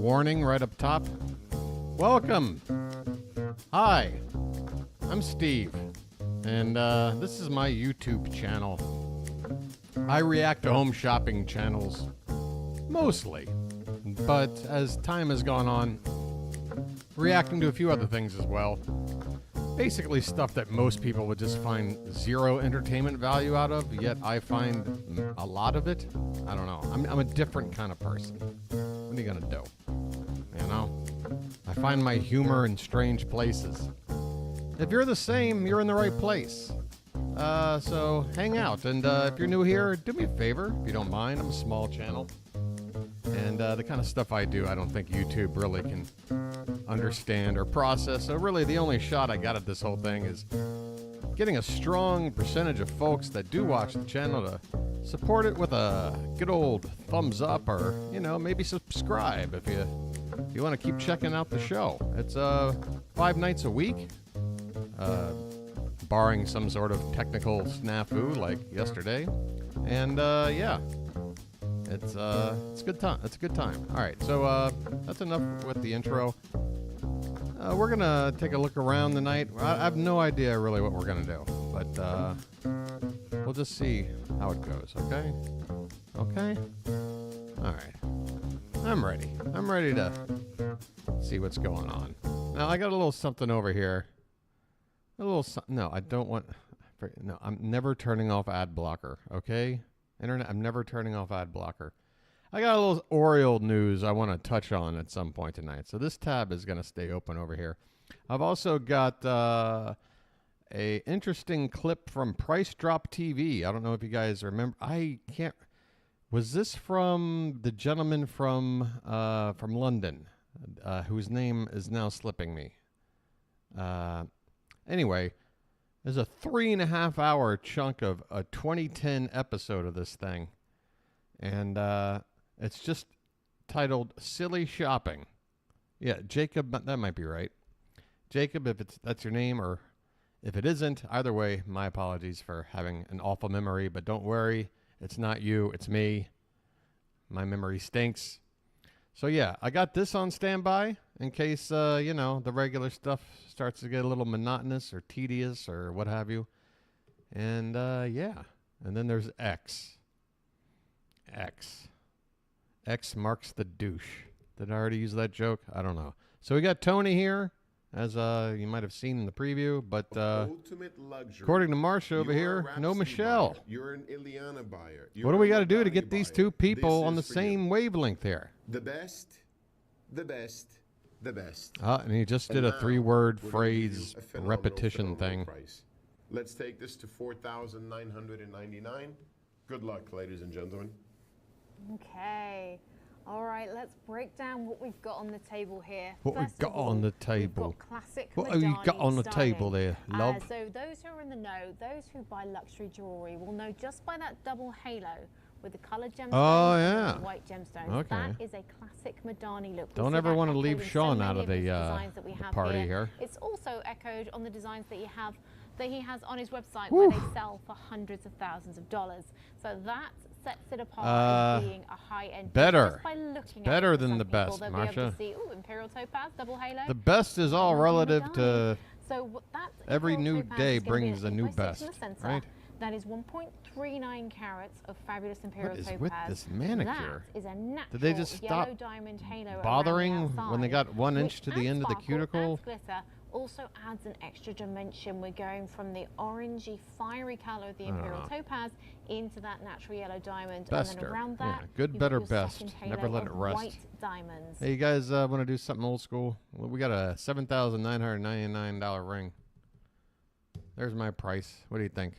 warning right up top. Welcome. Hi, I'm Steve, and this is my YouTube channel. I react to home shopping channels, mostly, but as time has gone on, reacting to a few other things as well. Basically stuff that most people would just find zero entertainment value out of, yet I find a lot of it. I don't know. I'm a different kind of person. What are you gonna do? You know? I find my humor in strange places. If you're the same, you're in the right place. So hang out, and if you're new here, do me a favor, if you don't mind. I'm a small channel, and the kind of stuff I do, I don't think YouTube really can understand or process. So really, the only shot I got at this whole thing is getting a strong percentage of folks that do watch the channel to support it with a good old thumbs up, or maybe subscribe if you want to keep checking out the show. It's 5 nights a week, barring some sort of technical snafu like yesterday, and yeah. It's a good time. It's a good time. All right, so that's enough with the intro. We're gonna take a look around the night. I have no idea really what we're gonna do, but we'll just see how it goes. Okay? Okay? All right. I'm ready. I'm ready to see what's going on. Now I got a little something over here. No, I don't want. No, I'm never turning off ad blocker. Okay? Internet, I'm never turning off ad blocker. I got a little Oriole news I want to touch on at some point tonight. So this tab is going to stay open over here. I've also got a interesting clip from Price Drop TV. I don't know if you guys remember. I can't. Was this from the gentleman from London, whose name is now slipping me? Anyway. There's a 3.5-hour chunk of a 2010 episode of this thing. And it's just titled Silly Shopping. Yeah, Jacob, that might be right. Jacob, if that's your name, or if it isn't, either way, my apologies for having an awful memory. But don't worry, it's not you, it's me. My memory stinks. So yeah, I got this on standby in case, the regular stuff starts to get a little monotonous or tedious or what have you. And, yeah. And then there's X. X marks the douche. Did I already use that joke? I don't know. So we got Tony here, as you might have seen in the preview. But ultimate luxury. According to Marsha over here, no Michelle. Buyer. You're an Ileana buyer. What do we got to do to get these two people on the same wavelength here? The best, the best, the best. And he just did a 3-word phrase repetition thing. Price. Let's take this to $4,999. Good luck, ladies and gentlemen. Okay. All right, let's break down what we've got on the table here. What we've got on the table. We've got classic What have you got on the styling. table there, love? So those who are in the know, those who buy luxury jewelry will know just by that double halo with the colored gemstones and the white gemstones. Okay. That is a classic Madani look. Don't ever want to leave Sean out of the party here. It's also echoed on the designs that he has on his website, where they sell for hundreds of thousands of dollars. So that sets it apart as being a high-end. Better. Just by looking better at than the people, best, they'll be able Marsha. to see, Imperial Topaz, double halo. The best is all relative to So every Imperial new Topaz day is gonna be brings an a new 8x6 best, in the center. right? That is 1.39 carats of fabulous Imperial What is Topaz. with this manicure? That is a natural Did they just stop yellow diamond halo bothering around the when they outside, got 1 inch which to the adds end of the sparkle, cuticle? adds glitter, also adds an extra dimension. We're going from the orangey, fiery color of the Imperial Topaz into that natural yellow diamond. Bester. And then around that, Yeah, good, you've better, got your best. second Never halo let it of rest. white diamonds. Hey, you guys want to do something old school? Well, we got a $7,999 ring. There's my price. What do you think?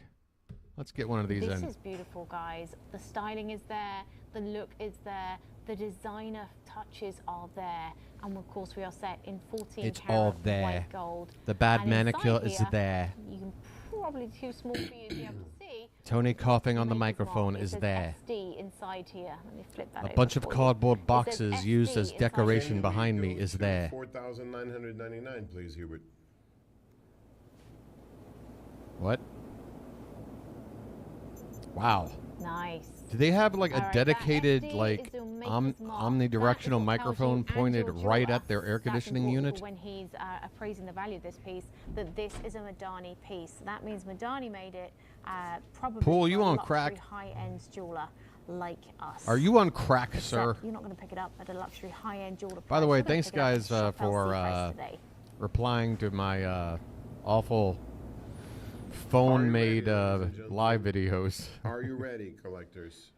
Let's get one of these in. This is beautiful, guys. The styling is there, the look is there, the designer touches are there, and of course we are set in 14 It's karat all there. white gold. The bad And manicure inside is here, there. You can probably too small for you to be able to see. Tony coughing on the Maker's microphone mark. It is says there. SD inside here. Let me flip that A over bunch of for you. cardboard It says boxes used SD as inside decoration here. behind me is there. 4,999, please, Hubert. What? Wow. Nice. Do they have like All a right, that dedicated SD like is your maker's mark. omnidirectional That is what microphone tells you pointed and your right jeweler, at their air that's conditioning important unit? when he's appraising the value of this piece, that this is a Madani piece. That means Madani made it probably Pool, for you a on luxury crack? high-end jeweler like us. Are you on crack, Except sir? you're not going to pick it up at a luxury high-end jeweler price. By the way, You're gonna thanks pick it up at guys Shop for LC price today. replying to my awful Are phone-made you ready, ladies and gentlemen? live videos. Are you ready, collectors?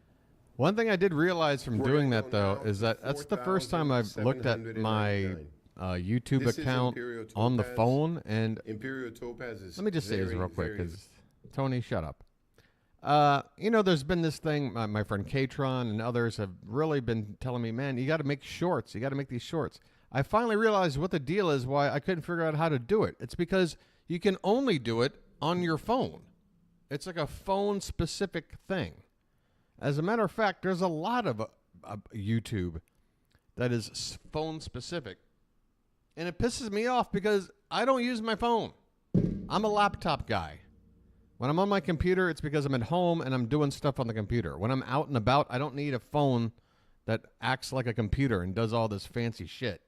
One thing I did realize from We're doing gonna that, go though, now is to that that's the first time I've looked at my YouTube This is account Imperial on the Topaz. phone, and Imperial Topaz is let me just say this very, real quick, very because Tony, shut up. You know, there's been this thing. My friend Katron and others have really been telling me, man, you got to make shorts. You got to make these shorts. I finally realized what the deal is. Why I couldn't figure out how to do it. It's because you can only do it on your phone. It's like a phone-specific thing. As a matter of fact, there's a lot of YouTube that is phone-specific, and it pisses me off because I don't use my phone. I'm a laptop guy. When I'm on my computer, it's because I'm at home and I'm doing stuff on the computer. When I'm out and about, I don't need a phone that acts like a computer and does all this fancy shit.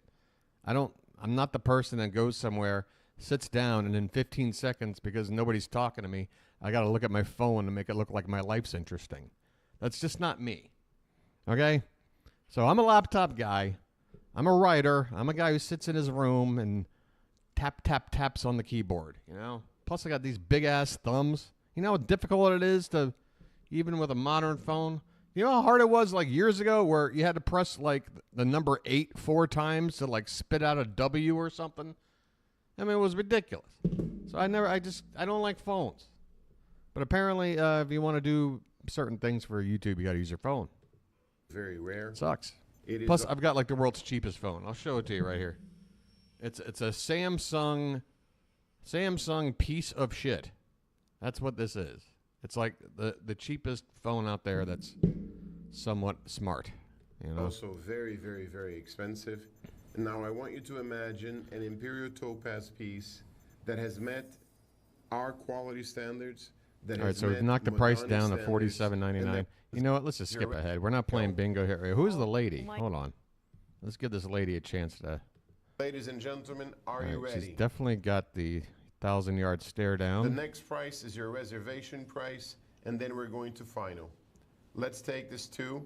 I'm not the person that goes somewhere, sits down, and in 15 seconds, because nobody's talking to me, I got to look at my phone to make it look like my life's interesting. That's just not me. Okay? So I'm a laptop guy. I'm a writer. I'm a guy who sits in his room and taps on the keyboard, you know? Plus, I got these big-ass thumbs. You know how difficult it is to, even with a modern phone? You know how hard it was like years ago where you had to press like the number 8 4 times to like spit out a W or something? I mean, it was ridiculous. So I don't like phones. But apparently, if you want to do certain things for YouTube, you got to use your phone. very rare. It sucks. It is Plus, I've got like the world's cheapest phone. I'll show it to you right here. It's a Samsung piece of shit. That's what this is. It's like the cheapest phone out there that's somewhat smart. You know? Also very, very, very expensive. Now I want you to imagine an Imperial Topaz piece that has met our quality standards. All right, so we've knocked the price down to $47.99. You know what? Let's just skip ahead. We're not playing bingo here. Who's the lady? Hold on. Let's give this lady a chance to. Ladies and gentlemen, are All you right, ready? she's definitely got the 1,000-yard stare down. The next price is your reservation price, and then we're going to final. Let's take this to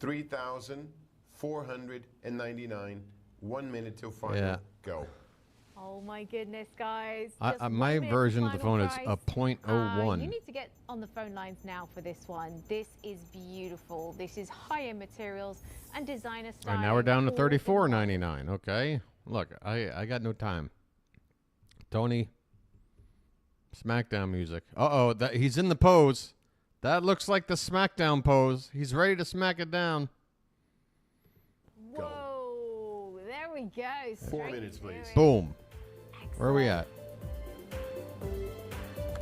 $3,499. 1 minute till final. Yeah. Go. Oh my goodness, guys. My version of the phone is a .01. You need to get on the phone lines now for this one. This is beautiful. This is high-end materials and designer style. All right, now we're down to $34.99. Okay. Look, I got no time. Tony, SmackDown music. Uh-oh, he's in the pose. That looks like the SmackDown pose. He's ready to smack it down. Whoa, there we go. 4 minutes, please. Boom. Excellent. Where are we at?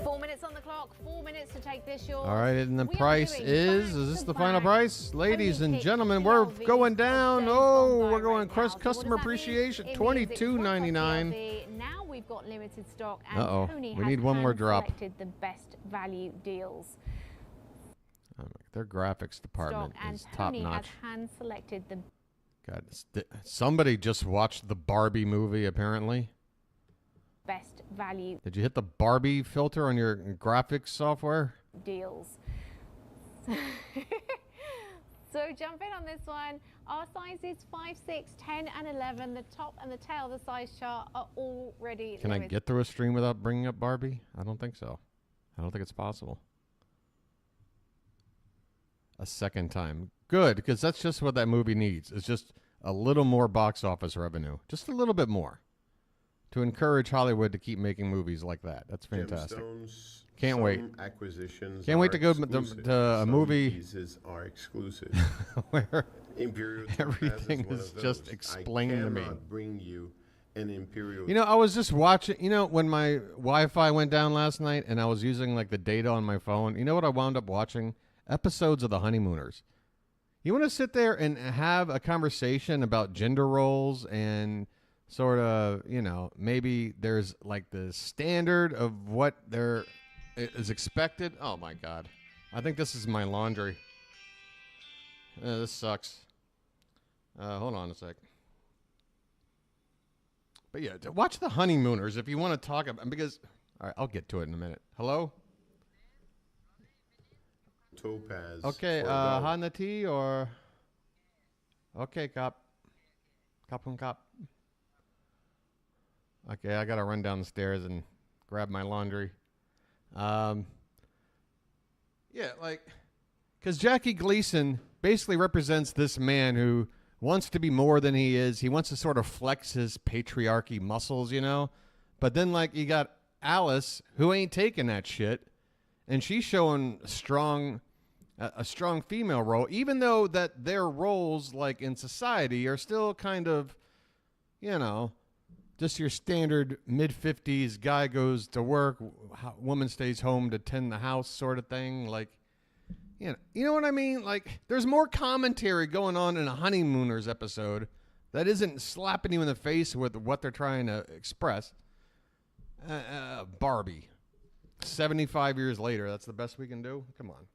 4 minutes on the clock. 4 minutes to take this short. All right, and the We are price doing is back this to the final back. price? Ladies Tony and picked gentlemen, we're CLVs going of down. James Oh, Bond we're going right now. So what customer does that mean? appreciation, It means it's $22.99. CLV. Now we've got limited stock, and Uh-oh, Tony we has need one more drop. hand-selected the best value deals. Oh, their graphics department Stock, and is top Tony notch. has hand-selected the God, somebody just watched the Barbie movie, apparently. best value Did you hit the Barbie filter on your graphics software? deals. So jump in on this one. Our sizes 5, 6, 10, and 11. The top and the tail of the size chart are already Can I limited. get through a stream without bringing up Barbie? I don't think so. I don't think it's possible. A second time. Good, because that's just what that movie needs. It's just a little more box office revenue. Just a little bit more. To encourage Hollywood to keep making movies like that. That's fantastic. Gemstones, Can't some wait. Acquisitions Can't wait are to go exclusive. to a Some movie pieces are exclusive. where Imperial Topaz everything one is of just those. explained to me. I cannot bring you an Imperial. You know, I was just watching, when my Wi-Fi went down last night and I was using like the data on my phone, you know what I wound up watching? Episodes of The Honeymooners. You want to sit there and have a conversation about gender roles and sort of, maybe there's like the standard of what there is expected. Oh my God. I think this is my laundry. This sucks. Hold on a sec. But yeah, watch The Honeymooners if you want to talk about, because, all right, I'll get to it in a minute. Hello? Topaz. Okay, on the tea or? Okay, cop. Cop on cop. Okay, I gotta run down the stairs and grab my laundry. Yeah, like, because Jackie Gleason basically represents this man who wants to be more than he is. He wants to sort of flex his patriarchy muscles, you know? But then, like, you got Alice, who ain't taking that shit, and she's showing a strong female role, even though that their roles, like, in society are still kind of, you know, just your standard mid-50s guy goes to work, woman stays home to tend the house sort of thing. Like, you know what I mean? Like, there's more commentary going on in a Honeymooners episode that isn't slapping you in the face with what they're trying to express. Barbie. 75 years later, that's the best we can do? Come on.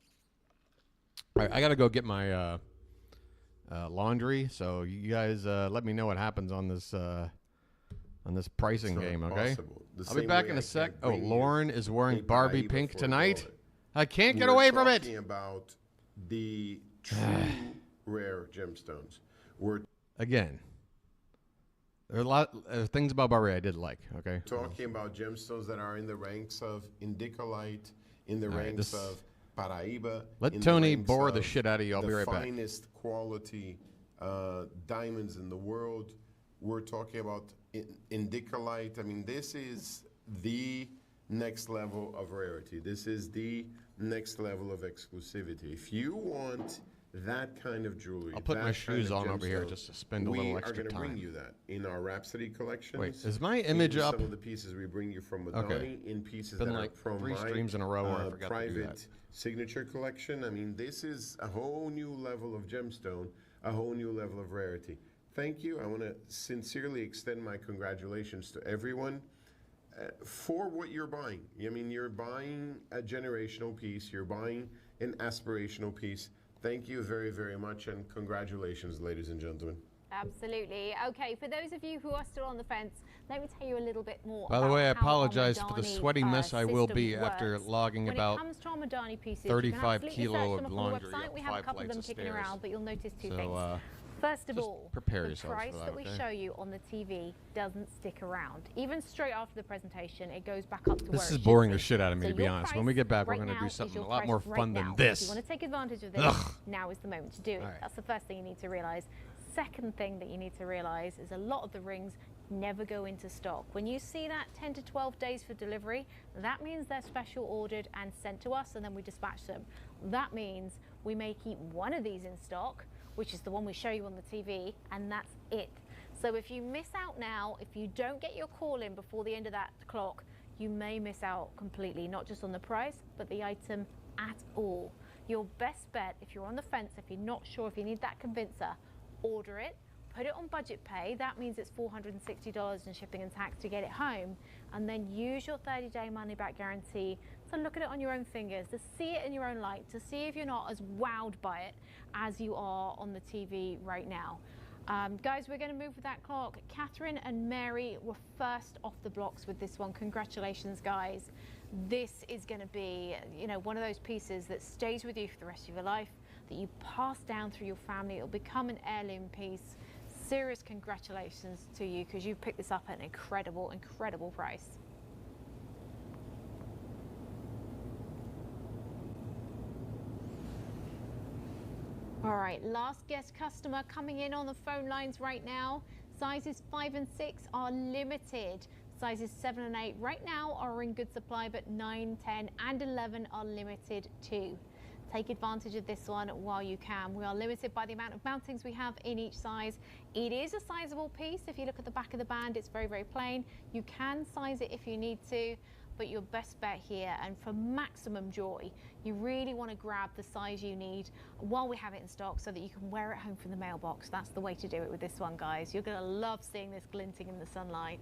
All right, I got to go get my laundry, so you guys let me know what happens on this pricing game, okay? I'll be back in a sec. Oh, Lauren is wearing Barbie pink tonight. I can't get away from it. We're talking about the true rare gemstones. Again, there are a lot of things about Barbie I did like, okay? Talking about gemstones that are in the ranks of indicolite, in the ranks of Paraíba. Let Tony bore the shit out of you. I'll be right back. The finest quality diamonds in the world. We're talking about indicolite. I mean, this is the next level of rarity. This is the next level of exclusivity. If you want that kind of jewelry, I'll put my shoes on over here just to spend a little extra time. We are going to bring you that in our Rhapsody collections. Wait, is my image up? Some of the pieces we bring you from Madani, okay. In pieces been that like are from 3 streams in a row where I forgot to do that. Private signature collection. I mean, this is a whole new level of gemstone, a whole new level of rarity. Thank you. I want to sincerely extend my congratulations to everyone for what you're buying. I mean, you're buying a generational piece. You're buying an aspirational piece. Thank you very, very much, and congratulations, ladies and gentlemen. Absolutely. Okay, for those of you who are still on the fence, let me tell you a little bit more. By the way, I how apologize our for the Madani, sweaty mess I will be system after works. logging when about it comes to our Madani pieces, 35 you can kilo search of them on the laundry website. up We have a 5 couple of them flights of kicking stairs. around, but you'll notice two So, things. First of just all, prepare the yourselves price for that, that we okay? show you on the TV doesn't stick around. Even straight after the presentation, it goes back up to where This it is should boring be. the shit out of me, So to be your honest. price When we get back, we're right going to now do is something your a lot price more right fun now. than So if this. you want to take advantage of this, Ugh. now is the moment to do it. All right. That's the first thing you need to realize. Second thing that you need to realize is a lot of the rings never go into stock. When you see that 10 to 12 days for delivery, that means they're special ordered and sent to us, and then we dispatch them. That means we may keep one of these in stock, which is the one we show you on the TV, and that's it. So if you miss out now, if you don't get your call in before the end of that clock, you may miss out completely, not just on the price, but the item at all. Your best bet, if you're on the fence, if you're not sure, if you need that convincer, order it, put it on budget pay. That means it's $460 in shipping and tax to get it home, and then use your 30-day money-back guarantee to look at it on your own fingers, to see it in your own light, to see if you're not as wowed by it as you are on the TV right now. Guys, we're going to move with that clock. Catherine and Mary were first off the blocks with this one. Congratulations, guys. This is going to be, you know, one of those pieces that stays with you for the rest of your life, that you pass down through your family. It'll become an heirloom piece. Serious congratulations to you, because you picked this up at an incredible, incredible price. All right, last guest customer coming in on the phone lines right now. Sizes 5 and 6 are limited. Sizes 7 and 8 right now are in good supply, but 9, 10 and 11 are limited too. Take advantage of this one while you can. We are limited by the amount of mountings we have in each size. It is a sizable piece. If you look at the back of the band, it's very, very plain. You can size it if you need to, but your best bet here, and for maximum joy, you really want to grab the size you need while we have it in stock so that you can wear it home from the mailbox. That's the way to do it with this one, guys. You're going to love seeing this glinting in the sunlight.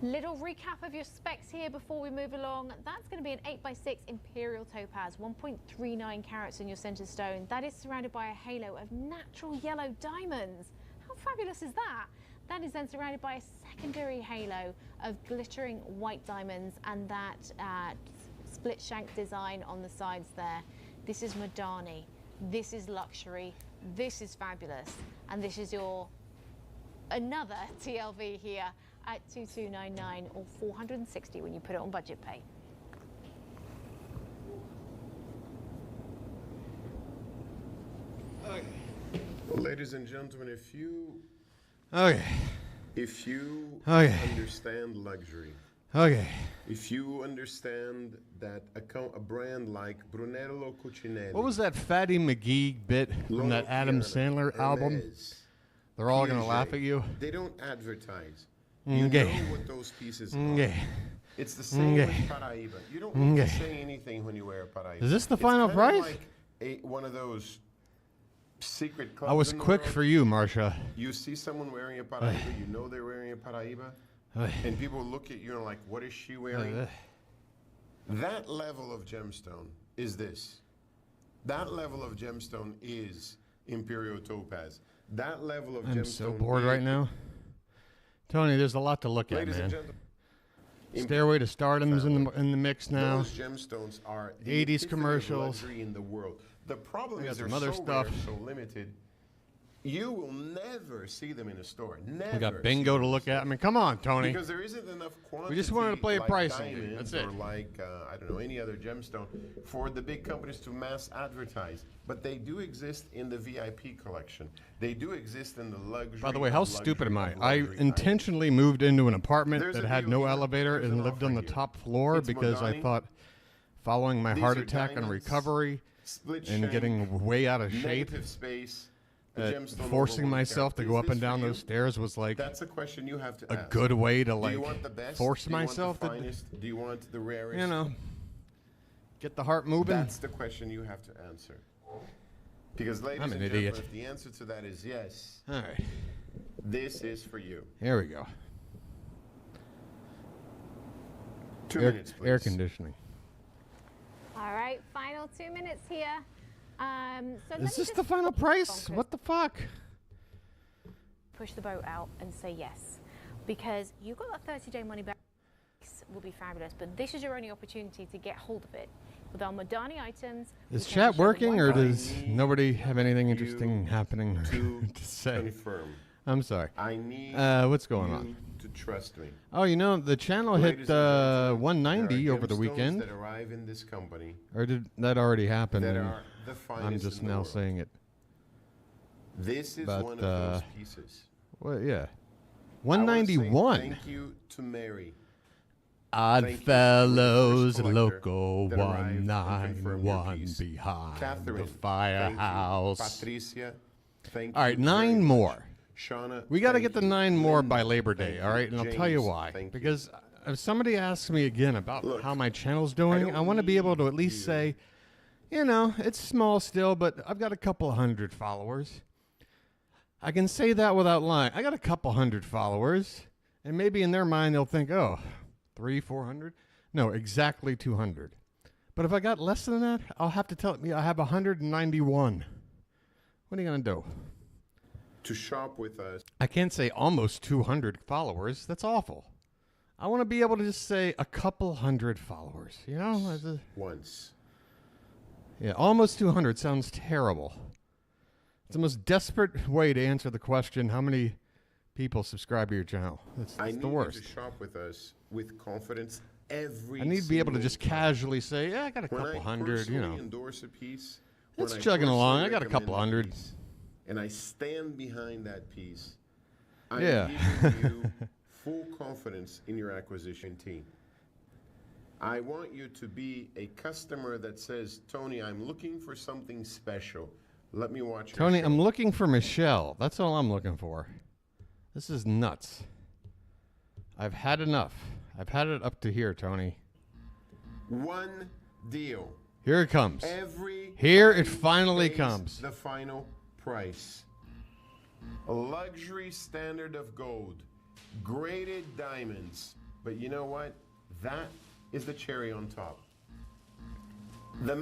Little recap of your specs here before we move along. That's going to be an 8x6 Imperial Topaz, 1.39 carats in your center stone. That is surrounded by a halo of natural yellow diamonds. How fabulous is that? That is then surrounded by a secondary halo of glittering white diamonds and that split shank design on the sides there. This is Madani. This is luxury. This is fabulous. And this is your another TLV here at 2299 or 460 when you put it on budget pay. Well, ladies and gentlemen, if you Okay. understand luxury, Okay. if you understand that a brand like Brunello Cucinelli, What was that Fatty McGee bit from that Adam Loro Sandler Piana, album? Hermes, They're all going to Piaget, laugh at you. They don't advertise. You Okay. know what those pieces are. Okay. It's the same with Okay. Paraíba. You don't need to Okay. say anything when you wear a Paraíba. Is this the It's final kinda price? like one of those secret clubs I was in the quick world. for you, Marcia. You see someone wearing a Paraíba, you know they're wearing a Paraíba, and people look at you and like, what is she wearing? That level of gemstone is this. That level of gemstone is Imperial Topaz. That level of gemstone I'm so bored is, right now. Tony, there's a lot to look at, ladies and man. gentlemen, Stairway to Stardom's in the mix now. those gemstones are the 80s epitome of commercials. luxury in the world. The problem We got is they're some other so stuff. rare, so limited. You will never see them in a store. Never. We got see bingo them to in a look store. at. I mean, come on, Tony. Because there isn't enough quantity. We just wanted to play a like pricing game. diamonds That's it. Or like, I don't know, any other gemstone for the big companies to mass advertise. But they do exist in the VIP collection. They do exist in the luxury. By the way, how of stupid am I? luxury of I luxury intentionally moved into an apartment There's that a had deal no here. elevator There's and an lived on the offer here. top floor It's because I Modani. thought following my These heart are attack and diamonds, recovery split and shank, getting way out of shape, negative space, a that gemstone forcing over 1 myself carat. to go Is up this and down for those you? stairs was like That's a question you have to a ask. good way to Do like you want the best? force Do you want myself the to, finest? Do you want the rarest? you know, get the heart moving. That's the question you have to answer. Because, ladies I'm and an gentlemen, idiot. if the answer to that is yes, All right, this is for you. here we go. 2 minutes, please. Air conditioning. All right, final 2 minutes here. So let Is me this the just final price? bonkers. What the fuck? Push the boat out and say yes, because you got that 30-day money back. Will be fabulous, but this is your only opportunity to get hold of it. With our Madani items, we Is tend to chat show the working, or one- does nobody have anything interesting you happening To to say? confirm, I'm sorry. I need What's going you on? to trust me. Oh, you know, the channel Ladies hit and gentlemen, 190 there are over the gemstones weekend. that arrive in this company Or did that already happen? that and are the finest I'm just in the now world. saying it. This is but, one of those pieces. Well, yeah. I wanna say 191. Thank you to Mary. Odd Thank you to the Fellows first collector Loco that arrived and confirmed your 191 piece. behind Catherine, the thank you. firehouse. Patricia, thank All right, you 9 very much. more. Shauna, We got to thank get the you. 9 more Linda, by Labor Day, thank all you. right? And I'll tell you James, why. thank you. Because if somebody asks me again about Look, how my channel's I doing, don't I want to be able to at need least you. say, you know, it's small still, but I've got a couple hundred followers. I can say that without lying. I got a couple hundred followers, and maybe in their mind they'll think, oh, 300, 400? No, exactly 200. But if I got less than that, I'll have to tell me I have 191. What are you going to do? To shop with us. I can't say almost 200 followers. That's awful. I want to be able to just say a couple hundred followers. You know? Once. Yeah, almost 200 sounds terrible. It's the most desperate way to answer the question, how many people subscribe to your channel? It's I the need you worst. to shop with us with confidence every I need to be able to single just time. casually say, yeah, I got a When couple I hundred, you personally know. endorse a piece, It's when I chugging along. personally I got a couple recommend a hundred. piece, and I stand behind that piece. I'm Yeah. giving you full confidence in your acquisition team. I want you to be a customer that says, Tony, I'm looking for something special. Let me watch your Tony, show." I'm looking for Michelle. That's all I'm looking for. This is nuts. I've had enough. I've had it up to here, Tony. One deal. Here it comes. Every Here it finally comes. The final price. A luxury standard of gold, graded diamonds, But you know what? That is the cherry on top. The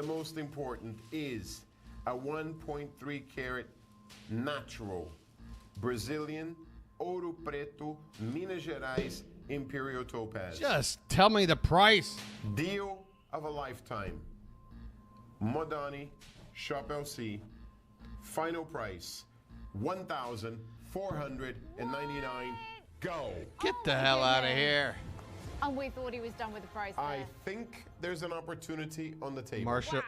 most important is a 1.3 carat natural Brazilian Ouro Preto Minas Gerais Imperial Topaz. Just tell me the price. Deal of a lifetime. Modani Shop LC. Final price $1,499. Go. Get the hell out of here. And we thought he was done with the price there. I think there's an opportunity on the table. Marsha.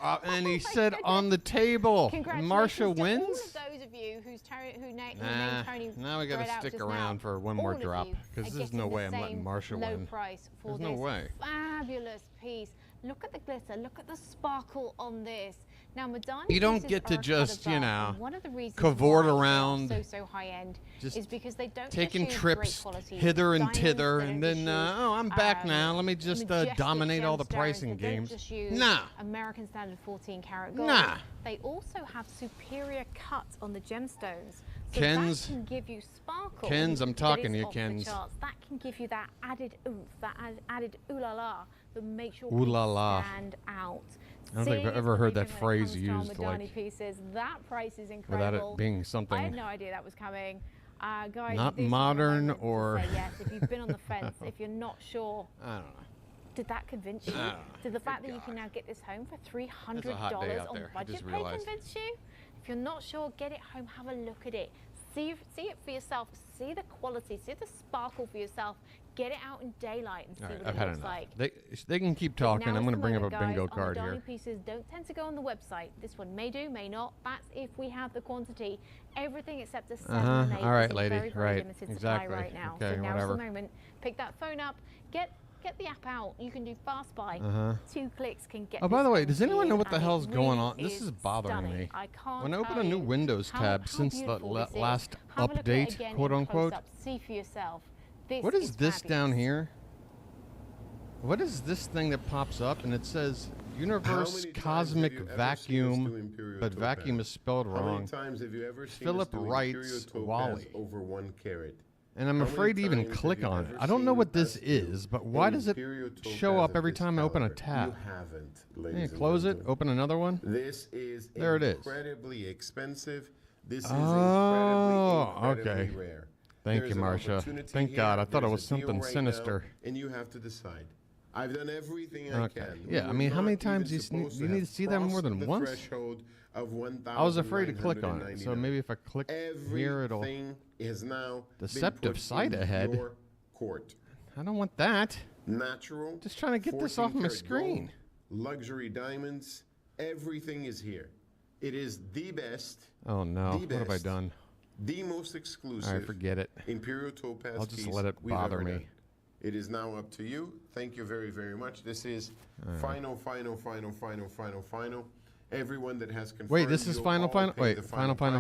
Wow. And he Oh my said on the table. Congratulations Marsha to wins? all of those of you whose name Tony Now we got read to out stick just around now. for one All more of drop you because are there's no getting way the I'm letting same Marsha low win. price for There's this no way. fabulous piece. Look at the glitter. Look at the sparkle on this. Now, Madani You don't pieces get to are a cut just, above, you know, and one of the reasons cavort why they are around, so high end just is because they don't taking just use trips great quality hither and diamonds, thither, they and don't then, just use, oh, I'm back now. Let me just majestic dominate all the gemstones, pricing they don't games. just use Nah. American standard 14 karat gold. Nah. They also have superior cut on the gemstones. So Kens. that can give you sparkle. Kens, I'm that talking is to you, off the Kens. charts. That can give you that added oomph, that added ooh la la, that makes your Ooh la piece la. stand out. I don't think I've Serious ever heard that innovation when it phrase comes to our used, Madani like, pieces. That price is without incredible. it being I had something no idea that was coming. Guys, not this is the modern moment to or- say yes. If you've been on the fence, if you're not sure, I don't know. did that convince you? I don't know. Did the fact that Good you can God. now get this home for $300 It's a hot day out on there, I budget just pay realized. convince you? If you're not sure, get it home, have a look at it. See it for yourself. See the quality, see the sparkle for yourself. Get it out in daylight and see All right, what I've it had looks enough. like. They can keep talking. Now I'm is going to the bring up a moment, bingo guys. card Our here. Madani pieces don't tend to go on the website. This one may do, may not. That's if we have the quantity. Everything except a 7 and 8 All right, is in lady. very, very Right. limited Exactly. supply right now. Okay, so now's whatever. the moment. Pick that phone up. Get the app out. You can do fast buy. 2 clicks can get. Oh, by this the way, home does to anyone you, know what the and it hell's going really on? This is bothering stunning. me. I can't When I open tell a new you Windows how tab since the beautiful this is. last Have a look at it update, again quote in unquote. close-up. See for yourself. This What is this down fabulous. here? What is this thing that pops up and it says Universe many times have Cosmic you ever seen us do Vacuum, Imperial but Topaz? vacuum is spelled How wrong. many times have you ever seen Philip us do writes Imperial Topaz Wally. over 1 carat? And I'm How many afraid to even times have click you on it. ever I don't know seen what this us do is, but why an does it Imperial show Topaz up of every this time I open a caliber? tab? You haven't, Yeah, ladies and close it, gentlemen. open another one. This is There it is. incredibly expensive. This is Oh, incredibly okay. rare. Thank There's you, an Marsha. opportunity Thank here. God. I thought it There's was a deal something right sinister. now, and you have to decide. I've done everything I Okay. can. Yeah, I mean, how many times you need to see that more than once? Threshold of I was afraid to click on it, so maybe if I click here, it'll. Everything is now Deceptive been put site in ahead. your court. I don't want that. Natural. Just trying to get this 14 off my karat screen. gold, luxury diamonds. Everything is here. It is the best, Oh no! The What have I best. done? the most All exclusive right, forget it. Imperial Topaz I'll just piece let it we've bother ever me. done. It is now up to you. Thank you very, very much. This is final. Everyone that has confirmed. Wait, this is you'll final. all pay Wait, the final. price.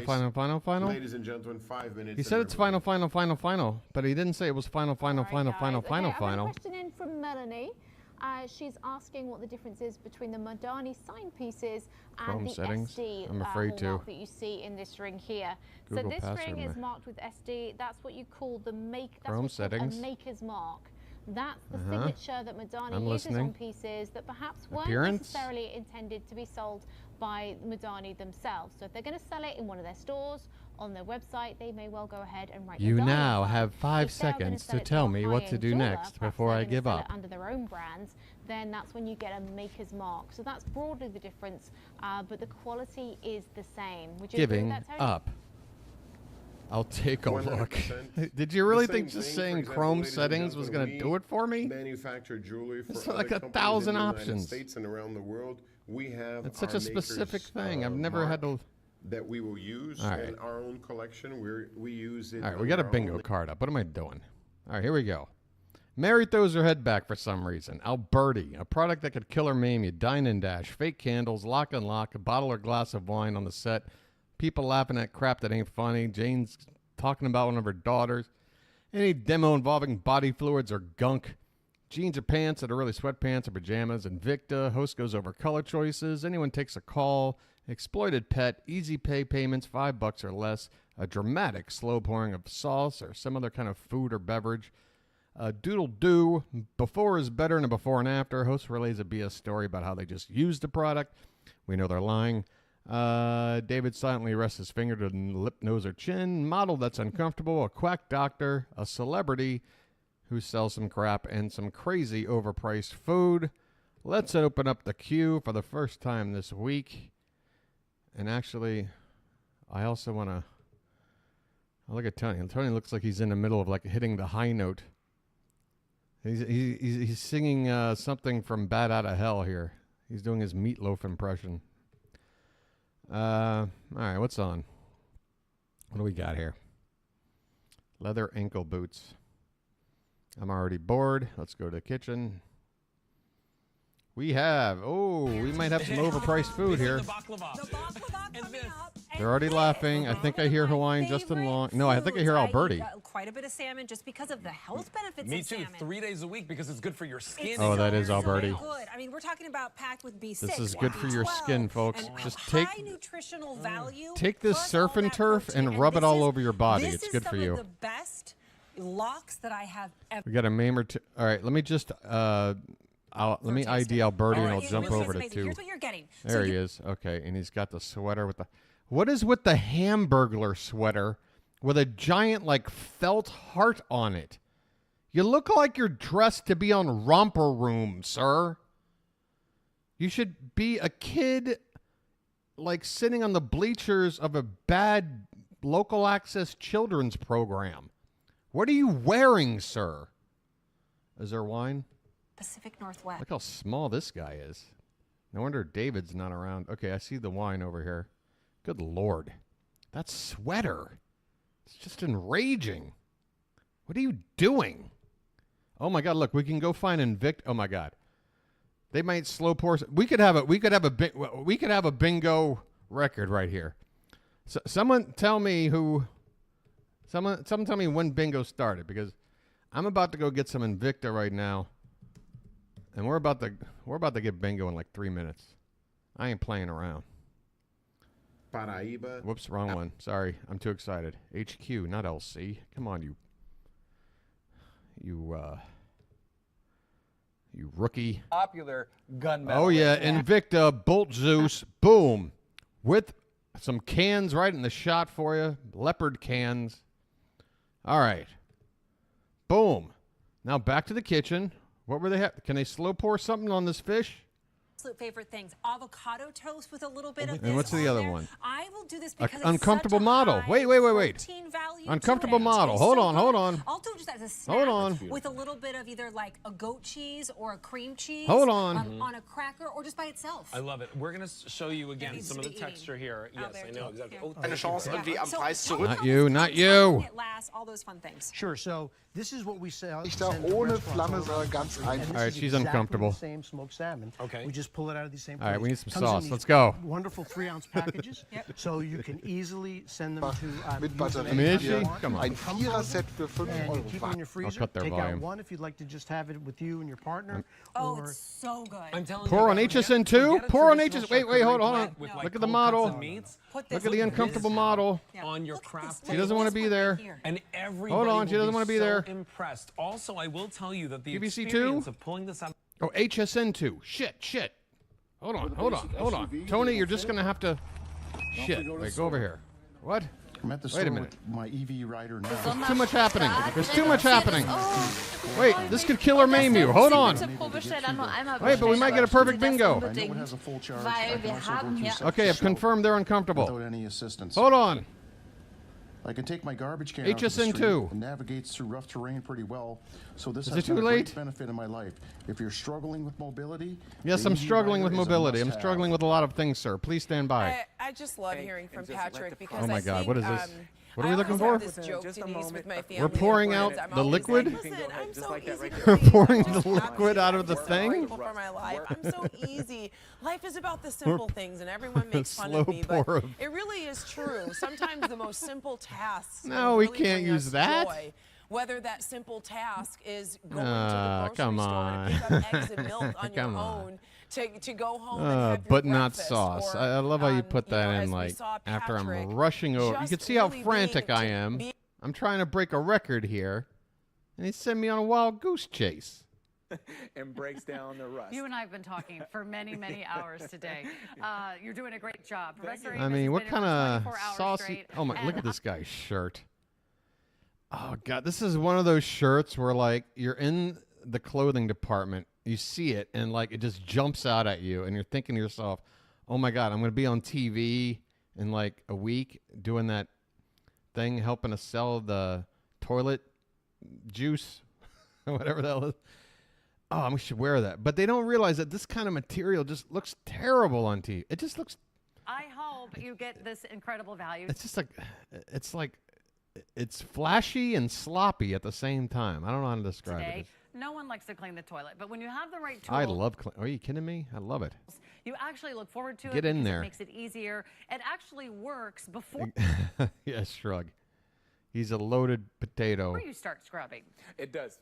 Ladies and gentlemen, 5 minutes. He and said it's everybody- final, but he didn't say it was final. All right, guys. Okay, I have a Final. question in from Melanie. She's asking what the difference is between the Madani sign pieces Chrome and the settings? SD I'm afraid to. hallmark that you see in this ring here. Google so this password ring is me. marked with SD. That's what you call the Chrome what's called settings. a maker's mark. That's the signature that Madani I'm uses listening. on pieces that perhaps weren't Appearance? necessarily intended to be sold by Madani themselves. So if they're going to sell it in one of their stores, on their website, they may well go ahead and write You Madani now on it. have 5 If they are gonna seconds sell to it tell a me what to high-end do jeweler, next perhaps before they're I gonna give sell up. it under their own brands, then that's when you get a maker's mark. So that's broadly the difference, but the quality is the same. Would you agree Giving with that, Tony? up. I'll take a look. 100%. Did you really The think same just thing, saying for example, Chrome ladies and settings was going gentlemen, to do it for me? Manufacture jewelry for It's other like a companies 1,000 in the United options. States and around the world. We have It's such our a specific maker's, thing. I've never had mark to. that we will use All right. in our own collection. We use it. All right, we got a under our bingo own- card up. What am I doing? All right, here we go. Mary throws her head back for some reason. Alberti, a product that could kill or maim you. Dine and dash, fake candles, lock and lock, a bottle or glass of wine on the set. People laughing at crap that ain't funny. Jane's talking about one of her daughters. Any demo involving body fluids or gunk. Jeans or pants that are really sweatpants or pajamas. Invicta, host goes over color choices. Anyone takes a call. Exploited pet, easy pay payments, $5 or less. A dramatic slow pouring of sauce or some other kind of food or beverage. Doodle Doo. Before is better than a before and after. Host relays a BS story about how they just used the product. We know they're lying. David silently rests his finger to lip, nose, or chin. Model that's uncomfortable. A quack doctor. A celebrity who sells some crap and some crazy overpriced food. Let's open up the queue for the first time this week. And actually, I also want to look at Tony. Tony looks like he's in the middle of like hitting the high note. He's singing something from Bat Out of Hell here. He's doing his Meatloaf impression. All right, what's on? What do we got here? Leather ankle boots. I'm already bored. Let's go to the kitchen. We might have some overpriced food here. They're already laughing. I think I hear Hawaiian Justin Long. No, I think I hear Alberti. Quite a bit of salmon just because of the health benefits Me of too. salmon. 3 days a week because it's good for your skin. Oh, that is So Alberti. good. I mean, we're talking about packed with B6. This is good for your B12, skin, folks. and Just high take- nutritional value. Take this plus surf all and that turf protein. and rub it this all is- over your body. this It's is good for some you. of the best locks that I have ever. We got a meme or two. All right, let me just let me ID Alberti and I'll It jump really is over to amazing. 2. Here's what you're getting. There he is. Okay, and he's got the sweater with the. What is with the Hamburglar sweater with a giant like felt heart on it? You look like you're dressed to be on Romper Room, sir. You should be a kid like sitting on the bleachers of a bad local access children's program. What are you wearing, sir? Is there wine? Pacific Northwest. Look how small this guy is. No wonder David's not around. Okay, I see the wine over here. Good Lord. That sweater. It's just enraging. What are you doing? Oh my God, look, we can go find Invict. Oh my God. They might slow pour. We could have a bingo record right here. So, someone tell me when bingo started, because I'm about to go get some Invicta right now. And we're about to get bingo in like 3 minutes. I ain't playing around. Paraíba. Whoops, wrong one. Sorry, I'm too excited. HQ, not LC. Come on, you rookie. Popular gun metal. Oh yeah, Invicta, Bolt Zeus, boom, with some cans right in the shot for you. Leopard cans. All right, boom. Now back to the kitchen. What were they? Can they slow pour something on this fish? Absolute favorite things: avocado toast with a little bit of this. And what's the on other there. one? I will do this because it's uncomfortable such a model. high Wait. protein value to Uncomfortable it. model. It's Hold so on, good. hold on. I'll do just as a snack Hold on. with a little bit of either like a goat cheese or a cream cheese. Hold on. On a cracker or just by itself. I love it. We're going to show you again needs some to of the be eating. texture here. Out Yes, there, I know too. exactly. Yeah. Oh, Eine Chance irgendwie am Preis tell me zurück. Not how you, this not comes, you. how long it lasts, all those fun things. Sure. So this is what we sell. Ich da ohne Flamme, sondern ganz einfach. All right, she's uncomfortable. The same smoked salmon. Okay. We just pull it out of the same. All right, place. we need some Comes in sauce. these Let's go. Wonderful 3-ounce packages. So you can easily send them to. Mit use them Batterie. I mean, is anytime you she? want. Come on. Ein Vierer-Set für 5 And you Euro. keep it in your freezer. cut their Take volume. out one if you'd like to just have it with you and your partner. Oh, or it's so good. I'm telling Pour you, on forget- HSN too? forget a Pour on traditional HS. Wait, hold charcuterie on. plate with, No. like, Look at the cold cuts model. and meats. Put Look this at the with uncomfortable this. model. Yeah. On your Look at craft this She doesn't want to little be there. right here. And everybody Hold on, she will doesn't wanna be so there. impressed. Also, I will tell you that the QVC experience too? of pulling this out. Oh, HSN too. Shit. Hold on. Tony, you're just gonna have to. Shit. Wait, go over here. What? I'm at the Wait store a minute. with my EV rider now. Too much happening. There's too much happening. Wait, this could kill or maim you. Hold on. Wait, but we might get a perfect bingo. I know it has a full charge. Weil I can wir also haben go hier- through Okay, I've sections confirmed they're uncomfortable. without any assistance. Hold on. I can take my garbage can out to the HSN street too. and navigates through rough terrain pretty well. So this Is has it too been a late? great benefit in my life. If you're struggling with mobility, Yes, the I'm EV struggling with rider is a mobility. I'm must-have. struggling with a lot of things, sir. Please stand by. I just love hearing from Patrick because Oh my I God, think, what is this? What are we I looking always for? have this joke, Denise, with my family. We're pouring at out work. I'm the always liquid? like, Listen, I'm so easy We're to pouring please. the liquid out of the I'm so thing? grateful for my life. I'm so easy. Life is about the simple things, and everyone makes fun of slow me, but pour of- it really is true. Sometimes the most simple tasks No, we really can't bring use us that. joy. Whether that simple task is going Ah, to the grocery come store on. to pick up eggs and milk on your Come on. own, to go home and have your But not breakfast, sauce. or, I love how you put you know, that as in, we like, saw after I'm Patrick, rushing over. You just can see how really frantic being- I am. be- I'm trying to break a record here. And he sent me on a wild goose chase. And breaks down the rust. You and I have been talking for many, many hours today. You're doing a great job. Professor I Amos mean, has what been kind in for of 24 hours saucy? straight, Oh my! Look and at this guy's shirt. Oh God, this is one of those shirts where like you're in the clothing department, you see it, and like it just jumps out at you, and you're thinking to yourself, "Oh my God, I'm going to be on TV in like a week doing that thing, helping to sell the toilet juice, whatever the hell it is." Oh, I should wear that. But they don't realize that this kind of material just looks terrible on TV. It just looks. I hope you get this incredible value. It's just like, it's flashy and sloppy at the same time. I don't know how to describe Today, it. no one likes to clean the toilet, but when you have the right tools, I love clean. Are you kidding me? I love it. you actually look forward to it. Get in because there. It makes it easier. It actually works before Yeah, shrug. He's a loaded potato. you start scrubbing. It does.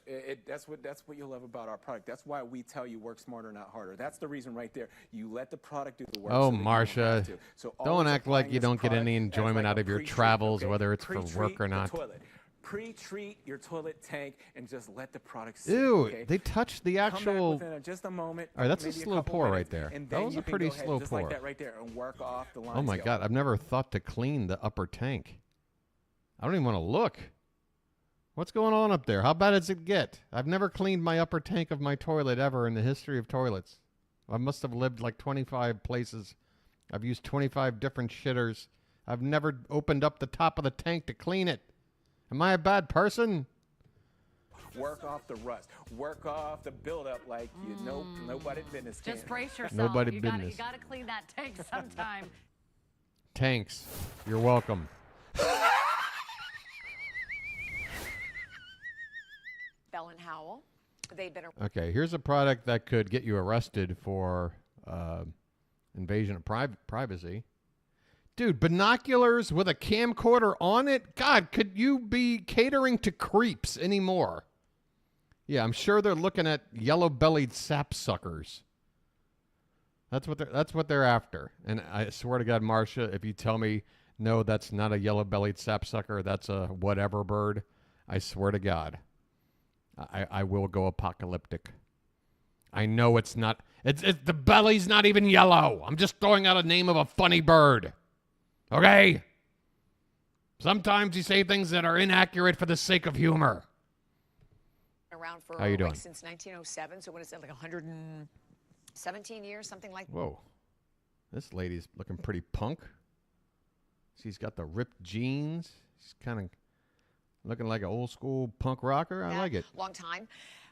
That's what you love about our product. That's why we tell you work smarter, not harder. That's the reason right there. You let the product do the work. Oh, so that you don't Marcia, have to. So don't always act like applying you this don't get product any as enjoyment like out a of your pre-treat, travels, okay? whether it's for Pre-treat work or the not. toilet. Pre-treat your toilet tank and just let the product sit. Ew, okay? they touched the Come back actual. within just a moment. All right, that's a maybe slow couple pour minutes, right there. and That then was you a can pretty go ahead slow just pour. like that right there and work off the line. Oh my God, I've never thought to clean the upper tank. I don't even want to look. What's going on up there? How bad does it get? I've never cleaned my upper tank of my toilet ever in the history of toilets. I must have lived like 25 places. I've used 25 different shitters. I've never opened up the top of the tank to clean it. Am I a bad person? Work off the rust. Work off the buildup like you know nobody business can. Just brace yourself. Nobody you business. Gotta clean that tank sometime. Tanks. You're welcome. Bell and Howell. They've been Okay, here's a product that could get you arrested for invasion of privacy. Dude, binoculars with a camcorder on it? God, could you be catering to creeps anymore? Yeah, I'm sure they're looking at yellow-bellied sapsuckers. That's what they're after. And I swear to God, Marcia, if you tell me, no, that's not a yellow-bellied sapsucker, that's a whatever bird, I swear to God, I will go apocalyptic. I know it's not. It's the belly's not even yellow. I'm just throwing out a name of a funny bird. Okay? Sometimes you say things that are inaccurate for the sake of humor. around for How you doing? since 1907. So what is it, like 117 years, something like that? Whoa. This lady's looking pretty punk. She's got the ripped jeans. She's kind of looking like an old school punk rocker. I like it. Long time.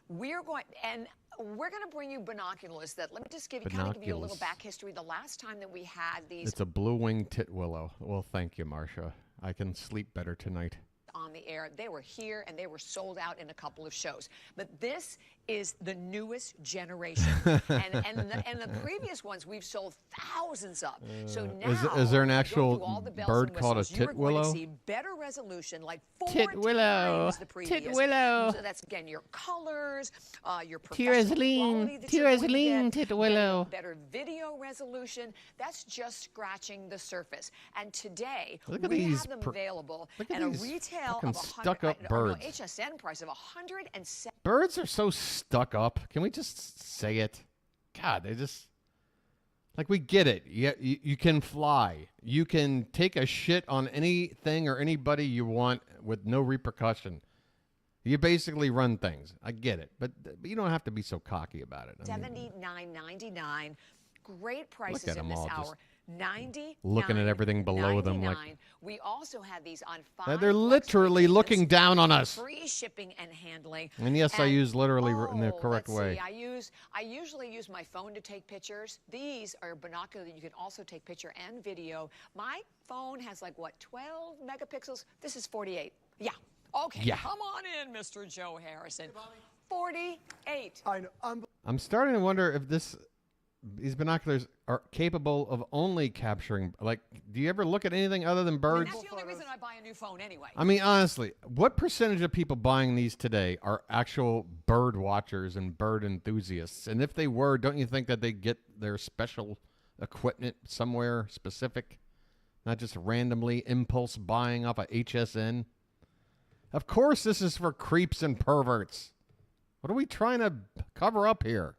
We're going to bring you binoculars that, let me just give you a little Binoculars. back history. The last time that we had these It's a blue-winged titwillow. Well, thank you, Marcia. I can sleep better tonight. on the air, they were here and they were sold out in a couple of shows. But this is the newest generation. and the previous ones we've sold thousands of. So now is there an you go actual through all the bells bird and called a whistles. You are going to titwillow? see better resolution, like 4 Titwillow. times the previous. Titwillow. So that's again your colors, your Tears professional lean. quality that you're Tears going to lean, get, titwillow. better video resolution. That's just scratching the surface. And today Look at we these have them per- available look at at a these retail fucking of 100. stuck-up birds. HSN price of 107. Birds are so stuck up. Can we just say it? God, they just... Like, we get it. You can fly. You can take a shit on anything or anybody you want with no repercussion. You basically run things. I get it. But you don't have to be so cocky about it. I mean, $79.99. Great prices at in 'em this all just hour. $99. looking at everything below them like... We also have these on They're literally looking down on us. free shipping and handling. And yes, I use literally in the correct let's way. See, I usually use my phone to take pictures. These are binoculars that you can also take picture and video. My phone has like what, 12 megapixels? This is 48. Yeah. Okay. Yeah. Come on in, Mr. Joe Harrison. 48. I know. I'm starting to wonder if these binoculars are capable of only capturing, like, do you ever look at anything other than birds? That's the only reason I buy a new phone anyway. I mean, honestly, what percentage of people buying these today are actual bird watchers and bird enthusiasts? And if they were, don't you think that they get their special equipment somewhere specific, not just randomly impulse buying off of HSN? Of course this is for creeps and perverts. What are we trying to cover up here?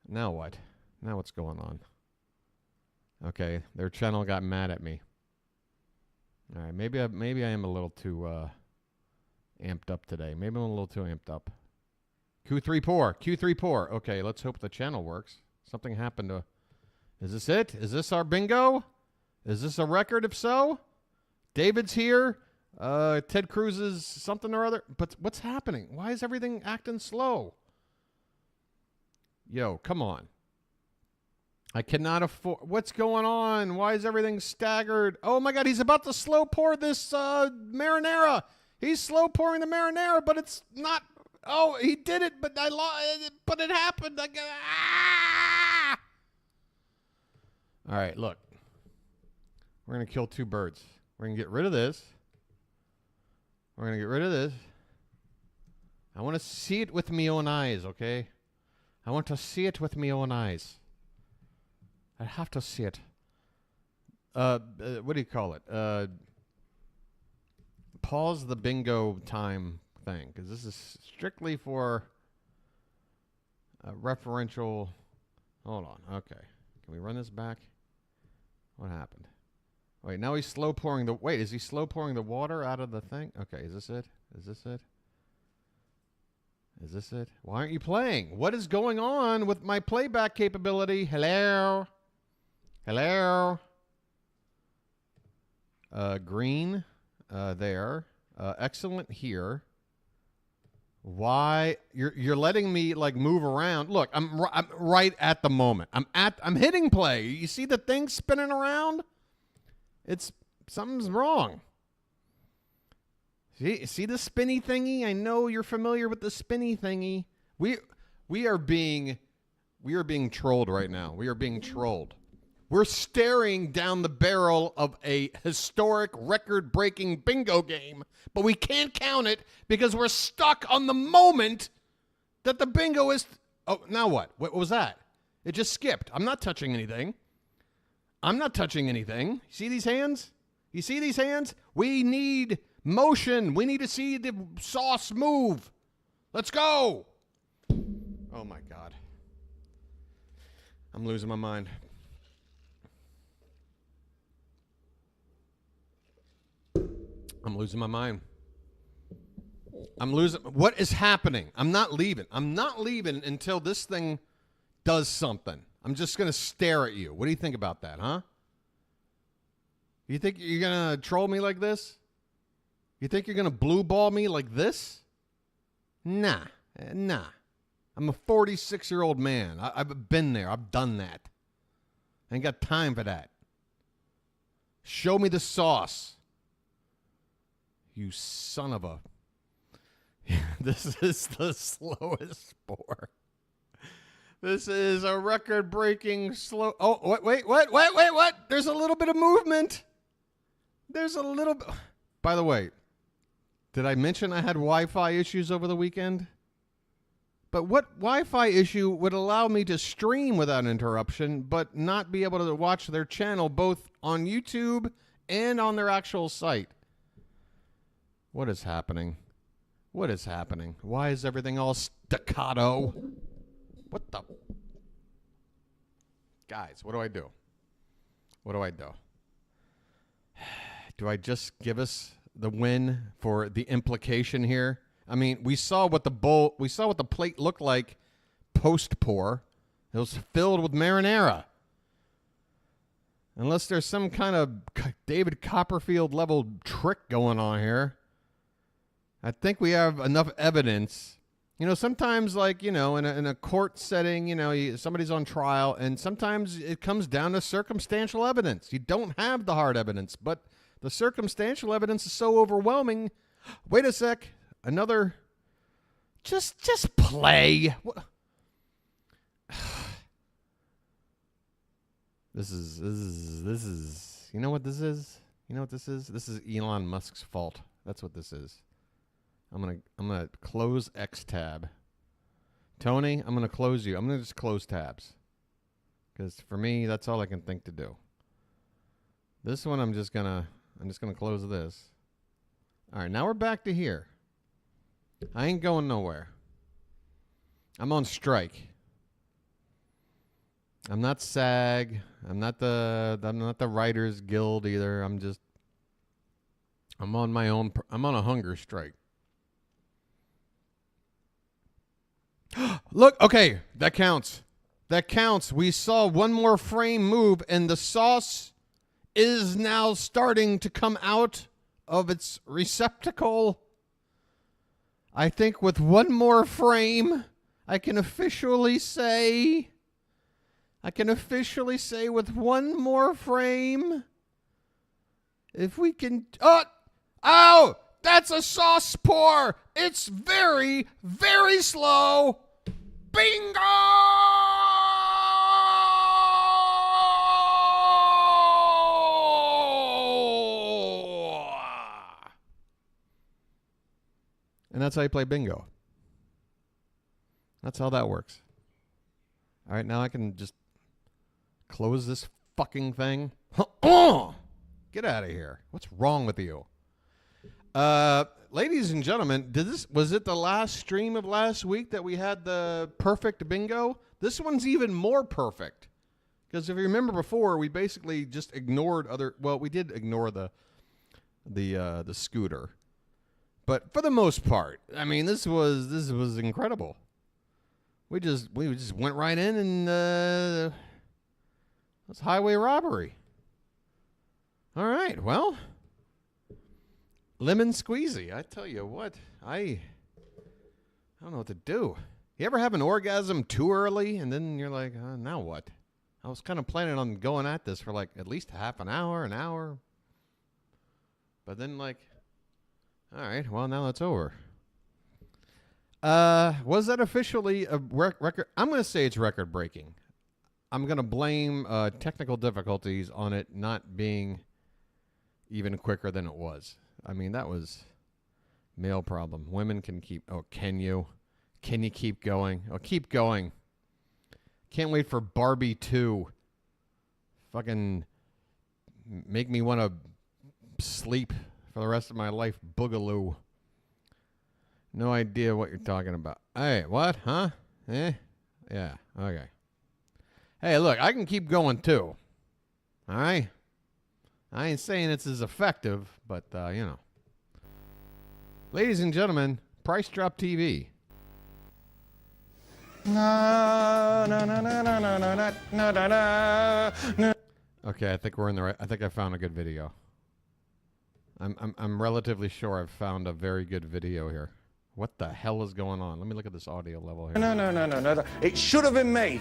Now what? Now what's going on? Okay, their channel got mad at me. All right, maybe I am a little too amped up today. Maybe I'm a little too amped up. Q34. Okay, let's hope the channel works. Something happened to... Is this it? Is this our bingo? Is this a record? If so, David's here. Ted Cruz is something or other. But what's happening? Why is everything acting slow? Yo, come on. I cannot afford... What's going on? Why is everything staggered? Oh, my God. He's about to slow pour this marinara. He's slow pouring the marinara, but it's not... Oh, he did it, but but it happened. Ah! All right, look. We're going to kill two birds. We're going to get rid of this. We're going to get rid of this. I want to see it with me own eyes, okay? I want to see it with me own eyes. I have to see it. What do you call it? Pause the bingo time thing, because this is strictly for referential. Hold on. Okay. Can we run this back? What happened? Wait, now he's slow pouring the... Wait, is he slow pouring the water out of the thing? Okay, is this it? Is this it? Is this it? Why aren't you playing? What is going on with my playback capability? Hello? Hello? Green. There. Excellent here. Why? You're letting me, like, move around. Look, I'm right at the moment. I'm hitting play. You see the thing spinning around? Something's wrong. See the spinny thingy? I know you're familiar with the spinny thingy. We are being trolled right now. We are being trolled. We're staring down the barrel of a historic record-breaking bingo game, but we can't count it because we're stuck on the moment that the bingo is... Oh, now what? What was that? It just skipped. I'm not touching anything. I'm not touching anything. See these hands? You see these hands? We need motion. We need to see the sauce move. Let's go. Oh, my God. I'm losing my mind. I'm losing my mind. I'm losing... What is happening? I'm not leaving. I'm not leaving until this thing does something. I'm just going to stare at you. What do you think about that, huh? You think you're going to troll me like this? You think you're going to blue ball me like this? Nah. Nah. I'm a 46-year-old man. I've been there. I've done that. I ain't got time for that. Show me the sauce. You son of a... This is the slowest pour. This is a record-breaking slow... Oh, wait, what? There's a little bit of movement. There's a little... By the way, did I mention I had Wi-Fi issues over the weekend? But what Wi-Fi issue would allow me to stream without interruption, but not be able to watch their channel both on YouTube and on their actual site? What is happening? What is happening? Why is everything all staccato? What the... Guys, what do I do? What do I do? Do I just give us the win for the implication here? I mean, we saw what the plate looked like post-pour. It was filled with marinara. Unless there's some kind of David Copperfield level trick going on here. I think we have enough evidence. You know, sometimes, like, you know, in a court setting, you know, somebody's on trial, and sometimes it comes down to circumstantial evidence. You don't have the hard evidence, but the circumstantial evidence is so overwhelming. Wait a sec. Another... Just play. This is... You know what this is? You know what this is? This is Elon Musk's fault. That's what this is. I'm gonna close X tab. Tony, I'm gonna close you. I'm gonna just close tabs. Because for me, that's all I can think to do. This one I'm I'm just going to close this. All right, now we're back to here. I ain't going nowhere. I'm on strike. I'm not SAG. I'm not the Writers Guild either. I'm on my own. I'm on a hunger strike. Look, okay, that counts. That counts. We saw one more frame move, and the sauce is now starting to come out of its receptacle. I think with one more frame, I can officially say with one more frame, if we can, oh, that's a sauce pour. It's very, very slow. Bingo! And that's how you play bingo. That's how that works. All right, now I can just close this fucking thing. Get out of here. What's wrong with you? Ladies and gentlemen, was it the last stream of last week that we had the perfect bingo? This one's even more perfect. Because if you remember before, we basically just ignored we did ignore the scooter. But for the most part, I mean, this was incredible. We just went right in and it's highway robbery. All right, well, lemon squeezy. I tell you what, I don't know what to do. You ever have an orgasm too early and then you're like, now what? I was kind of planning on going at this for like at least half an hour. But then like, all right, well, now it's over. Was that officially a record? I'm going to say it's record breaking. I'm going to blame technical difficulties on it not being even quicker than it was. I mean, that was male problem. Women can keep, can you? Can you keep going? Oh, keep going. Can't wait for Barbie 2. Fucking make me want to sleep for the rest of my life. Boogaloo. No idea what you're talking about. Hey, what? Huh? Yeah, okay. Hey, look, I can keep going too. All right? I ain't saying it's as effective, but, you know. Ladies and gentlemen, Price Drop TV. Okay, I think we're in the right. I think I found a good video. I'm relatively sure I've found a very good video here. What the hell is going on? Let me look at this audio level here. No. It should have been me.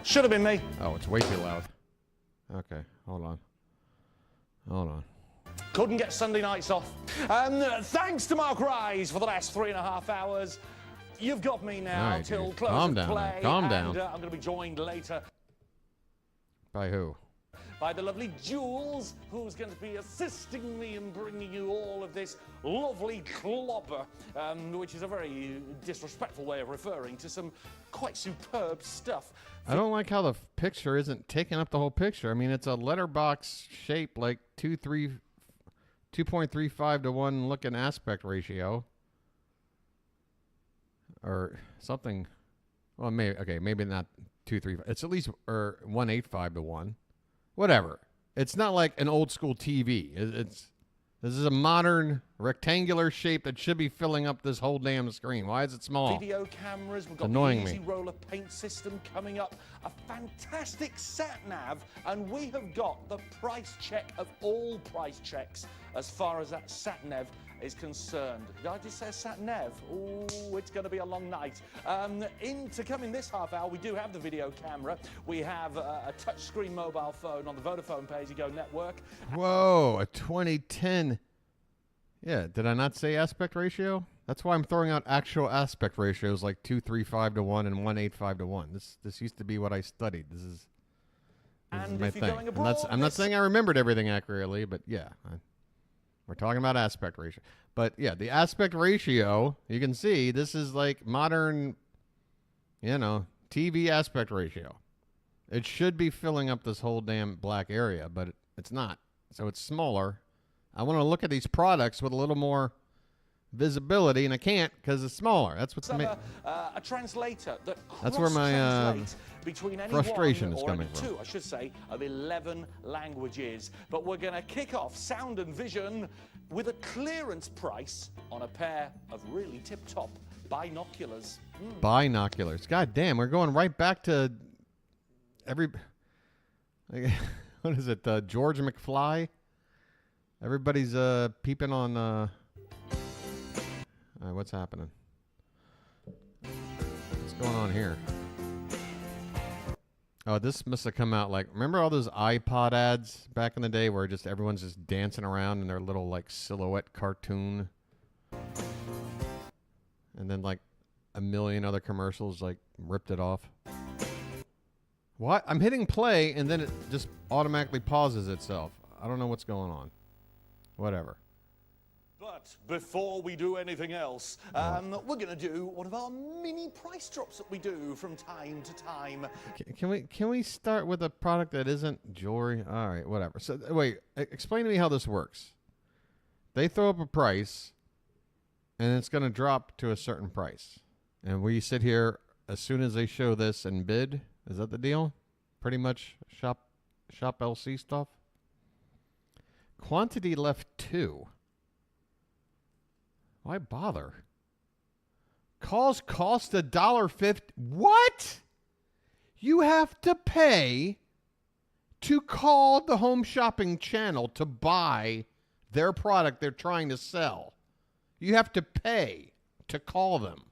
Should have been me. Oh, it's way too loud. Okay, hold on. Couldn't get Sunday nights off. Thanks to Mark Rise for the last 3.5 hours. You've got me now right, till dude. close Calm of down, play. man. Calm down. I'm going to be joined later. By who? By the lovely Jules, who's going to be assisting me in bringing you all of this lovely clobber, which is a very disrespectful way of referring to some quite superb stuff. I don't like how the picture isn't taking up the whole picture. I mean, it's a letterbox shape, like 2.35 to 1 looking aspect ratio. Or something. Well, maybe not 2.35. It's at least 1.85 to 1. Whatever. It's not like an old school TV. This is a modern rectangular shape that should be filling up this whole damn screen. Why is it small? Video cameras. We've got annoying the Easy me. Roller paint system coming up. A fantastic sat nav, and we have got the price check of all price checks as far as that sat nav is concerned. Did I just say sat nav? Ooh, it's going to be a long night. To come in this half hour, we do have the video camera. We have a touchscreen mobile phone on the Vodafone pay-as-you-go network. Whoa, a 2010. Yeah, did I not say aspect ratio? That's why I'm throwing out actual aspect ratios like 2.35 to 1 and 1.85 to 1. This used to be what I studied. This is my thing. I'm not saying I remembered everything accurately, but yeah. We're talking about aspect ratio. But yeah, the aspect ratio, you can see this is like modern, TV aspect ratio. It should be filling up this whole damn black area, but it's not. So it's smaller. I want to look at these products with a little more visibility, and I can't because it's smaller. That's what's a translator that that's where my between any frustration one is or coming any from. two, I should say, of 11 languages. But we're going to kick off Sound and Vision with a clearance price on a pair of really tip-top binoculars. Binoculars. God damn, we're going right back to what is it? George McFly. Everybody's peeping on. All right, what's happening? What's going on here? Oh, this must have come out like, remember all those iPod ads back in the day where just everyone's just dancing around in their little like silhouette cartoon, and then like a million other commercials like ripped it off. What? I'm hitting play and then it just automatically pauses itself. I don't know what's going on. Whatever. But before we do anything else, we're going to do one of our mini price drops that we do from time to time. Can we start with a product that isn't jewelry? All right, whatever. So wait, explain to me how this works. They throw up a price, and it's going to drop to a certain price, and we sit here as soon as they show this and bid. Is that the deal? Pretty much shop LC stuff. Quantity left 2. Why bother? Calls cost $1.50. What? You have to pay to call the home shopping channel to buy their product they're trying to sell. You have to pay to call them.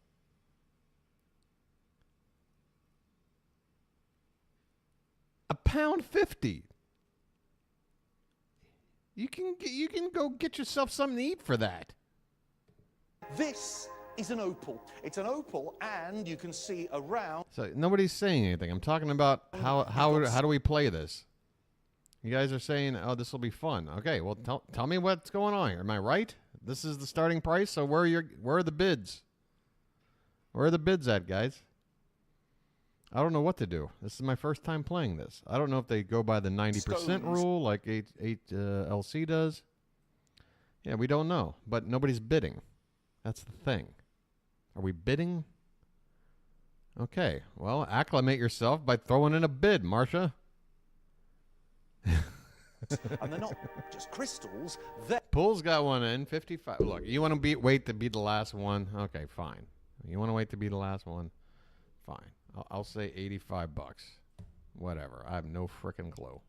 £1.50. You can go get yourself something to eat for that. This is an opal. It's an opal, and you can see around. So nobody's saying anything. I'm talking about how do we play this? You guys are saying, oh, this will be fun. Okay, well, tell me what's going on here. Am I right? This is the starting price. So where are the bids? Where are the bids at, guys? I don't know what to do. This is my first time playing this. I don't know if they go by the 90% rule like 8LC does. Yeah, we don't know, but nobody's bidding. That's the thing. Are we bidding? Okay, well, acclimate yourself by throwing in a bid, Marcia. And they're not just crystals. Pool's got one in, 55. Look, you want to wait to be the last one? Okay, fine. You want to wait to be the last one? Fine. I'll say $85. Whatever. I have no frickin' clue.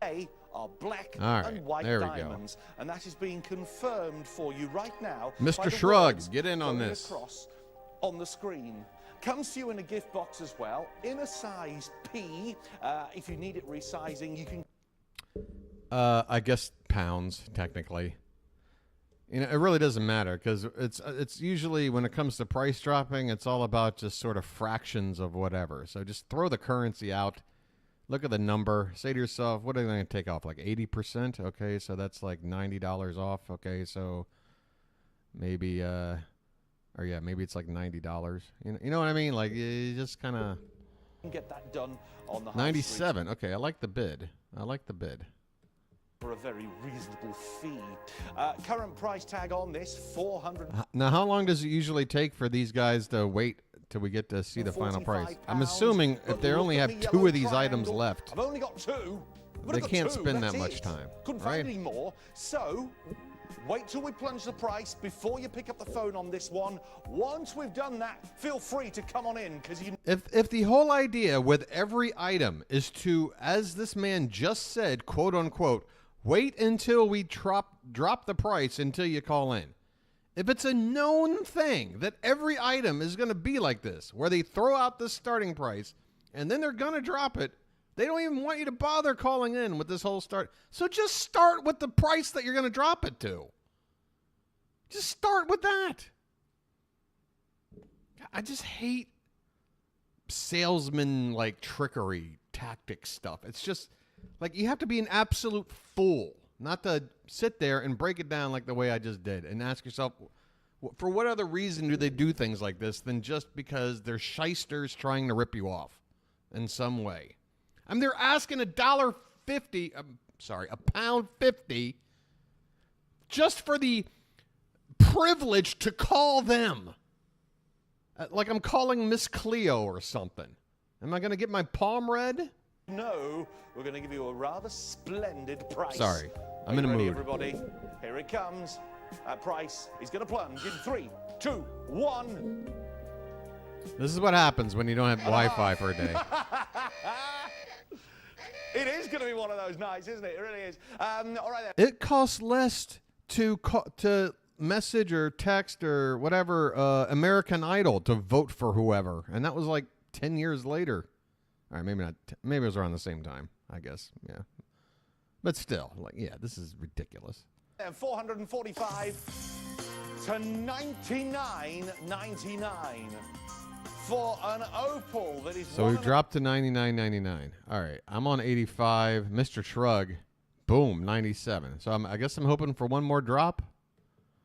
They are black All right, and white there we diamonds, and that is being confirmed for you right now. Mr. Shrug, get in on this. Across on the screen. Comes to you in a gift box as well, in a size P. If you need it resizing, you can. I guess pounds, technically. You know, it really doesn't matter because it's usually when it comes to price dropping, it's all about just sort of fractions of whatever. So just throw the currency out. Look at the number. Say to yourself, what are they going to take off? Like 80%? Okay, so that's like $90 off. Okay, so maybe, maybe it's like $90. You know what I mean? Like, you just kind of. Get that done on the 97. Okay, I like the bid. For a very reasonable fee. Current price tag on this, $400. Now, how long does it usually take for these guys to wait till we get to see the final price? I'm assuming if they only have 2 of these items left, I've only got 2. They can't spend that much time. Couldn't find any more. So, wait till we plunge the price before you pick up the phone on this one. Once we've done that, feel free to come on in because you. If the whole idea with every item is to, as this man just said, quote unquote, wait until we drop the price until you call in. If it's a known thing that every item is going to be like this, where they throw out the starting price and then they're going to drop it, they don't even want you to bother calling in with this whole start. So just start with the price that you're going to drop it to. Just start with that. I just hate salesman like trickery tactic stuff. It's just like you have to be an absolute fool not to sit there and break it down like the way I just did and ask yourself, for what other reason do they do things like this than just because they're shysters trying to rip you off in some way? I mean, they're asking £1.50, £1.50 just for the privilege to call them. Like I'm calling Miss Cleo or something. Am I going to get my palm read? No, we're going to give you a rather splendid price. Sorry, I'm Are in you a ready, mood. Everybody, here it comes. That price is going to plunge in 3, 2, 1. This is what happens when you don't have Wi-Fi for a day. It is going to be one of those nights, isn't it? It really is. All right then. It costs less to message or text or whatever American Idol to vote for whoever, and that was like 10 years later. All right, maybe not. Maybe it was around the same time, I guess. Yeah, but still, like, yeah, this is ridiculous. 445 to 99.99 for an opal that is. So we dropped to 99.99. All right, I'm on 85. Mr. Shrug, boom, 97. So I guess I'm hoping for one more drop.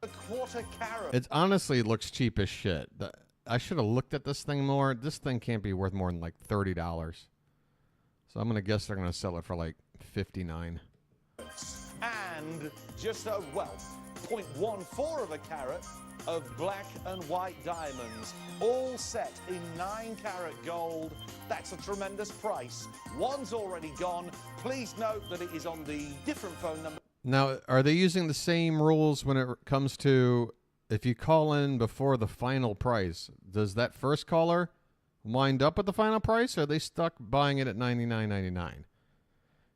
A quarter carat. It honestly looks cheap as shit. I should have looked at this thing more. This thing can't be worth more than like $30. So I'm gonna guess they're gonna sell it for like $59. And just a 0.14 of a carat of black and white diamonds, all set in 9-carat gold. That's a tremendous price. One's already gone. Please note that it is on the different phone number. Now, are they using the same rules when it comes to if you call in before the final price? Does that first caller wind up with the final price, or are they stuck buying it at $99.99?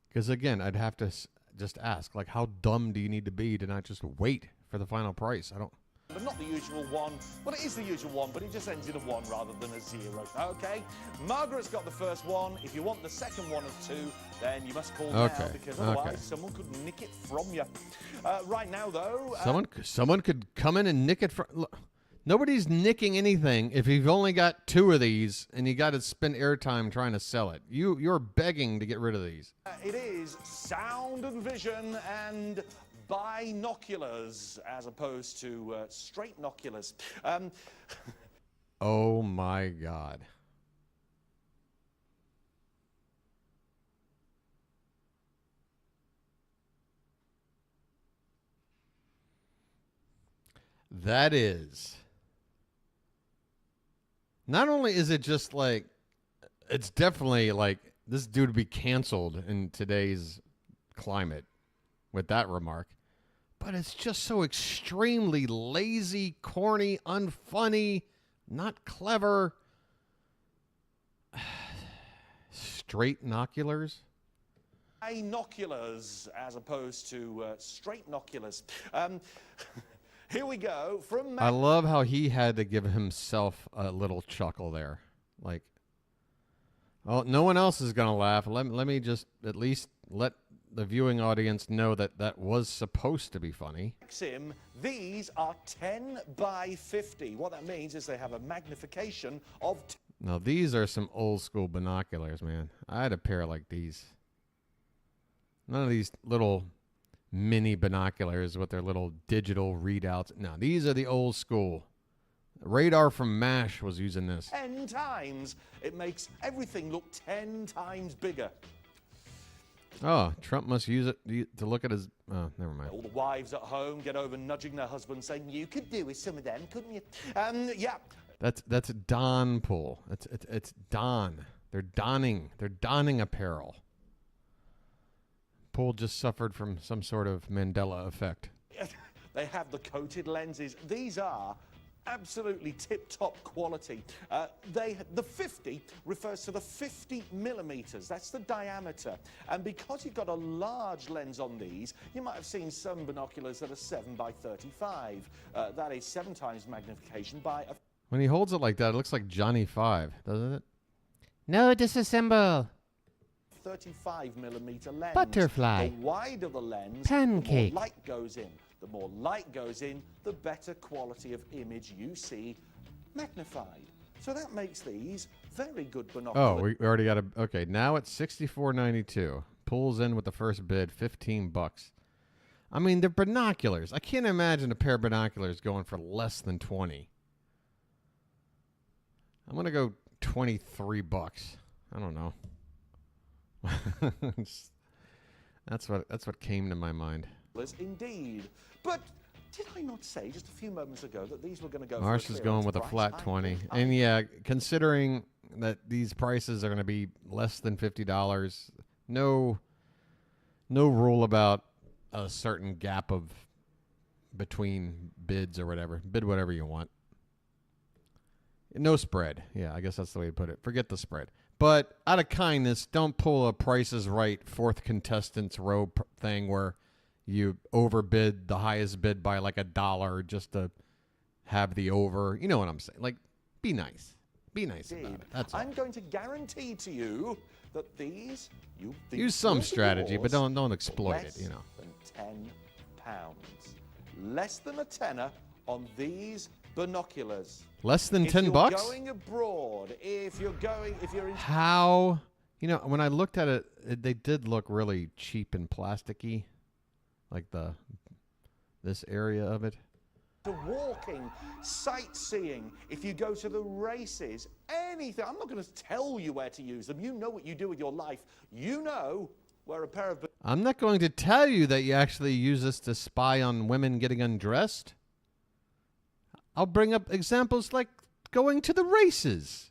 Because again, I'd have to just ask, like, how dumb do you need to be to not just wait for the final price? I don't. But not the usual one. Well, it is the usual one, but it just ends in a 1 rather than a 0. Okay. Margaret's got the first one. If you want the second one of 2, then you must call now, because otherwise someone could nick it from you. Right now, though... Someone could come in and nick it from... Look, nobody's nicking anything if you've only got 2 of these and you got to spend airtime trying to sell it. You're begging to get rid of these. It is sound and vision and... binoculars as opposed to straight noculars. Oh my God. That is. Not only is it just like, it's definitely like this dude would be canceled in today's climate with that remark. But it's just so extremely lazy, corny, unfunny, not clever. Straight noculars? Binoculars as opposed to straight noculars. Here we go. I love how he had to give himself a little chuckle there. Like, oh, no one else is going to laugh. Let me just at least let the viewing audience know that that was supposed to be funny. These are 10 by 50. What that means is they have a magnification of... Now, these are some old school binoculars, man. I had a pair like these. None of these little mini binoculars with their little digital readouts. No, these are the old school. Radar from MASH was using this. 10 times. It makes everything look 10 times bigger. Oh, Trump must use it to look at his... Oh, never mind. All the wives at home get over nudging their husbands saying, you could do with some of them, couldn't you? Yeah. That's Don pull. It's Don. They're donning apparel. Poole just suffered from some sort of Mandela effect. They have the coated lenses. These are absolutely tip-top quality. The 50 refers to the 50 millimeters. That's the diameter. And because you've got a large lens on these, you might have seen some binoculars that are 7 by 35. That is 7 times magnification by a... When he holds it like that, it looks like Johnny 5, doesn't it? No, disassemble. 35 millimeter lens. Butterfly. The wider the lens, Pancake. the more light goes in. The more light goes in, the better quality of image you see magnified. So that makes these very good binoculars. Oh, we already got a... Okay, now it's $64.92. Pulls in with the first bid, $15. I mean, they're binoculars. I can't imagine a pair of binoculars going for less than 20. I'm going to go $23. I don't know. That's what came to my mind. Indeed. But did I not say just a few moments ago that these were going to go Marsh for a is going with a clearance flat price? 20. And yeah, considering that these prices are going to be less than $50, no rule about a certain gap of between bids or whatever. Bid whatever you want. No spread. Yeah, I guess that's the way to put it. Forget the spread. But out of kindness, don't pull a Price is Right fourth contestants row thing where you overbid the highest bid by like $1 just to have the over. You know what I'm saying? Like, be nice. Be nice about it. That's all. I'm going to guarantee to you that these Use some will be strategy, but yours don't exploit it, less you know. than £10. Less than a tenner on these binoculars. Less than If 10 you're bucks? going abroad, if you're in How? You know, when I looked at it, they did look really cheap and plasticky. Like this area of it. to walking, sightseeing, if you go to the races, anything. I'm not going to tell you where to use them. You know what you do with your life. You know where a pair of... I'm not going to tell you that you actually use this to spy on women getting undressed. I'll bring up examples like going to the races.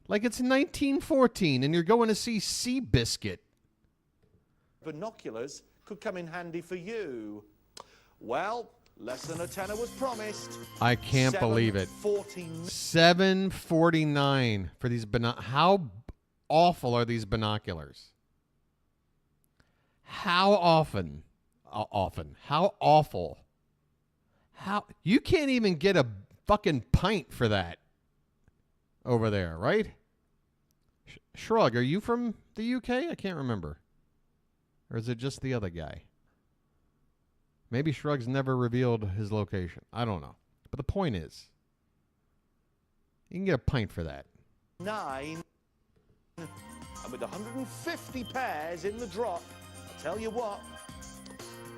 Like it's 1914 and you're going to see Seabiscuit. Binoculars could come in handy for you. Well, less than a tenner was promised. I can't believe it. $7.49 for these How awful are these binoculars? How often? How awful? How you can't even get a fucking pint for that over there, right? Shrug, are you from the UK? I can't remember. Or is it just the other guy? Maybe Shrug's never revealed his location. I don't know. But the point is, you can get a pint for that. 9. And with 150 pairs in the drop, I tell you what,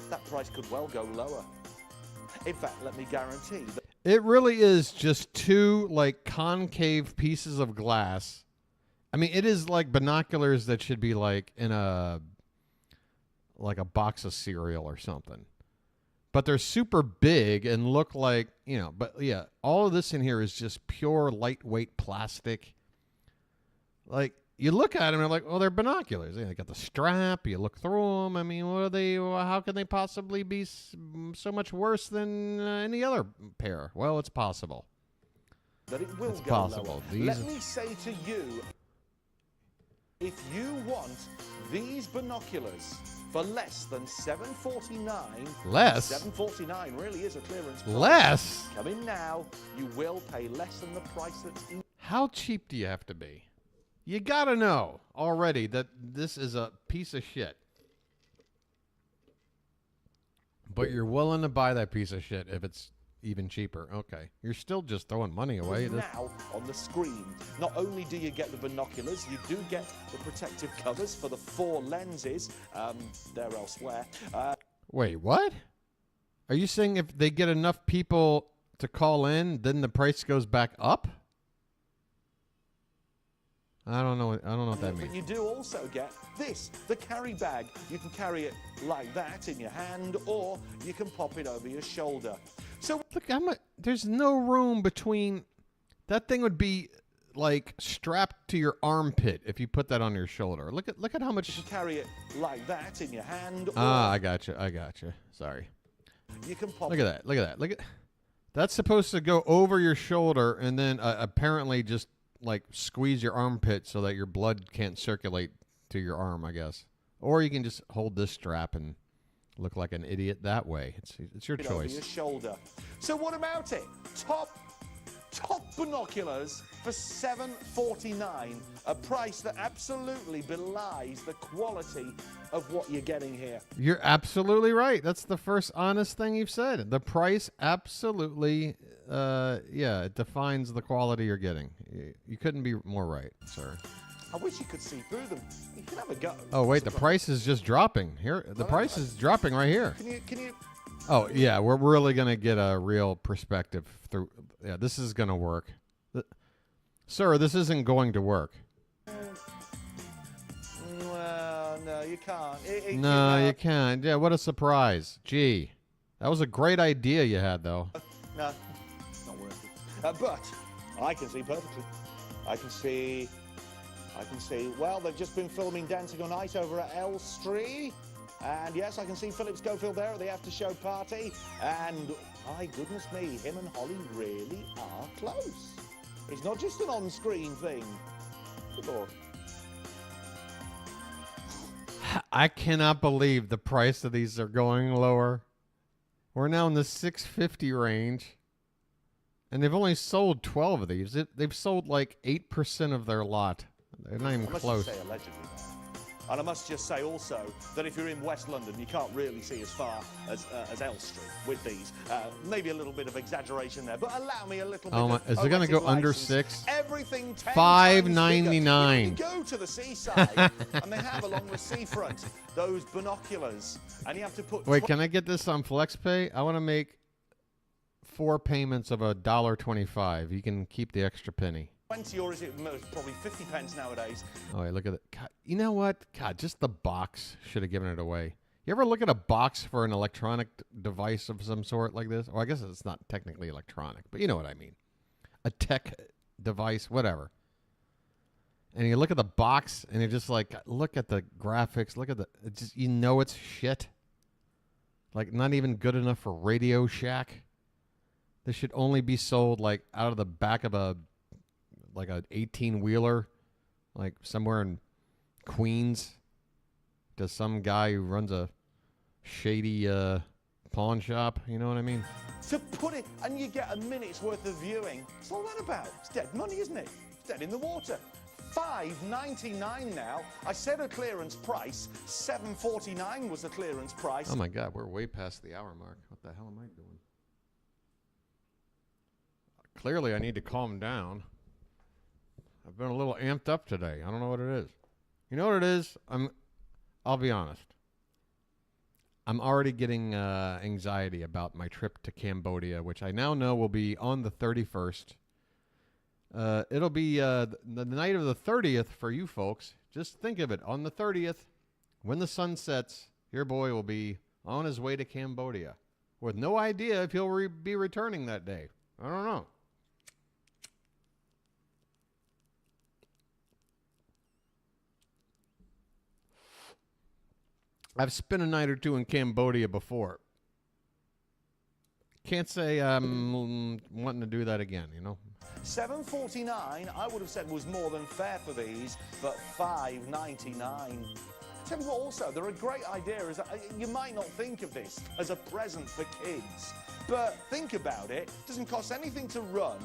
that price could well go lower. In fact, let me guarantee that It really is just two like concave pieces of glass. I mean, it is like binoculars that should be like in a box of cereal or something. But they're super big and look like, you know, but yeah, all of this in here is just pure lightweight plastic. Like, you look at them and they're like, oh, they're binoculars. They got the strap. You look through them. I mean, what are they? How can they possibly be so much worse than any other pair? Well, it's possible. that it will It's go possible. lower. Let me say to you, if you want these binoculars for less than $7.49, Less? $7.49 really is a clearance price. Less? Come in now, you will pay less than the price that's in. How cheap do you have to be? You got to know already that this is a piece of shit. But you're willing to buy that piece of shit if it's even cheaper. Okay. You're still just throwing money away. Now on the screen. Not only do you get the binoculars, you do get the protective covers for the 4 lenses. They're elsewhere. Wait, what? Are you saying if they get enough people to call in, then the price goes back up? I don't know what that means. But you do also get this, the carry bag. You can carry it like that in your hand, or you can pop it over your shoulder. So look, there's no room between. That thing would be like strapped to your armpit if you put that on your shoulder. Look at how much. You can carry it like that in your hand. Or I got you. Sorry. You can pop. Look at that. That's supposed to go over your shoulder and then apparently just like squeeze your armpit so that your blood can't circulate to your arm, I guess. Or you can just hold this strap and look like an idiot that way. It's your Over choice. your shoulder. So what about it? Top binoculars for $7.49, a price that absolutely belies the quality of what you're getting here. You're absolutely right. That's the first honest thing you've said. The price absolutely, it defines the quality you're getting. You couldn't be more right, sir. I wish you could see through them. You can have a go. Oh, wait, the price is just dropping. Here, the price is dropping right here. Can you? Oh, yeah, we're really going to get a real perspective through. Yeah, this is going to work. Sir, this isn't going to work. Well, no, you can't. No, you can't. Yeah, what a surprise. Gee, that was a great idea you had, though. No, it's not worth it. But I can see perfectly. I can see. Well, they've just been filming Dancing on Ice over at Elstree. And yes, I can see Philip Schofield there at the after-show party. And my goodness me, him and Holly really are close. It's not just an on-screen thing. Good Lord. I cannot believe the price of these are going lower. We're now in the $650 range. And they've only sold 12 of these. They've sold like 8% of their lot. They're not even close. I must just say allegedly. And I must just say also that if you're in West London, you can't really see as far as Elstree with these. Maybe a little bit of exaggeration there, but allow me a little bit of is it going to go under $6? Everything $5.99. Go to the seaside, and they have along the seafront those binoculars, and you have to put. Wait, can I get this on FlexPay? I want to make 4 payments of $1.25. You can keep the extra penny. 20, or is it probably 50 pence nowadays? Oh, wait, look at it. God, you know what? God, just the box should have given it away. You ever look at a box for an electronic device of some sort like this? Or I guess it's not technically electronic, but you know what I mean. A tech device, whatever. And you look at the box, and you're just like, look at the graphics. Look at the, you know it's shit. Like, not even good enough for Radio Shack. This should only be sold, like, out of the back of an 18-wheeler, like somewhere in Queens, to some guy who runs a shady pawn shop. You know what I mean? To put it, and you get a minute's worth of viewing. What's all that about? It's dead money, isn't it? It's dead in the water. $5.99 now. I said a clearance price. $7.49 was the clearance price. Oh my God, we're way past the hour mark. What the hell am I doing? Clearly, I need to calm down. I've been a little amped up today. I don't know what it is. You know what it is? I'll be honest. I'm already getting anxiety about my trip to Cambodia, which I now know will be on the 31st. It'll be the night of the 30th for you folks. Just think of it. On the 30th, when the sun sets, your boy will be on his way to Cambodia with no idea if he'll be returning that day. I don't know. I've spent a night or two in Cambodia before. Can't say I'm wanting to do that again, you know? $7.49, I would have said was more than fair for these, but $5.99. Tell you what also, they're a great idea. Is that you might not think of this as a present for kids, but think about it. It doesn't cost anything to run,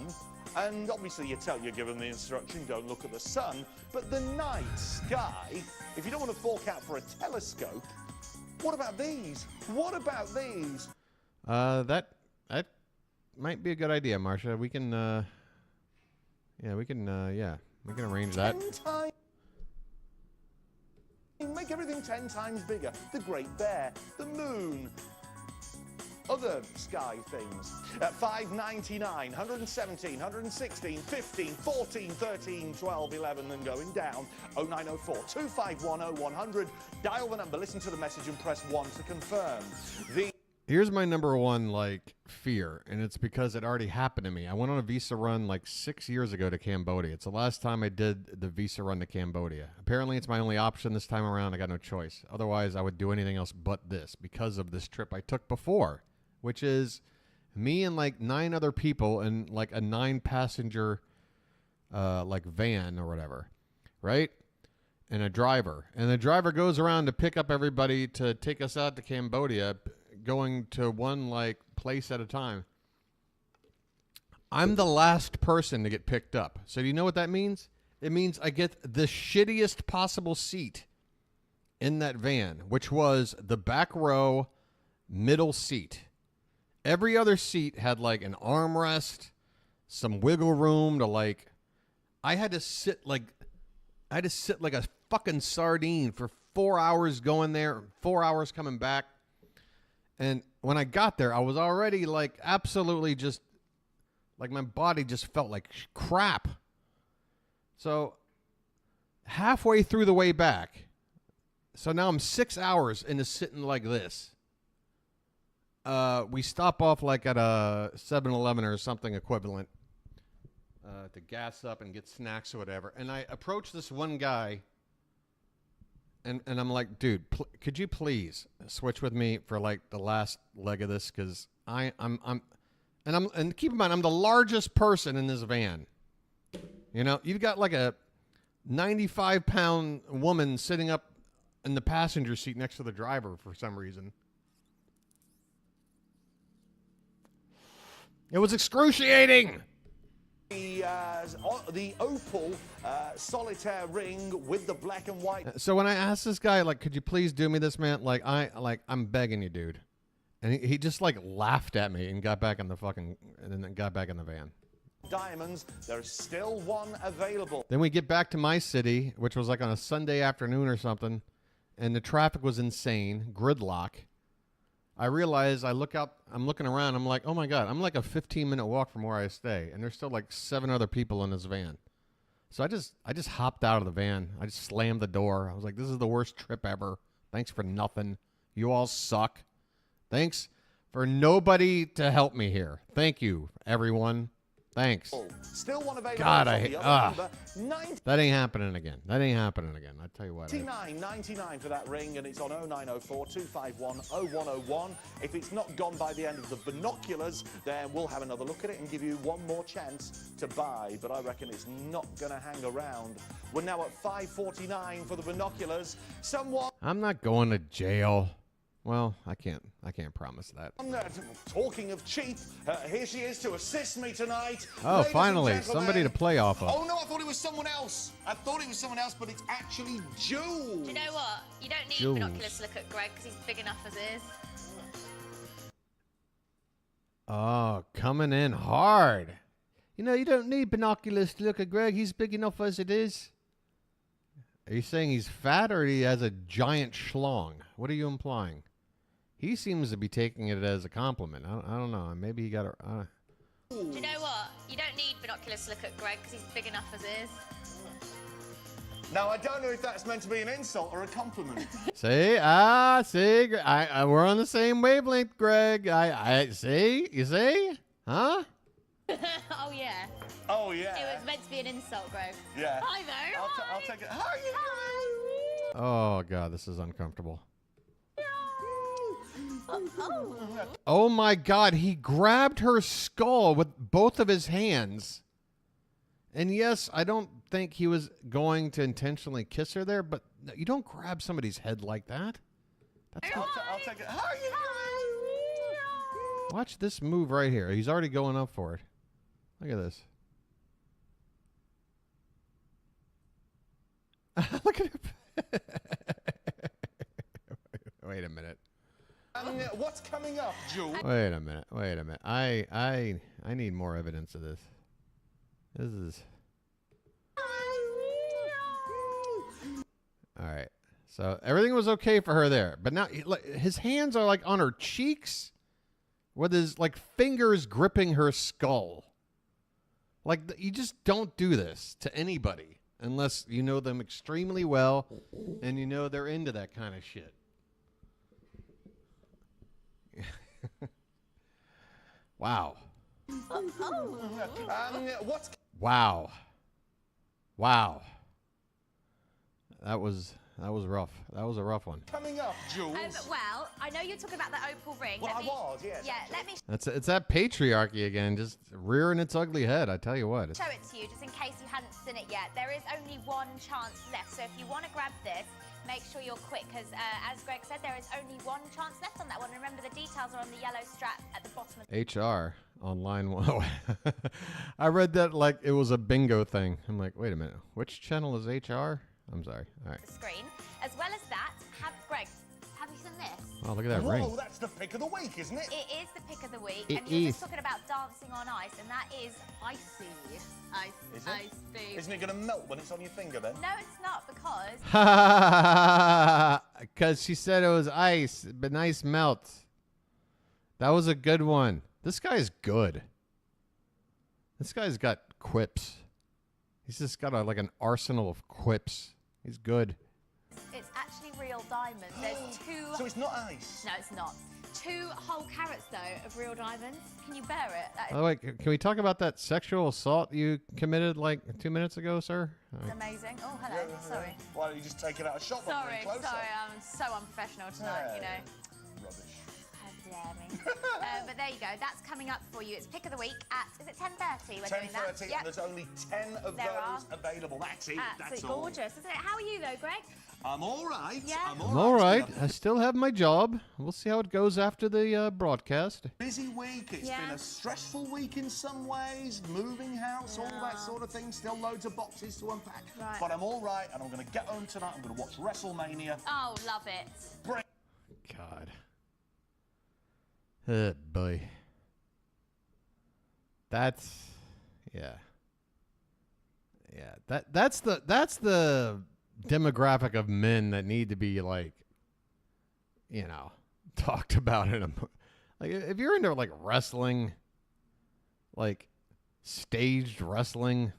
and obviously you're given the instruction, don't look at the sun, but the night sky, if you don't want to fork out for a telescope, what about these? What about these? That might be a good idea, Marcia. We can, we can arrange that. Make everything 10 times bigger. The Great Bear, the moon, other sky things. At $5.99, 117, 116, 15, 14, 13, 12, 11, and going down. 0904 251 0100. Dial the number, listen to the message, and press 1 to confirm. Here's my number one, fear, and it's because it already happened to me. I went on a visa run, 6 years ago to Cambodia. It's the last time I did the visa run to Cambodia. Apparently, it's my only option this time around. I got no choice. Otherwise, I would do anything else but this because of this trip I took before, which is me and, 9 other people in, a 9-passenger, van or whatever, right? And a driver. And the driver goes around to pick up everybody to take us out to Cambodia, going to one place at a time. I'm the last person to get picked up. So do you know what that means? It means I get the shittiest possible seat in that van, which was the back row, middle seat. Every other seat had an armrest, some wiggle room to I had to sit like a fucking sardine for 4 hours going there, 4 hours coming back. And when I got there, I was already absolutely just my body just felt like crap. So halfway through the way back, So now I'm 6 hours into sitting like this. We stop off like at a 7-Eleven or something equivalent to gas up and get snacks or whatever. And I approach this one guy, and I'm like, dude, could you please switch with me for like the last leg of this? Because and keep in mind, I'm the largest person in this van. You know, you've got like a 95-pound woman sitting up in the passenger seat next to the driver for some reason. It was excruciating. The opal solitaire ring with the black and white. So when I asked this guy, like, could you please do me this, man? Like, I'm begging you, dude. And he just like laughed at me and got back in the and then got back in the van. Diamonds, there's still one available. Then we get back to my city, which was like on a Sunday afternoon or something, and the traffic was insane, gridlock. I realize I'm looking around, I'm like, oh my God, I'm like a 15-minute walk from where I stay, and there's still like 7 other people in this van. So I just hopped out of the van. I just slammed the door. I was like, this is the worst trip ever. Thanks for nothing. You all suck. Thanks for nobody to help me here. Thank you, everyone. Thanks. Still one available. God, that ain't happening again. That ain't happening again. I tell you what. $99.99 for that ring, and it's on 0904 251 0101. If it's not gone by the end of the binoculars, then we'll have another look at it and give you one more chance to buy. But I reckon it's not going to hang around. We're now at $5.49 for the binoculars. I'm not going to jail. Well, I can't promise that. Talking of cheap, here she is to assist me tonight. Oh, finally, somebody to play off of. Oh no, I thought it was someone else. But it's actually Jules. Do you know what? You don't need Jules. binoculars to look at Greg because he's big enough as it is. Oh, coming in hard. You know, you don't need binoculars to look at Greg. He's big enough as it is. Are you saying he's fat or he has a giant schlong? What are you implying? He seems to be taking it as a compliment. I don't know. Maybe he got a... Do you know what? You don't need binoculars to look at Greg because he's big enough as it is. Now, I don't know if that's meant to be an insult or a compliment. See? We're on the same wavelength, Greg. See? You see? Huh? Oh, yeah. Oh, yeah. It was meant to be an insult, Greg. Yeah. Hi, though. I'll take it. How are you doing? Oh, God, this is uncomfortable. Oh, my God. He grabbed her skull with both of his hands. And yes, I don't think he was going to intentionally kiss her there, but you don't grab somebody's head like that. I'll take it. How are you doing? Watch this move right here. He's already going up for it. Look at this. Look at it. Wait a minute. What's coming up, Jules? Wait a minute. I need more evidence of this. This is... All right. So everything was okay for her there. But now his hands are like on her cheeks with his like fingers gripping her skull. Like you just don't do this to anybody unless you know them extremely well and you know they're into that kind of shit. Wow. Wow. Wow. That was rough. That was a rough one. Coming up, Jules. Well, I know you're talking about the opal ring. Well, I was, yes. Yeah, let me It's that patriarchy again, just rearing its ugly head. I tell you what. show it to you, just in case you hadn't seen it yet. There is only one chance left, so if you want to grab this, make sure you're quick, because as Greg said, there is only one chance left on that one. Remember, the details are on the yellow strap at the bottom of HR on line 1. I read that like it was a bingo thing. I'm like, wait a minute. Which channel is HR? I'm sorry. All right. the screen. As well as that, Greg, have you seen this? Oh, look at that ring. Whoa, that's the pick of the week, isn't it? It is the pick of the week, It and you're is. just talking about dancing on ice, and that is icy. Is it? Ice, baby. Isn't it going to melt when it's on your finger then? No, it's not, because Because she said it was ice, but nice melt. That was a good one. This guy's good. This guy's got quips. He's just got like an arsenal of quips. He's good. It's actually real diamonds. There's 2... So it's not ice? No, it's not. 2 whole carats, though, of real diamonds. Can you bear it? That is Oh, wait, can we talk about that sexual assault you committed like 2 minutes ago, sir? amazing. Oh, hello. Sorry. Why don't you just take it out of shot? Sorry, I'm so unprofessional tonight, you know. Rubbish. How dare me. But there you go. That's coming up for you. It's pick of the week at, is it 10:30? We're doing that. 10:30, and there's only 10 of There those available. That's it. That's Absolutely all. gorgeous, isn't it? How are you, though, Greg? I'm all right. Yeah. I'm all right. I still have my job. We'll see how it goes after the broadcast. Busy week. It's Yeah. been a stressful week in some ways. Moving house, all that sort of thing. Still loads of boxes to unpack. Right. But I'm all right, and I'm going to get home tonight. I'm going to watch WrestleMania. Oh, love it. God. Oh, boy. That's yeah. That's the demographic of men that need to be like, you know, talked about in a like if you're into like wrestling, like staged wrestling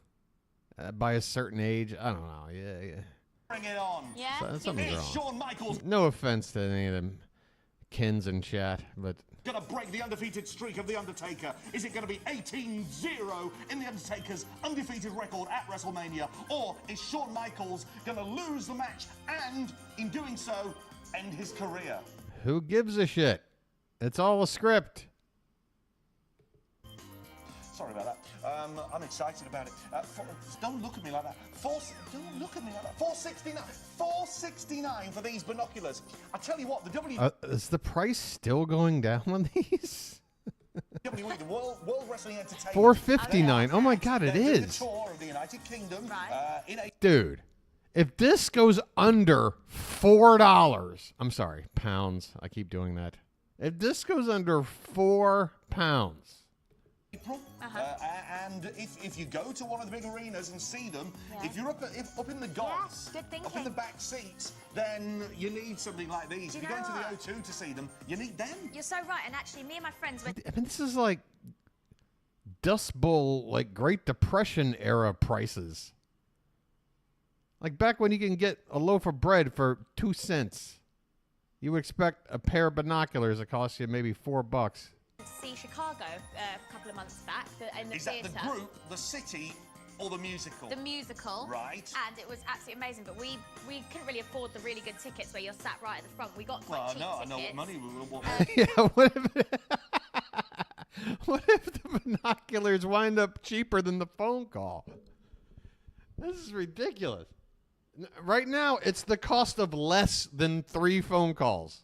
by a certain age, I don't know. Yeah. Bring it on. Yeah. Something's It's wrong. Shawn Michaels No offense to any of them kins in chat, but going to break the undefeated streak of The Undertaker. Is it going to be 18-0 in The Undertaker's undefeated record at WrestleMania? Or is Shawn Michaels going to lose the match and, in doing so, end his career? who gives a shit? It's all a script. Sorry about that. I'm excited about it. Don't look at me like that. Don't look at me like that. $4.69 for these binoculars. I tell you what, the Is the price still going down on these? WWE, the World Wrestling Entertainment. $4.59. Oh my God, it They're doing is. the tour of the United Kingdom. Dude, if this goes under $4, I'm sorry, pounds. I keep doing that. If this goes under £4, April, and if you go to one of the big arenas and see them, if you're up in the gods, up in the back seats, then you need something like these. If you're going to the O2 to see them, you need them. You're so right, and actually, me and my friends went. I mean, this is like Dust Bowl, like Great Depression era prices. Like back when you can get a loaf of bread for 2 cents, you would expect a pair of binoculars that cost you maybe $4. See Chicago a couple of months back in the Is that theatre. the group, the city, or the musical? The musical. Right. And it was absolutely amazing, but we couldn't really afford the really good tickets where you're sat right at the front. We got quite cheap I tickets. know what money we will. Yeah, what if the binoculars wind up cheaper than the phone call? This is ridiculous. Right now, it's the cost of less than 3 phone calls.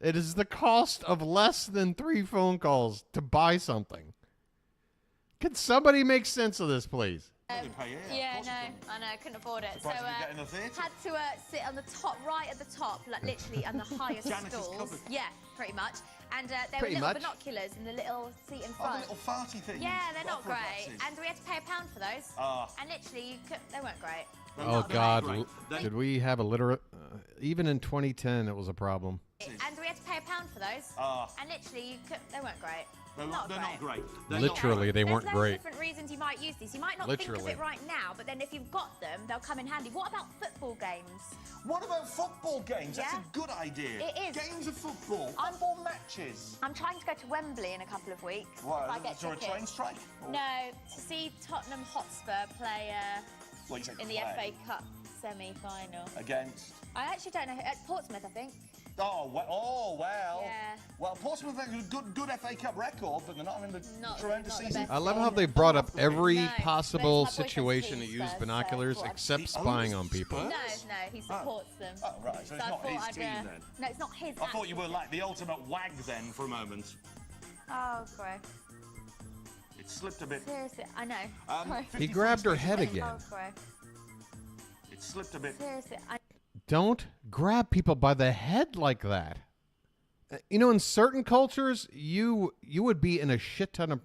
It is the cost of less than 3 phone calls to buy something. Can somebody make sense of this, please? Yeah, no, I know, couldn't afford it. Surprised you didn't get in the theatre. Had to sit on the top, right at the top, like literally on the highest Janitor's stalls. cupboard. Yeah, pretty much. And there Pretty were little much. binoculars in the little seat in Oh, front. the little farty things. Yeah, they're not Opera great. glasses. And we had to pay £1 for those. And literally, they weren't great. Oh, God. Did we have a literate... even in 2010, it was a problem. And we had to pay £1 for those. And literally, they weren't great. They're not great. Literally, they weren't There's great. different reasons you might use these. You might not think of Literally. it right now, but then if you've got them, they'll come in handy. What about football games? What about football games? That's a good idea. It is. Games of football. Football matches. I'm trying to go to Wembley in a couple of weeks. Why? If I get Is there a tickets. train strike? No, to see Tottenham Hotspur play Well, you said in the play. FA Cup semi-final. Against? I actually don't know. Portsmouth, I think. Oh, well. Yeah. Well, Portsmouth has a good FA Cup record, but they're not in the tremendous season. I love how they brought up every No, possible but it's my boyfriend's situation to team, use so binoculars what? except He spying owns on people. No, he supports them. Oh, right, so it's I not thought his I'd, team then. No, it's not his. I thought you were actual like the ultimate wag then for a moment. team. Oh, Greg. It slipped a bit. Seriously, I know. Sorry. He grabbed her head again. Oh, Greg. It slipped a bit. Seriously, Don't grab people by the head like that. You know, in certain cultures, you would be in a shit ton of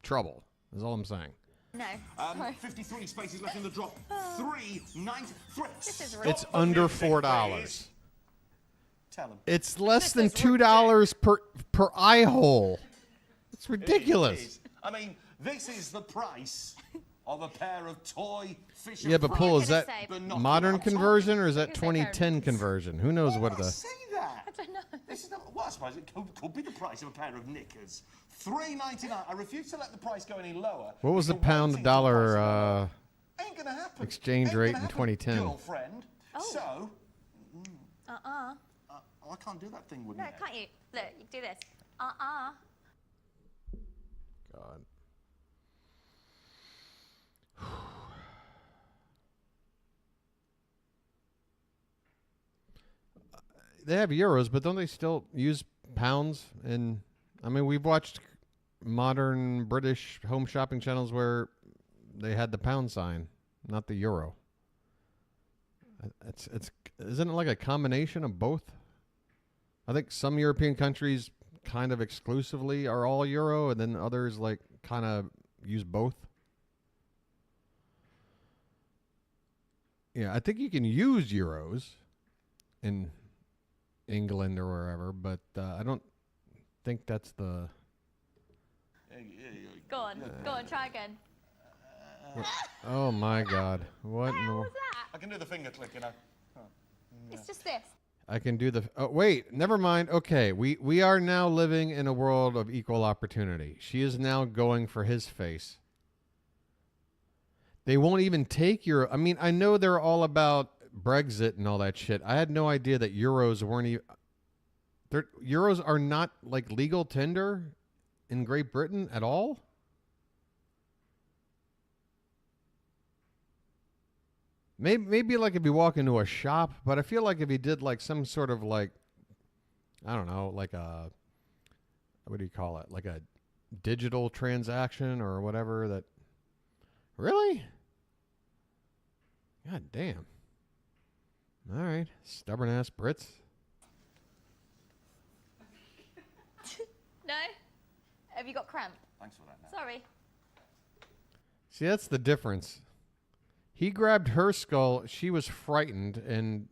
trouble, is all I'm saying. No. 53 spaces left in the drop. 393. This is It's under $4. Tell him. It's less than $2 per eye hole. It's ridiculous. It is. I mean, this is the price of a pair of toy fish. Yeah, but Paul, is that binoculars. modern conversion or is that 2010 conversion? Who knows what the... Say that. I don't know. This is not, well, I suppose it could be the price of a pair of knickers. $3.99. I refuse to let the price go any lower. What was the pound-dollar exchange rate in 2010? Girlfriend. Oh. So... I can't do that thing with No, me. can't you? Look, you can do this. God. They have euros, but don't they still use pounds? And I mean, we've watched modern British home shopping channels where they had the pound sign, not the euro. Isn't it like a combination of both? I think some European countries kind of exclusively are all euro, and then others like kind of use both. Yeah, I think you can use euros in England or wherever, but I don't think that's the... Go on, try again. Oh my God. What in the... What was that? I can do the finger click, you know. It's just this. I can do the... Oh, wait, never mind. Okay, we are now living in a world of equal opportunity. She is now going for his face. They won't even take your... I mean, I know they're all about Brexit and all that shit. I had no idea that euros weren't even... Euros are not, like, legal tender in Great Britain at all? Maybe like if you walk into a shop, but I feel like if you did like some sort of like, I don't know, like a, what do you call it? Like a digital transaction or whatever that, really? God damn. All right. Stubborn ass Brits. No? Have you got cramp? Thanks for that. Sorry. See, that's the difference. He grabbed her skull. She was frightened, and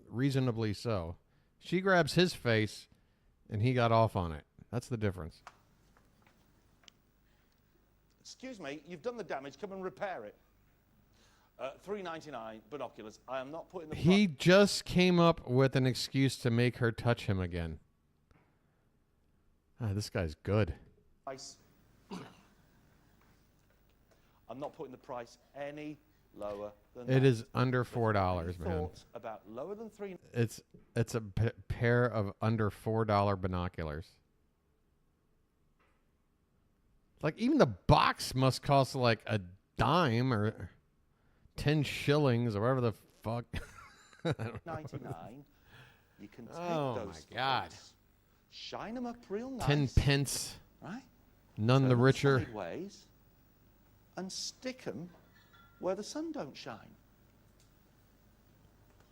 reasonably so. She grabs his face, and he got off on it. That's the difference. Excuse me, you've done the damage. Come and repair it. $3.99 binoculars. I am not putting the... He just came up with an excuse to make her touch him again. This guy's good. Price. I'm not putting the price any lower than It that. is under $4, man. Thoughts about lower than $3? It's a pair of under $4 binoculars. Like, even the box must cost like a dime or 10 shillings or whatever the fuck. I don't know. 99. You can take Oh those my God. thoughts, shine them up real nice. 10 pence. Right? None Turn the them richer. sideways and stick them where the sun don't shine.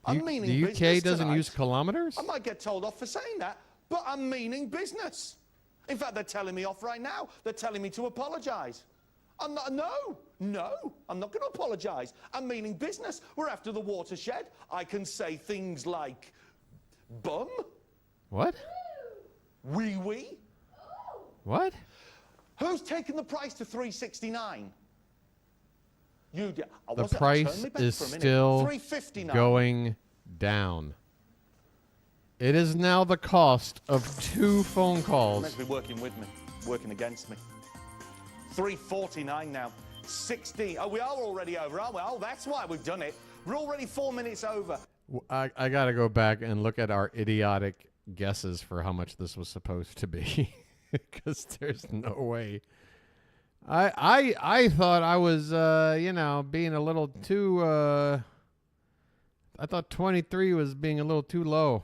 I'm meaning The UK business doesn't tonight. use kilometers? I might get told off for saying that, but I'm meaning business. In fact, they're telling me off right now. They're telling me to apologise. I'm not, no, I'm not going to apologise. I'm meaning business. We're after the watershed. I can say things like, bum. What? Wee wee. What? Who's taking the price to $3.69? You did. The price is still $3.59. going down. It is now the cost of 2 phone calls. Meant to be working with me, working against me. $3.49 now. 60. Oh, we are already over, aren't we? Oh, that's why we've done it. We're already 4 minutes over. I got to go back and look at our idiotic guesses for how much this was supposed to be. Because there's no way. I thought I was, being a little too, I thought 23 was being a little too low.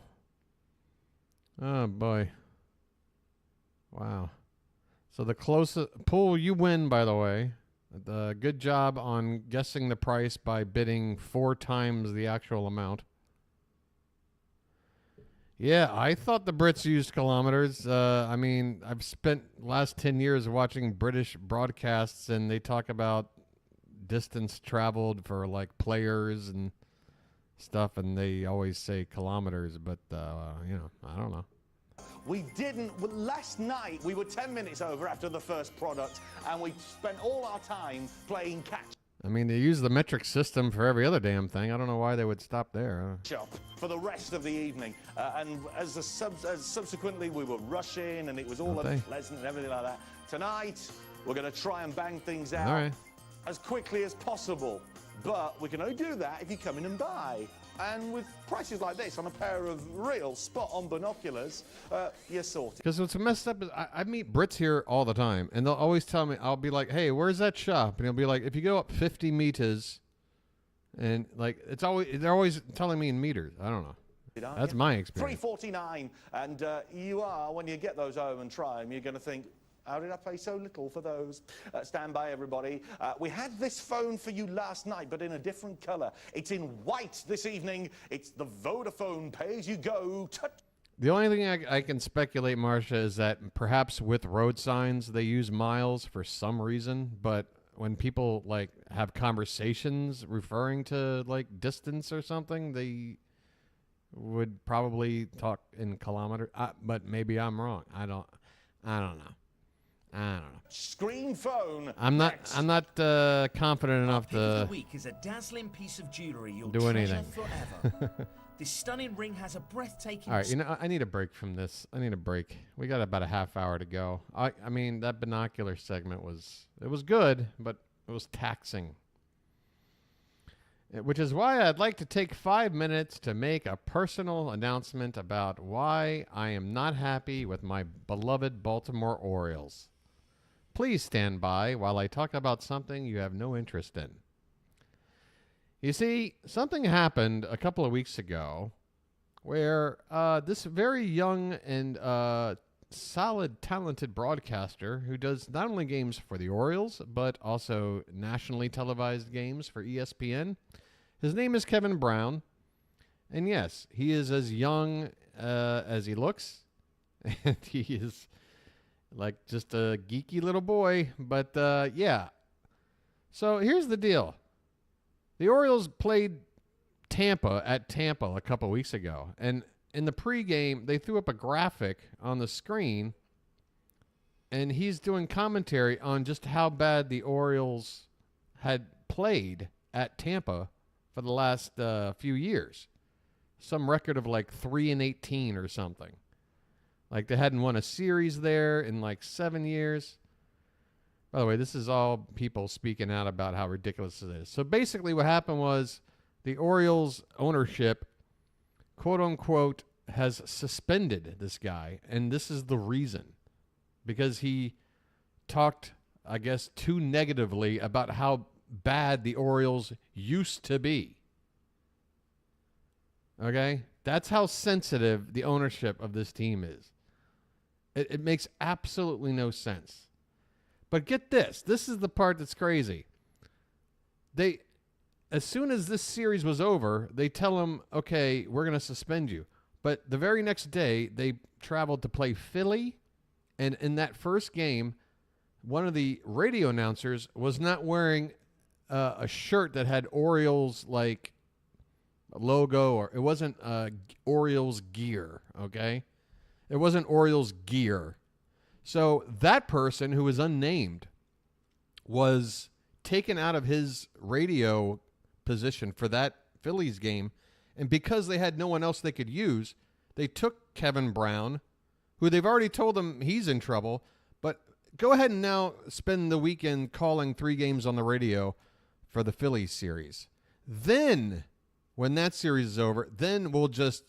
Oh, boy. Wow. So the closest, Pool, you win, by the way. Good job on guessing the price by bidding 4 times the actual amount. Yeah, I thought the Brits used kilometers. I mean, I've spent last 10 years watching British broadcasts, and they talk about distance traveled for, like, players and stuff, and they always say kilometers, but, I don't know. We didn't. Last night, we were 10 minutes over after the first product, and we spent all our time playing catch. I mean, they use the metric system for every other damn thing. I don't know why they would stop there. Up for the rest of the evening, and as subsequently we were rushing, and it was all unpleasant and everything like that. Tonight, we're going to try and bang things out as quickly as possible, but we can only do that if you come in and buy. And with prices like this on a pair of real spot-on binoculars, you're sorted. Because what's messed up is I meet Brits here all the time, and they'll always tell me, I'll be like, hey, where's that shop? And he'll be like, if you go up 50 meters, and like they're always telling me in meters. I don't know. That's my experience. $3.49, and you are, when you get those home and try them, you're going to think, how did I pay so little for those? Stand by, everybody. We had this phone for you last night, but in a different color. It's in white this evening. It's the Vodafone pay-as-you-go. The only thing I can speculate, Marcia, is that perhaps with road signs, they use miles for some reason, but when people, like, have conversations referring to, like, distance or something, they would probably talk in kilometers. But maybe I'm wrong. I don't know. Screen phone. I'm not confident enough to week is a dazzling piece of jewelry you'll do anything. Forever. This stunning ring has a breathtaking. All right, you know, I need a break from this. I need a break. We got about a half hour to go. I mean, that binocular segment was good, but it was taxing. Which is why I'd like to take 5 minutes to make a personal announcement about why I am not happy with my beloved Baltimore Orioles. Please stand by while I talk about something you have no interest in. You see, something happened a couple of weeks ago where this very young and solid, talented broadcaster who does not only games for the Orioles, but also nationally televised games for ESPN. His name is Kevin Brown. And yes, he is as young as he looks. And he is like just a geeky little boy. But yeah. So here's the deal. The Orioles played Tampa at Tampa a couple weeks ago. And in the pregame, they threw up a graphic on the screen. And he's doing commentary on just how bad the Orioles had played at Tampa for the last few years. Some record of like 3-18 or something. Like they hadn't won a series there in like 7 years. By the way, this is all people speaking out about how ridiculous it is. So basically what happened was the Orioles ownership, quote unquote, has suspended this guy. And this is the reason. Because he talked, I guess, too negatively about how bad the Orioles used to be. Okay? That's how sensitive the ownership of this team is. It makes absolutely no sense. But get this. This is the part that's crazy. As soon as this series was over, they tell him, okay, we're going to suspend you. But the very next day, they traveled to play Philly. And in that first game, one of the radio announcers was not wearing a shirt that had Orioles like logo, or it wasn't Orioles gear, okay? It wasn't Orioles gear. So that person, who was unnamed, was taken out of his radio position for that Phillies game, and because they had no one else they could use, they took Kevin Brown, who they've already told him he's in trouble, but go ahead and now spend the weekend calling 3 games on the radio for the Phillies series. Then, when that series is over, then we'll just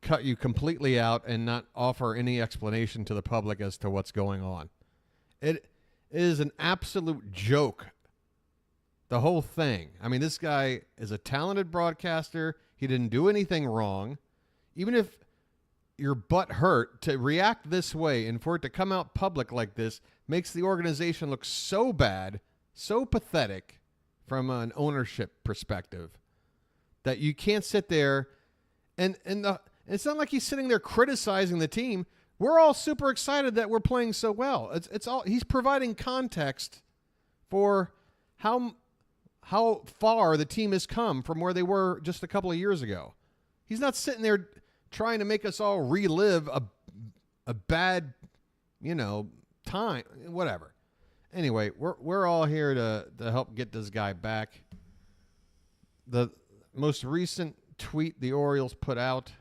cut you completely out and not offer any explanation to the public as to what's going on. It is an absolute joke, the whole thing. I mean, this guy is a talented broadcaster. He didn't do anything wrong. Even if your butt hurt, to react this way and for it to come out public like this makes the organization look so bad, so pathetic from an ownership perspective that you can't sit there and it's not like he's sitting there criticizing the team. We're all super excited that we're playing so well. It's all he's providing context for how far the team has come from where they were just a couple of years ago. He's not sitting there trying to make us all relive a bad, time, whatever. Anyway, we're all here to help get this guy back. The most recent tweet the Orioles put out,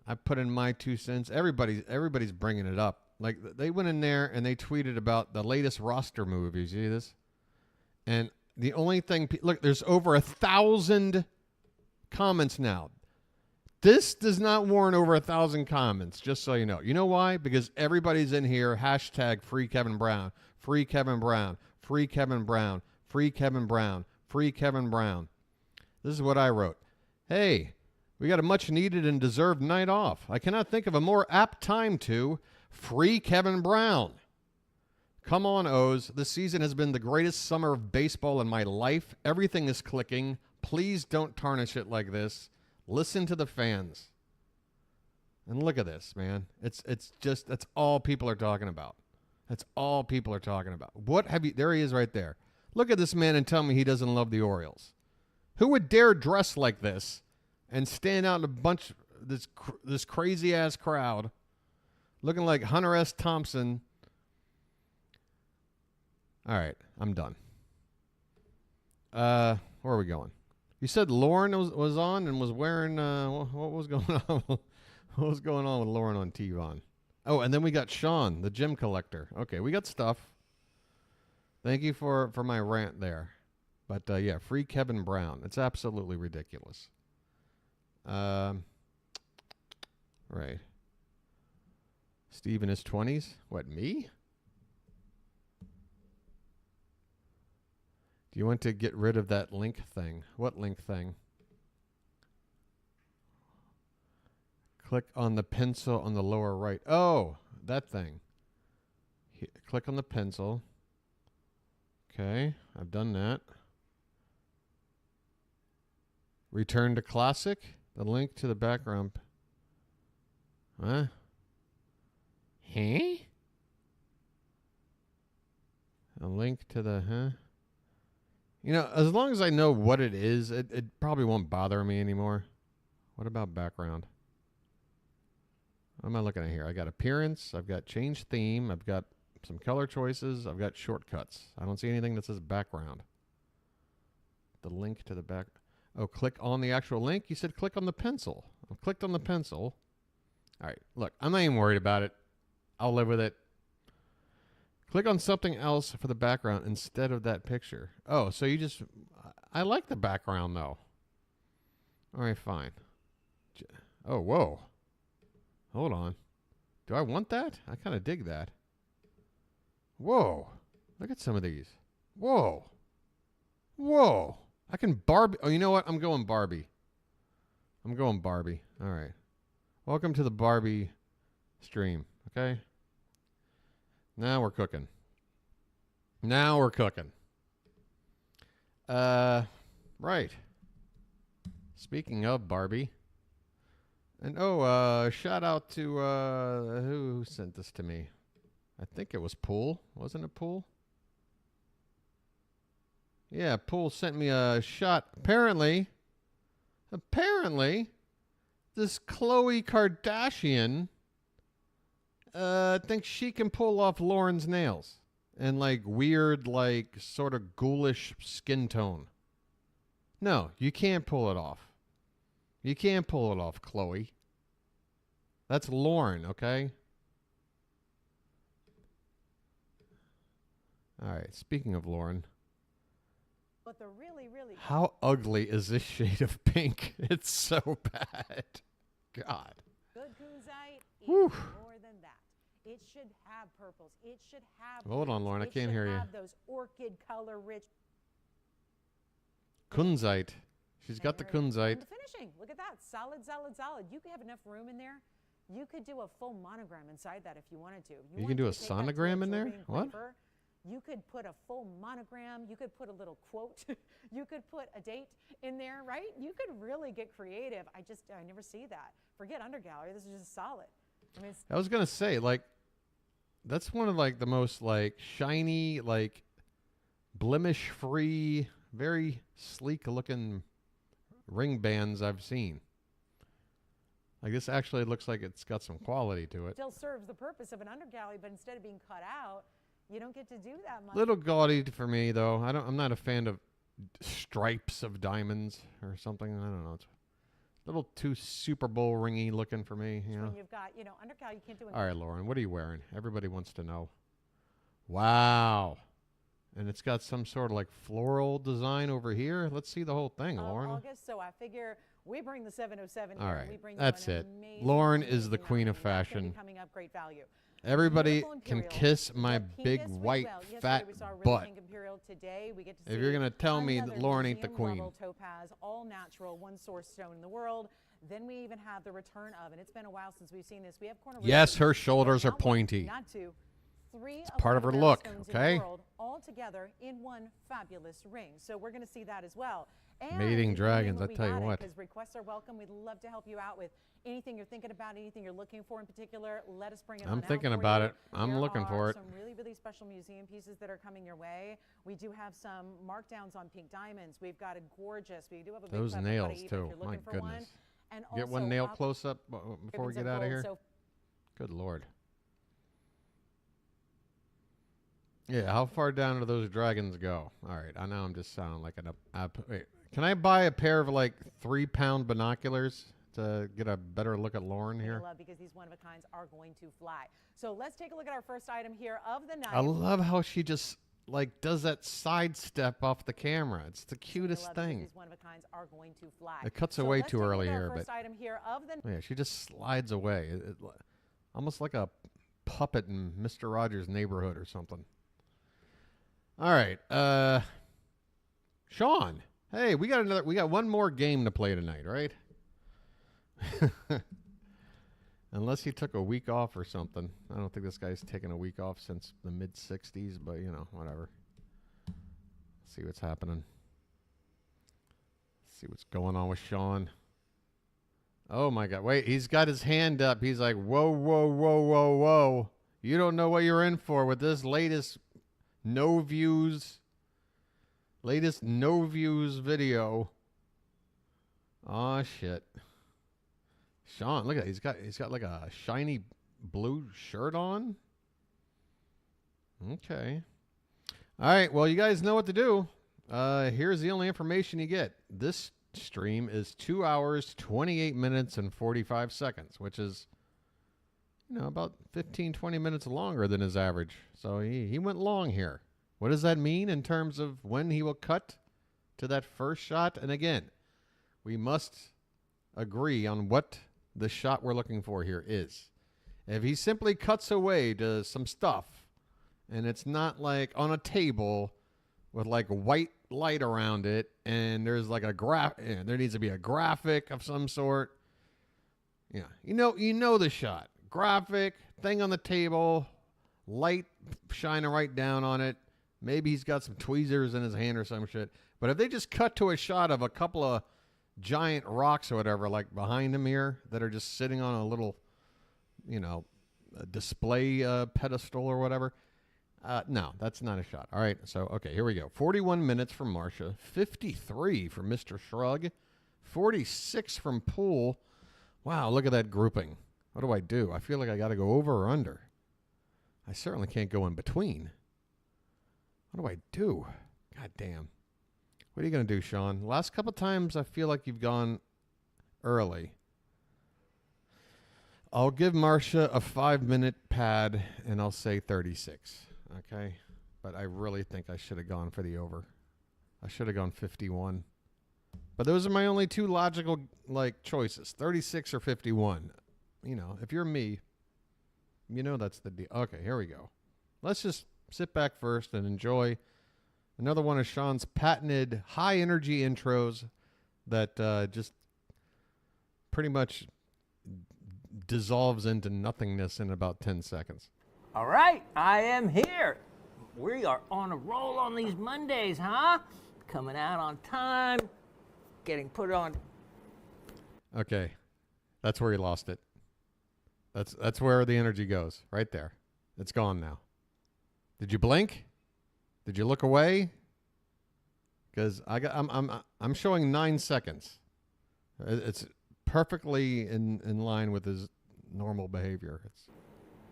I put in my 2 cents. Everybody's bringing it up. Like, they went in there and they tweeted about the latest roster move. You see this? And the only thing, look, there's over 1,000 comments now. This does not warrant over 1,000 comments, just so you know. You know why? Because everybody's in here, hashtag free Kevin Brown, free Kevin Brown, free Kevin Brown, free Kevin Brown, free Kevin Brown. This is what I wrote. Hey, we got a much needed and deserved night off. I cannot think of a more apt time to free Kevin Brown. Come on, O's. This season has been the greatest summer of baseball in my life. Everything is clicking. Please don't tarnish it like this. Listen to the fans. And look at this, man. It's just, that's all people are talking about. That's all people are talking about. There he is right there. Look at this man and tell me he doesn't love the Orioles. Who would dare dress like this and stand out in a bunch, this crazy ass crowd, looking like Hunter S. Thompson? All right, I'm done. Where are we going? You said Lauren was on and was wearing, what was going on? What was going on with Lauren on TVon? Oh, and then we got Sean, the gym collector. Okay, we got stuff. Thank you for my rant there. But, yeah, free Kevin Brown. It's absolutely ridiculous. Right. Steve in his 20s? What, me? Do you want to get rid of that link thing? What link thing? Click on the pencil on the lower right. Oh, that thing. Click on the pencil. Okay, I've done that. Return to classic. The link to the background. Huh? Huh? A link to the, huh? As long as I know what it is, it probably won't bother me anymore. What about background? What am I looking at here? I got appearance. I've got change theme. I've got some color choices. I've got shortcuts. I don't see anything that says background. The link to the back. Oh, click on the actual link? You said click on the pencil. I clicked on the pencil. All right. Look, I'm not even worried about it. I'll live with it. Click on something else for the background instead of that picture. Oh, so you just... I like the background, though. All right, fine. Oh, whoa. Hold on. Do I want that? I kind of dig that. Whoa. Look at some of these. Whoa. Whoa. I can Barbie... Oh, you know what? I'm going Barbie. I'm going Barbie. All right. Welcome to the Barbie stream, okay? Now we're cooking. Now we're cooking. Right. Speaking of Barbie. And shout out to who sent this to me? I think it was Pool. Wasn't it Pool? Yeah, Pool sent me a shot. Apparently, this Khloe Kardashian thinks she can pull off Lauren's nails and like weird, like sort of ghoulish skin tone. No, you can't pull it off. You can't pull it off, Khloe. That's Lauren, okay? All right, speaking of Lauren. But the really, really... How ugly is this shade of pink? It's so bad. God. Good kunzite, Whew. more than that. It should have purples. It should have... Hold on, Lauren. I can't hear you. It should have those orchid color rich... Kunzite. She's got the kunzite. And the finishing. Look at that. Solid, solid, solid. You could have enough room in there. You could do a full monogram inside that if you wanted to. You can do a sonogram in there? What? You could put a full monogram. You could put a little quote. You could put a date in there, right? You could really get creative. I never see that. Forget undergallery. This is just solid. I mean, I was going to say, like, that's one of, like, the most, like, shiny, like, blemish-free, very sleek-looking ring bands I've seen. Like this actually looks like it's got some quality to it. Still serves the purpose of an undergallery, but instead of being cut out, you don't get to do that much. Little gaudy for me though. I'm not a fan of stripes of diamonds or something. I don't know. It's a little too Super Bowl ringy looking for me. You know. When you've got, undergallery, you can't do it. All right, Lauren, what are you wearing? Everybody wants to know. Wow. And it's got some sort of like floral design over here. Let's see the whole thing, Lauren. August, so I figure we bring the 707 All here. right, We bring that's you an it. amazing, Lauren is the amazing queen of item. That's gonna be fashion. coming up, great value. Everybody Beautiful can imperial. kiss my The big pinkest we white will. Yesterday fat we saw a really butt. pink imperial. Today we get to If see you're gonna tell me that another Lauren ain't the museum-level queen. topaz, all natural, one source stone in the world. Then we even have the return of, and it's been a while since we've seen this. We have corner. Yes, her shoulders are pointy. Not two. Three It's of part the of her rare look, stones okay? in the world, all together in one fabulous ring. So we're going to see that as well. And Mating dragons, I tell you what. because requests are welcome. We'd love to help you out with anything you're thinking about, anything you're looking for in particular. Let us bring it on I'm out thinking for about you. it. I'm There looking for are it. some really, really special museum pieces that are coming your way. We do have some markdowns on pink diamonds. We've got a gorgeous. We do have a big Those Pepper nails Buddy if too. you're My looking for goodness. one. And Get one also nail up- close up before we ribbons get of out of gold. here. So Good Lord. Yeah, how far down do those dragons go? All right, I know I'm just sounding like wait, can I buy a pair of like 3-pound binoculars to get a better look at Lauren here? love because these one-of-a-kinds are going to fly. So let's take a look at our first item here of the night. I love how she just like does that sidestep off the camera. It's the cutest thing. These one-of-a-kinds are going to fly. It cuts So away let's too take a look early at our here, first but item here of the yeah, she just slides away. Almost like a puppet in Mr. Rogers' Neighborhood or something. All right, Sean. Hey, we got one more game to play tonight, right? Unless he took a week off or something. I don't think this guy's taken a week off since the mid-60s, but whatever. See what's happening. See what's going on with Sean. Oh my God! Wait, he's got his hand up. He's like, "Whoa, whoa, whoa, whoa, whoa! You don't know what you're in for with this latest no views video." Oh shit! Sean, look at that. He's got like a shiny blue shirt on. Okay. All right. Well, you guys know what to do. Here's the only information you get. This stream is 2 hours, 28 minutes, and 45 seconds, which is, about 15, 20 minutes longer than his average. So he went long here. What does that mean in terms of when he will cut to that first shot? And again, we must agree on what the shot we're looking for here is. If he simply cuts away to some stuff, and it's not like on a table with like white light around it, and there's like there needs to be a graphic of some sort. Yeah, you know the shot. Graphic, thing on the table, light shining right down on it. Maybe he's got some tweezers in his hand or some shit. But if they just cut to a shot of a couple of giant rocks or whatever, like behind him here, that are just sitting on a little, a display pedestal or whatever, no, that's not a shot. All right, so, okay, here we go. 41 minutes from Marcia, 53 from Mr. Shrug, 46 from Pool. Wow, look at that grouping. What do I do? I feel like I got to go over or under. I certainly can't go in between. What do I do? God damn. What are you going to do, Sean? Last couple times, I feel like you've gone early. I'll give Marcia a 5-minute pad, and I'll say 36. Okay? But I really think I should have gone for the over. I should have gone 51. But those are my only two logical, choices. 36 or 51. If you're me, that's the deal. Okay, here we go. Let's just sit back first and enjoy another one of Sean's patented high-energy intros that just pretty much dissolves into nothingness in about 10 seconds. All right, I am here. We are on a roll on these Mondays, huh? Coming out on time, getting put on. Okay, that's where he lost it. That's where the energy goes, right there. It's gone now. Did you blink? Did you look away? Because I'm showing 9 seconds. It's perfectly in line with his normal behavior. It's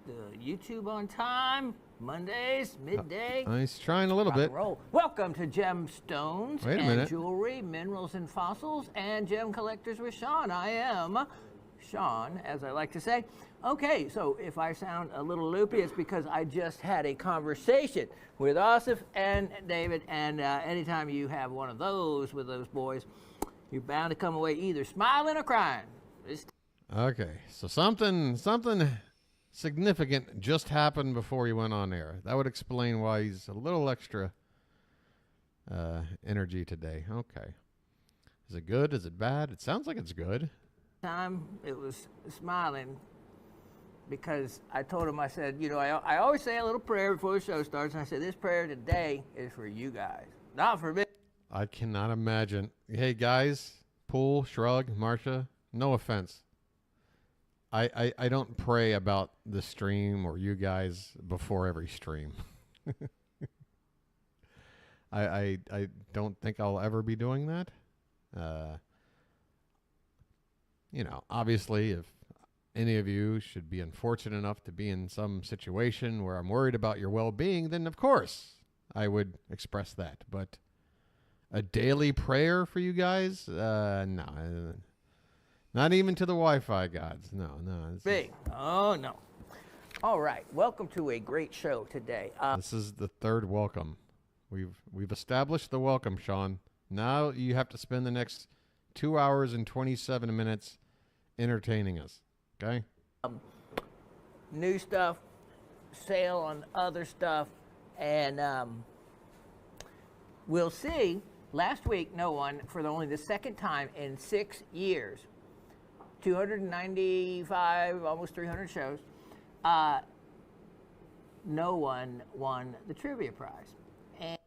The YouTube on time, Mondays, midday. he's trying a little Rock and bit. roll. Welcome to Gemstones Wait a and minute. Jewelry, Minerals and Fossils, and Gem Collectors with Sean. I am Sean, as I like to say. Okay, so if I sound a little loopy, it's because I just had a conversation with Asif and David, and anytime you have one of those with those boys, you're bound to come away either smiling or crying. Okay, so something significant just happened before he went on air. That would explain why he's a little extra energy today. Okay. Is it good? Is it bad? It sounds like it's good. Time it was smiling because I told him, I said, you know, I always say a little prayer before the show starts, and I said, this prayer today is for you guys, not for me. I cannot imagine. Hey, guys, Pool, Shrug, Marsha, no offense. I don't pray about the stream or you guys before every stream. I don't think I'll ever be doing that. You know, obviously, if any of you should be unfortunate enough to be in some situation where I'm worried about your well-being, then of course I would express that. But a daily prayer for you guys? No. Not even to the Wi-Fi gods. No. Big. Oh, no. All right. Welcome to a great show today. This is the third welcome. We've established the welcome, Sean. Now you have to spend the next 2 hours and 27 minutes entertaining us. Okay? New stuff, sale on other stuff, and we'll see. Last week, no one, for only the second time in 6 years, 295, almost 300 shows, no one won the trivia prize. And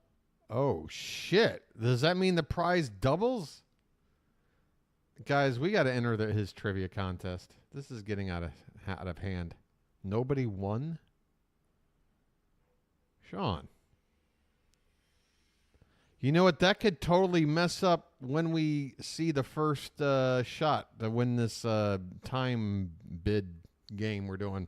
oh, shit. Does that mean the prize doubles? Guys, we got to enter his trivia contest. This is getting out of hand. Nobody won? Sean. You know what? That could totally mess up when we see the first shot to win this time bid game we're doing.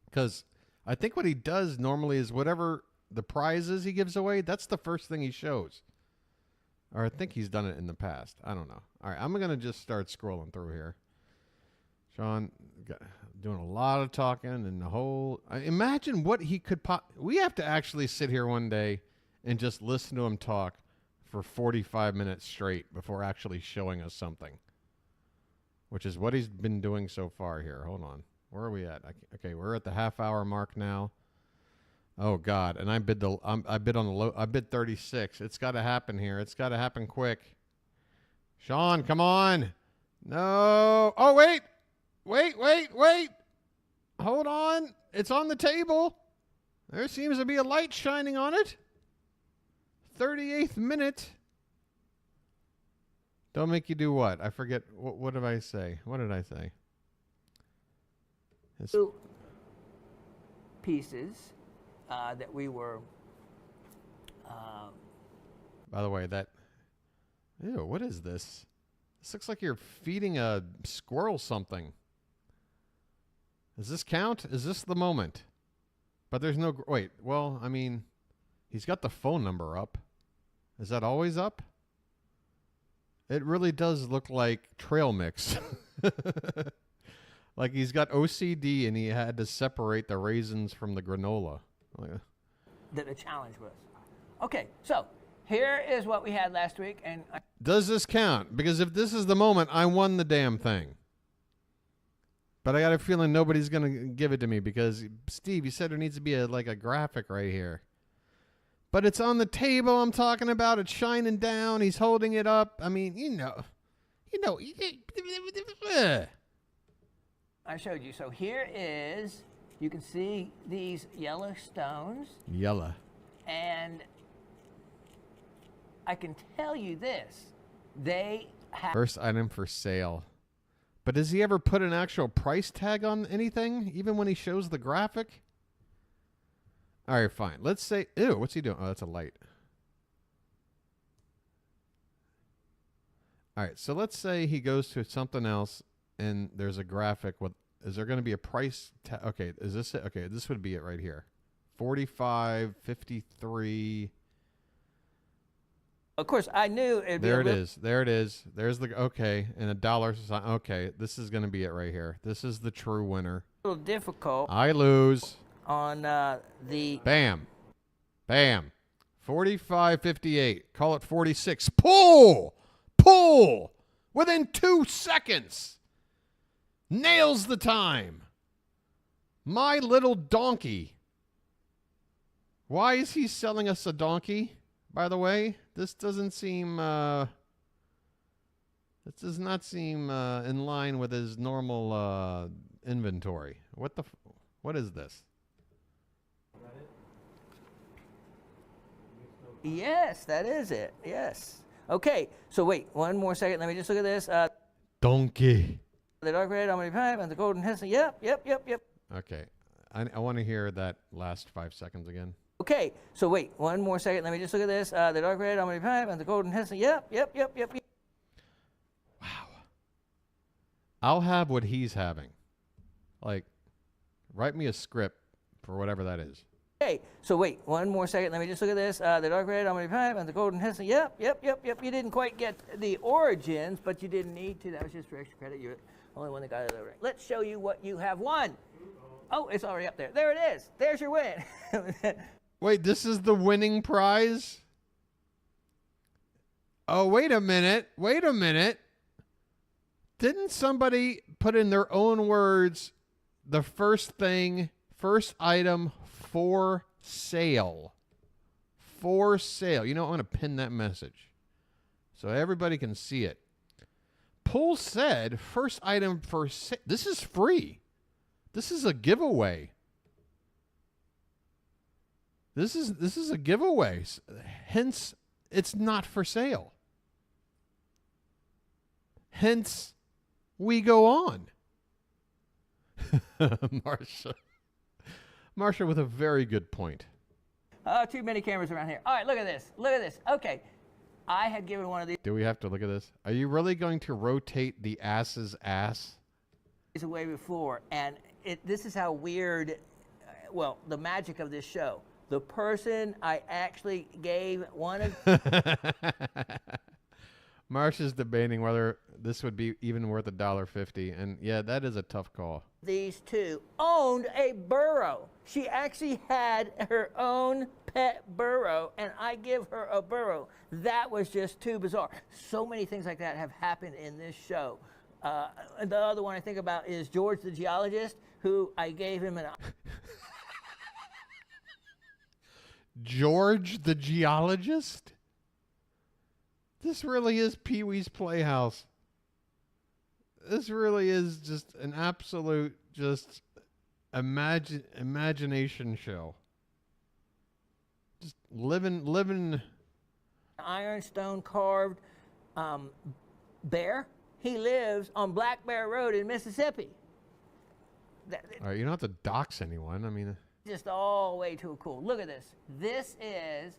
Because I think what he does normally is whatever the prize is he gives away, that's the first thing he shows. Or I think he's done it in the past. I don't know. All right, I'm going to just start scrolling through here. Sean doing a lot of talking and the whole... imagine what he could... we have to actually sit here one day and just listen to him talk for 45 minutes straight before actually showing us something. Which is what he's been doing so far here. Hold on. Where are we at? Okay, we're at the half-hour mark now. Oh God! And I bid I bid on the low. I bid 36. It's got to happen here. It's got to happen quick. Sean, come on! No! Oh wait! Hold on! It's on the table. There seems to be a light shining on it. 38th minute. Don't make you do what? I forget. What did I say? What did I say? It's two pieces. That we were. By the way, ew, what is this? This looks like you're feeding a squirrel something. Does this count? Is this the moment? But there's no. Wait, well, I mean, he's got the phone number up. Is that always up? It really does look like trail mix. Like he's got OCD and he had to separate the raisins from the granola. That the challenge was. Okay, so here is what we had last week, and does this count? Because if this is the moment, I won the damn thing. But I got a feeling nobody's gonna give it to me because Steve, you said there needs to be a graphic right here. But it's on the table. I'm talking about. It's shining down. He's holding it up. I mean, you know. I showed you. So here is. You can see these yellow stones. Yellow. And I can tell you this. They have... First item for sale. But does he ever put an actual price tag on anything? Even when he shows the graphic? All right, fine. Let's say... Ew, what's he doing? Oh, that's a light. All right, so let's say he goes to something else, and there's a graphic with. Is there going to be a price? Okay, is this it? Okay, this would be it right here. 45, 53. Of course, I knew it'd be There it is. There it is. There's the okay, and a dollar sign. Okay, this is going to be it right here. This is the true winner. a little difficult I lose. on the. Bam. Bam. 45.58. Call it 46. Pull. Pull. Within 2 seconds. Nails the time. My little donkey. Why is he selling us a donkey, by the way? This doesn't seem, this does not seem in line with his normal inventory. What is this? Yes, that is it. Yes. Okay, so wait, one more second. Let me just look at this. Donkey. The dark red, almond pipe, and the golden heston. Yep. Okay. I want to hear that last 5 seconds again. Okay, so wait, one more second. Let me just look at this. The dark red, almond pipe, and the golden heston. Yep. Wow. I'll have what he's having. Like, write me a script for whatever that is. Okay, so wait, one more second. Let me just look at this. The dark red, almond pipe, and the golden heston. Yep. You didn't quite get the origins, but you didn't need to. That was just for extra credit. You're the only one that got it right. Let's show you what you have won. Oh, it's already up there. There it is. There's your win. Wait, this is the winning prize? Oh, wait a minute. Didn't somebody put in their own words the first item for sale? For sale. You know, I'm going to pin that message so everybody can see it. Pull said first item for sale. This is free. This is a giveaway. This is a giveaway. Hence, it's not for sale. Hence, we go on. Marsha with a very good point. Too many cameras around here. All right, look at this. Okay, I had given one of these Do we have to look at this? Are you really going to rotate the ass's ass? away before, and this is how weird, well, the magic of this show. The person I actually gave one of... Marsha's debating whether this would be even worth $1.50, and yeah, that is a tough call. These two owned a burro. She actually had her own pet burro, and I give her a burro. That was just too bizarre. So many things like that have happened in this show. And the other one I think about is George the geologist, who I gave him an... George the geologist? This really is Pee-wee's Playhouse. This really is just an absolute imagination show. Just living. Ironstone carved bear. He lives on Black Bear Road in Mississippi. All right, you don't have to dox anyone. I mean, just all way too cool. Look at this. This is.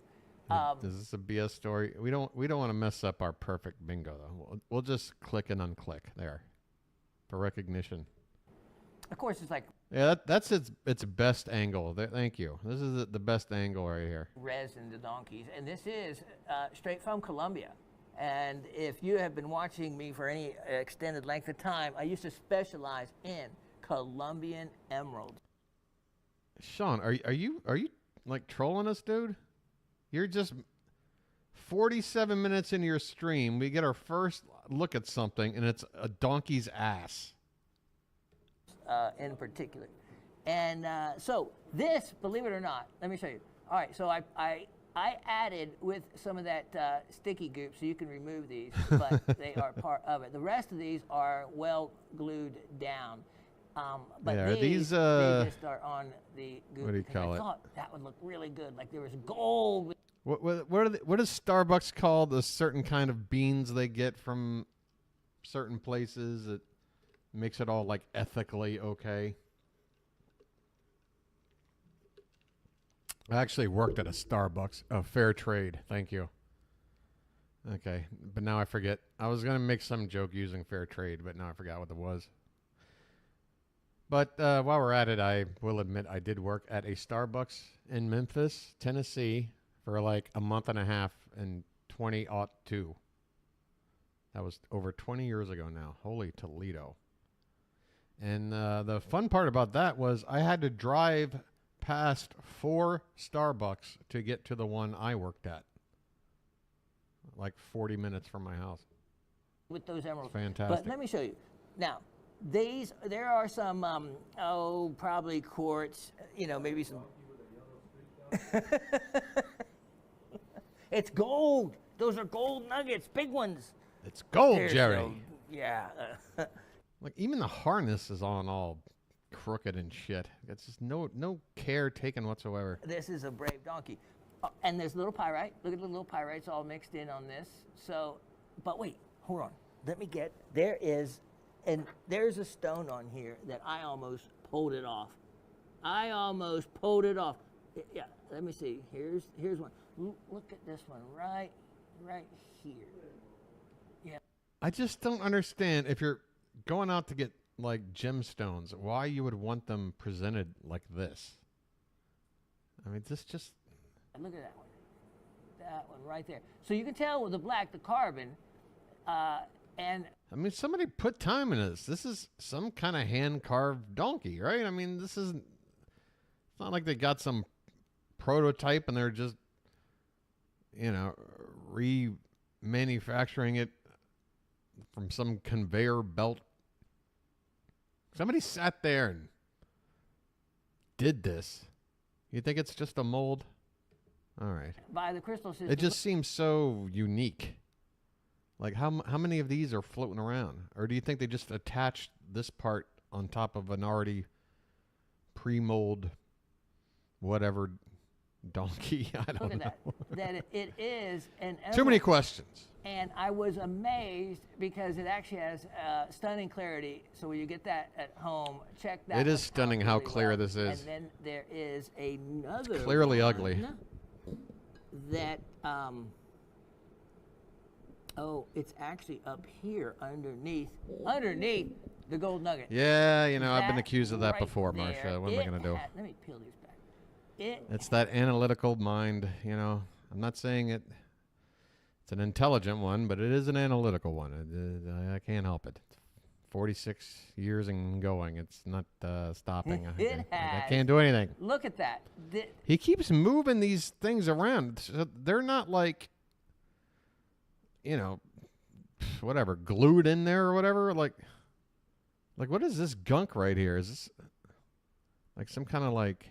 Is this a BS story? We don't want to mess up our perfect bingo though. We'll just click and unclick there for recognition. Of course, it's like. Yeah, that's its best angle. Thank you. This is the best angle right here. Resin the donkeys, and this is straight from Colombia. And if you have been watching me for any extended length of time, I used to specialize in Colombian emeralds. Sean, are you like trolling us, dude? You're just 47 minutes into your stream. We get our first look at something, and it's a donkey's ass. In particular. And so this, believe it or not, let me show you. All right, so I added with some of that sticky goop, so you can remove these, but they are part of it. The rest of these are well glued down. But yeah, these they just are on the goop. What do you call I it? thought that would look really good. Like there was gold. What does Starbucks call the certain kind of beans they get from certain places that makes it all like ethically okay? I actually worked at a Starbucks, fair trade. Thank you. Okay, but now I forget. I was going to make some joke using fair trade, but now I forgot what it was. But while we're at it, I will admit I did work at a Starbucks in Memphis, Tennessee for like a month and a half in 2002. That was over 20 years ago now. Holy Toledo. And the fun part about that was I had to drive past 4 Starbucks to get to the one I worked at. Like 40 minutes from my house. With those emeralds. Fantastic. But let me show you. Now, there are some, probably quartz, maybe some. It's gold. Those are gold nuggets, big ones. It's gold, There's Jerry. Yeah. Like even the harness is on all crooked and shit. It's just no care taken whatsoever. This is a brave donkey. And there's little pyrite. Look at the little pyrites all mixed in on this. So, but wait, hold on. Let me there's a stone on here that I almost pulled it off. Yeah, let me see. Here's one. Look at this one right here. Yeah. I just don't understand if you're going out to get like gemstones, why you would want them presented like this. I mean, this just... Look at that one. That one right there. So you can tell with the black, the carbon, and... I mean, somebody put time in this. This is some kind of hand-carved donkey, right? I mean, this isn't... It's not like they got some prototype and they're just, remanufacturing it from some conveyor belt. Somebody sat there and did this. You think it's just a mold? All right. By the crystal system. It just seems so unique. Like how many of these are floating around? Or do you think they just attached this part on top of an already pre-mold whatever donkey? I don't know. Look at that. It is an emerald. Too many questions. And I was amazed because it actually has stunning clarity. So when you get that at home, check that. It is stunning how clear this is. And then there is another. It's clearly one ugly. That it's actually up here underneath the gold nugget. Yeah, I've been That accused of that right before, there, Marcia. What am I going to do? Let me peel these back. It's that analytical mind, I'm not saying it's an intelligent one, but it is an analytical one. I can't help it. 46 years and going. It's not stopping. I can't do anything. Look at that. He keeps moving these things around. So they're not like, whatever, glued in there or whatever. Like what is this gunk right here? Is this like some kind of like...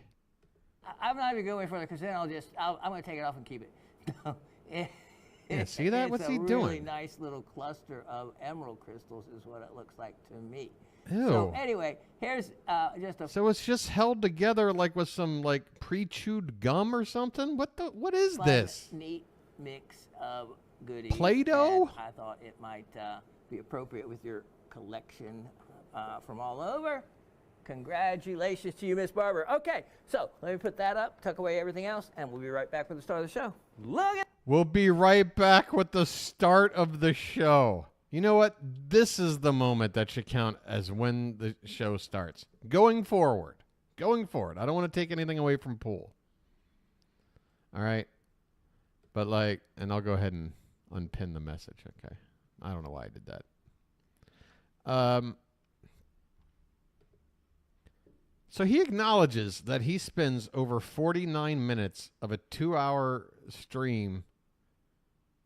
I'm not even going further because then I'm going to take it off and keep it. Yeah, see that? What's he doing? It's a really nice little cluster of emerald crystals is what it looks like to me. Ew. So anyway, here's just a... So it's just held together like with some like pre-chewed gum or something? What is this? Neat mix of goodies. Play-Doh? I thought it might be appropriate with your collection from all over. Congratulations to you, Miss Barber. Okay, so let me put that up, tuck away everything else, and we'll be right back with the start of the show. Look at... We'll be right back with the start of the show. You know what? This is the moment that should count as when the show starts. Going forward. I don't want to take anything away from Pool. All right? But and I'll go ahead and unpin the message, okay? I don't know why I did that. So he acknowledges that he spends over 49 minutes of a 2-hour stream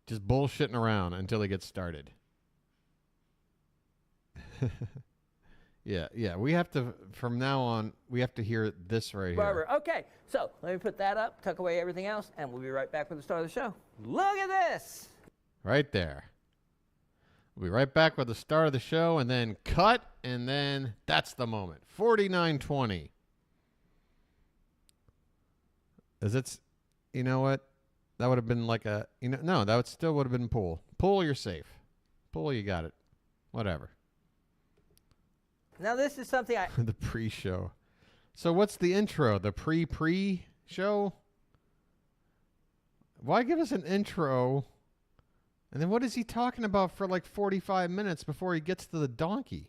just bullshitting around until he gets started. Yeah. We have to, from now on, we have to hear this right Barber. here. Okay, so let me put that up, tuck away everything else, and we'll be right back with the start of the show. Look at this. Right there. We'll be right back with the start of the show, and then cut, and then that's the moment. 49:20. You know what? That would have been like a, no, that still would have been Pool. Pool, you're safe. Pool, you got it. Whatever. Now this is something the pre-show. So what's the intro? The pre-show? Why give us an intro And then what is he talking about for like 45 minutes before he gets to the donkey?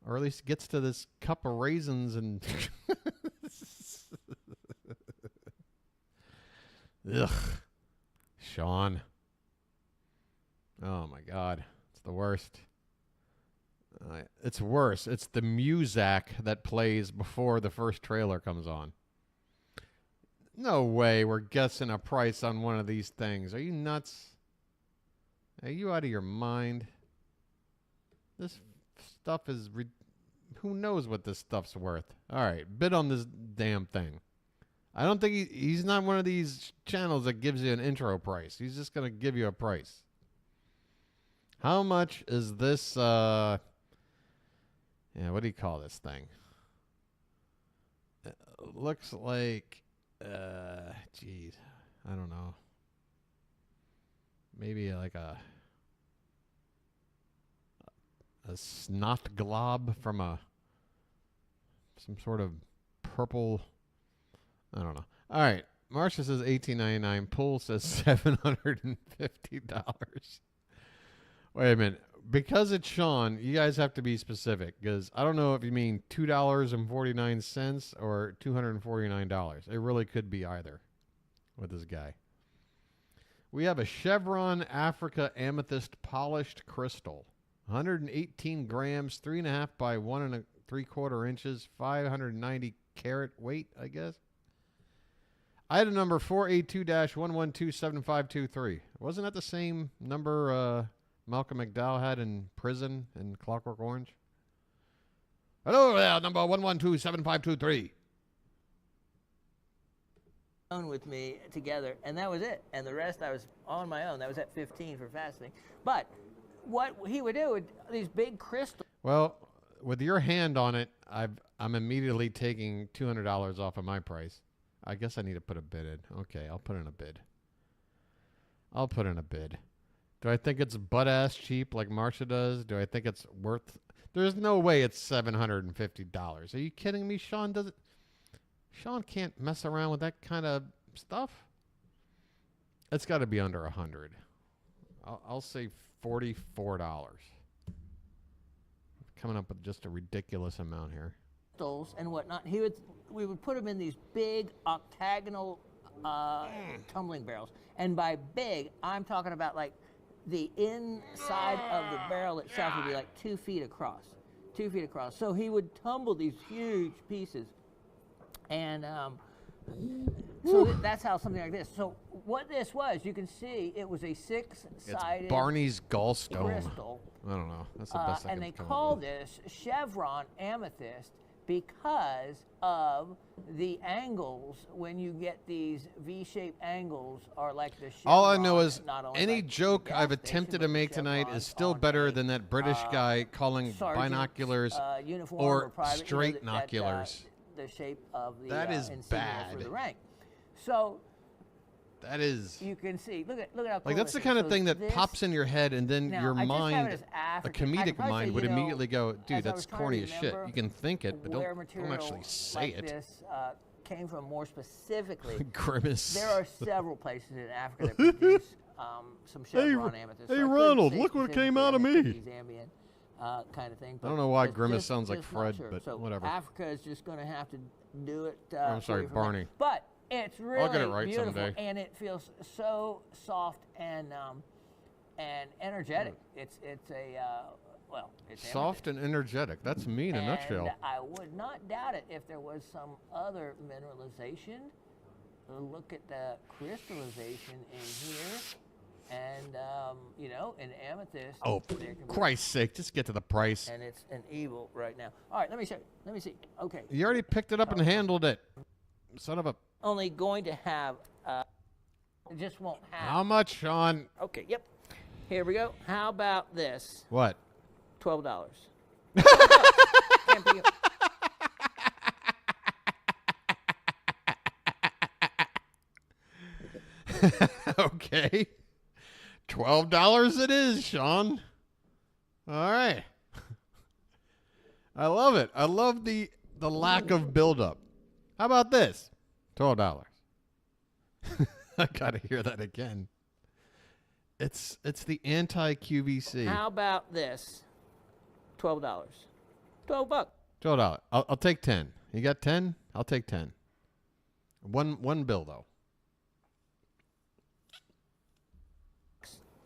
Or at least gets to this cup of raisins and... Ugh. Sean. Oh my God. It's the worst. It's worse. It's the music that plays before the first trailer comes on. No way we're guessing a price on one of these things. Are you nuts? Are you out of your mind? This stuff is... Who knows what this stuff's worth? All right, bid on this damn thing. I don't think he's not one of these channels that gives you an intro price. He's just going to give you a price. How much is this... yeah, what do you call this thing? It looks like... geez, I don't know. Maybe like a snot glob from some sort of purple. I don't know. All right, Marcia says $18.99. Pool says $750. Wait a minute. Because it's Sean, you guys have to be specific, because I don't know if you mean $2.49 or $249. It really could be either with this guy. We have a Chevron Africa Amethyst Polished Crystal. 118 grams, 3.5 by 1 3/4 inches, 590 carat weight, I guess. Item number 482-1127523. Wasn't that the same number Malcolm McDowell had in prison in Clockwork Orange? Hello there, number 1127523. With me together, and that was it. And the rest I was on my own. That was at 15 for fasting. But what he would do with these big crystals. Well, with your hand on it, I'm immediately taking $200 off of my price. I guess I need to put a bid in. Okay, I'll put in a bid. Do I think it's butt-ass cheap like Marcia does? Do I think it's worth... There's no way it's $750. Are you kidding me? Sean can't mess around with that kind of stuff. It's got to be under 100. I'll say $44. Coming up with just a ridiculous amount here. And whatnot. We would put them in these big octagonal tumbling barrels. And by big, I'm talking about like the inside of the barrel itself would be like 2 feet across. 2 feet across. So he would tumble these huge pieces. And so that's how something like this. So what this was, you can see it was a 6-sided It's Barney's gallstone. crystal. I don't know. That's the best I and can they come call up with. this Chevron amethyst because of the angles. When you get these V-shaped angles, are like the Chevron. All I know is not only any like joke the I've gas attempted station, to but make the tonight chevrons is still on better a, than that British guy calling sergeant's, binoculars uniform or private, you know, straight that, noculars. the shape of the That is insignia bad. for the rank. So that is... You can see. Look at how cool Like, that's the this kind is. of So thing that this- pops in your head, and then Now, your I just have it mind, as a African. I comedic could probably mind, say, would you know, immediately go, as dude, I that's was trying to corny as shit. remember You can think it, but where don't material actually say like it. This came from more specifically. Grimace. There are several places in Africa that produce some Chevron amethyst. hey, So I couldn't Ronald, say look what came specifically, out of I think me. it's Zambian, kind of thing. I don't know why but Grimace just- sounds like just not Fred, sure. but So whatever. Africa is just going to have to do it. I'm for sorry, you from there. Barney. But it's really I'll get it right beautiful, someday. and it feels so soft and energetic. It's a well, it's Soft and energetic. That's me in a nutshell. and I would not doubt it if there was some other mineralization. Look at the crystallization in here, and you know, an amethyst. Oh, there can be- Christ's sake, just get to the price. And it's an evil right now. All right, let me show you. Let me see. Okay. You already picked it up and handled it. Son of a... Only going to have. It just won't have. How much, Sean? Okay. Yep. Here we go. How about this? What? $12. Okay. $12 it is, Sean. All right. I love it. I love the lack of buildup. How about this? $12. I got to hear that again. It's the anti-QVC. How about this? $12. $12. $12. I'll take 10. You got 10? I'll take 10. One bill though.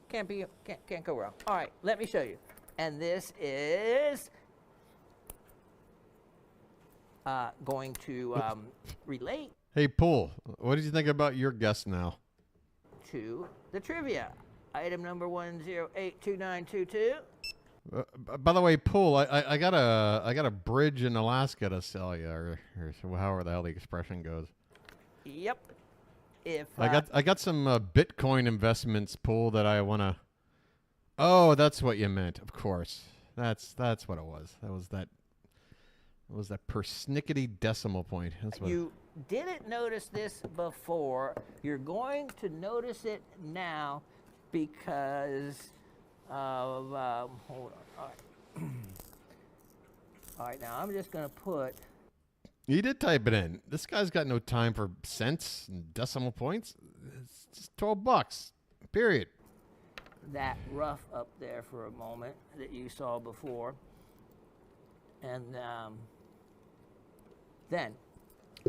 Can't go wrong. All right, let me show you. And this is going to relate Hey, Pool, what did you think about your guest now? to the trivia. Item number 1082922. By the way, Pool, I got a bridge in Alaska to sell you, or however the hell the expression goes. Yep. If I got some Bitcoin investments, Pool, that I wanna. Oh, that's what you meant. Of course, that's what it was. That was that persnickety decimal point. That's what you didn't notice this before, you're going to notice it now because of hold on. All right. All right, now I'm just going to put. You did type it in. This guy's got no time for cents and decimal points. It's just $12. Period. That rough up there for a moment that you saw before. And then.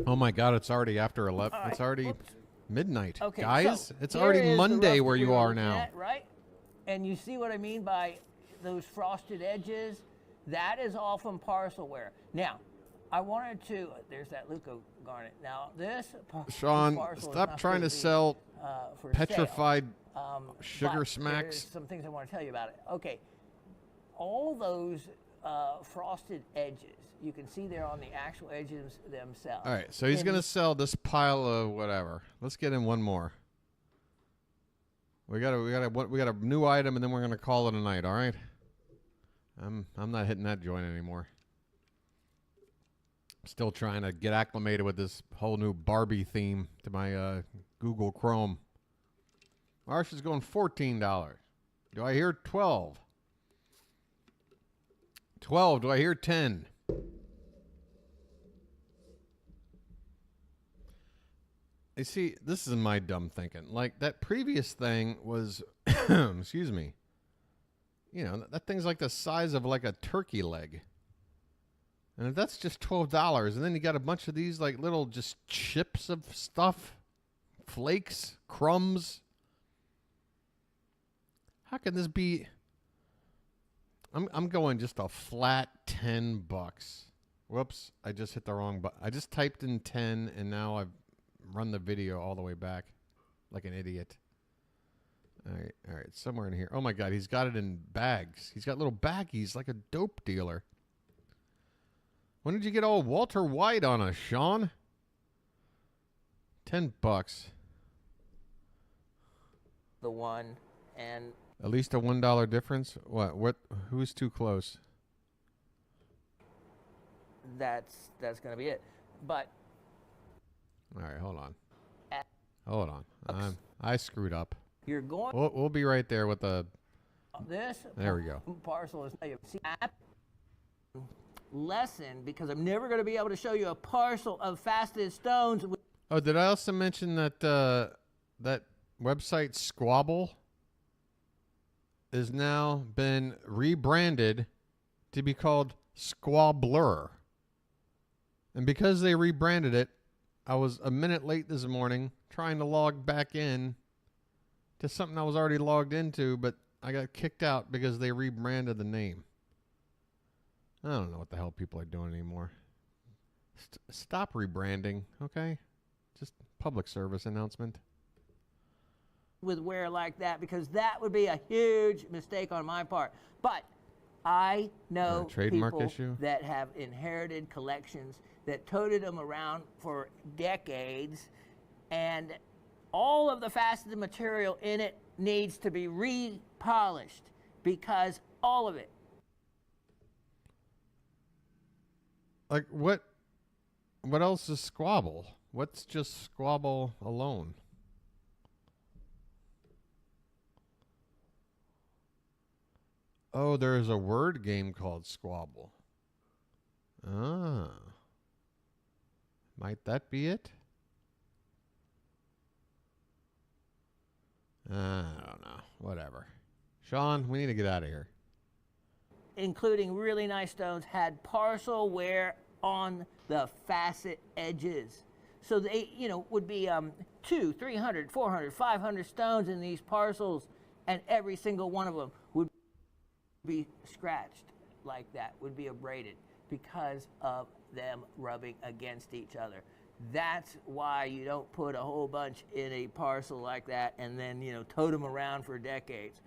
Oh my God, it's already after 11. All right, It's already whoops. midnight. Okay, guys, so it's here already is the Monday rough where you we're are looking now. at, right? And you see what I mean by those frosted edges? That is all from parcelware. Now, I wanted to, there's that Luco garnet. Now, this Sean, parcel is stop not trying to supposed sell for petrified sale. sugar But smacks. there's some things I want to tell you about it. Okay, all those frosted edges, you can see there on the actual edges themselves. All right, so he's And going to sell this pile of whatever. Let's get in one more. We got a new item, and then we're going to call it a night. All right. I'm not hitting that joint anymore. Still trying to get acclimated with this whole new Barbie theme to my Google Chrome. Marsha's going $14. Do I hear 12? 12. Do I hear 10? You see, this is my dumb thinking. Like, that previous thing was, excuse me, you know, that thing's like the size of like a turkey leg. And if that's just $12, and then you got a bunch of these like little just chips of stuff, flakes, crumbs. How can this be? I'm going just a flat $10. Whoops, I just hit the wrong button. I just typed in 10, and now I've run the video all the way back like an idiot. All right, somewhere in here. Oh my God, he's got it in bags. He's got little baggies like a dope dealer. When did you get all Walter White on us, Sean? $10. The one and At least a $1 difference? What? Who's too close? that's going to be it. But All right, hold on. Hold on. I screwed up. you're going We'll be right there with the... this There we go. parcel is lesson because I'm never going to be able to show you a parcel of faceted stones. Oh, did I also mention that that website Squabble is now been rebranded to be called Squabbler? And because they rebranded it, I was a minute late this morning trying to log back in to something I was already logged into, but I got kicked out because they rebranded the name. I don't know what the hell people are doing anymore. Stop rebranding, okay? Just public service announcement. With wear like that because that would be a huge mistake on my part. But I know trademark people issue? that have inherited collections that toted them around for decades, and all of the faceted material in it needs to be repolished because all of it. Like, what else is Squabble? What's just Squabble alone? Oh, there's a word game called Squabble. Ah. Might that be it? I don't know. Whatever. Sean, we need to get out of here. Including really nice stones, had parcel wear on the facet edges. So they, would be 200, 300, 400, 500 stones in these parcels, and every single one of them would be scratched like that, would be abraded because of them rubbing against each other. That's why you don't put a whole bunch in a parcel like that and then, tote them around for decades.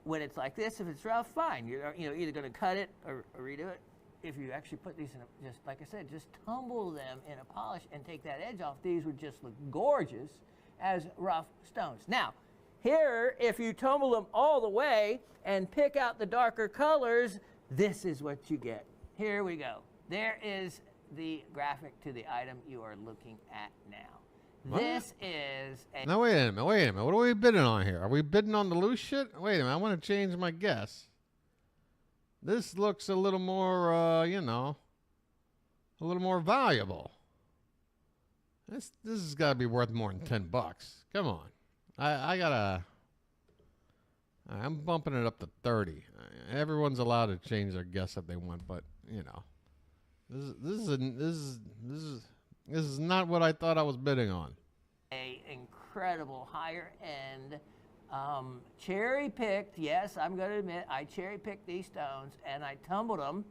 When it's like this, if it's rough, fine. You're either going to cut it or redo it. If you actually put these in, just like I said, just tumble them in a polish and take that edge off, these would just look gorgeous as rough stones. Now, here, if you tumble them all the way and pick out the darker colors, this is what you get. Here we go. There is the graphic to the item you are looking at now. What? This is a... Now, wait a minute. What are we bidding on here? Are we bidding on the loose shit? Wait a minute. I want to change my guess. This looks a little more, a little more valuable. This has got to be worth more than $10. Come on. I'm bumping it up to 30. Everyone's allowed to change their guess if they want, but, this is not what I thought I was bidding on. A incredible higher end cherry picked. Yes, I'm going to admit I cherry picked these stones and I tumbled them,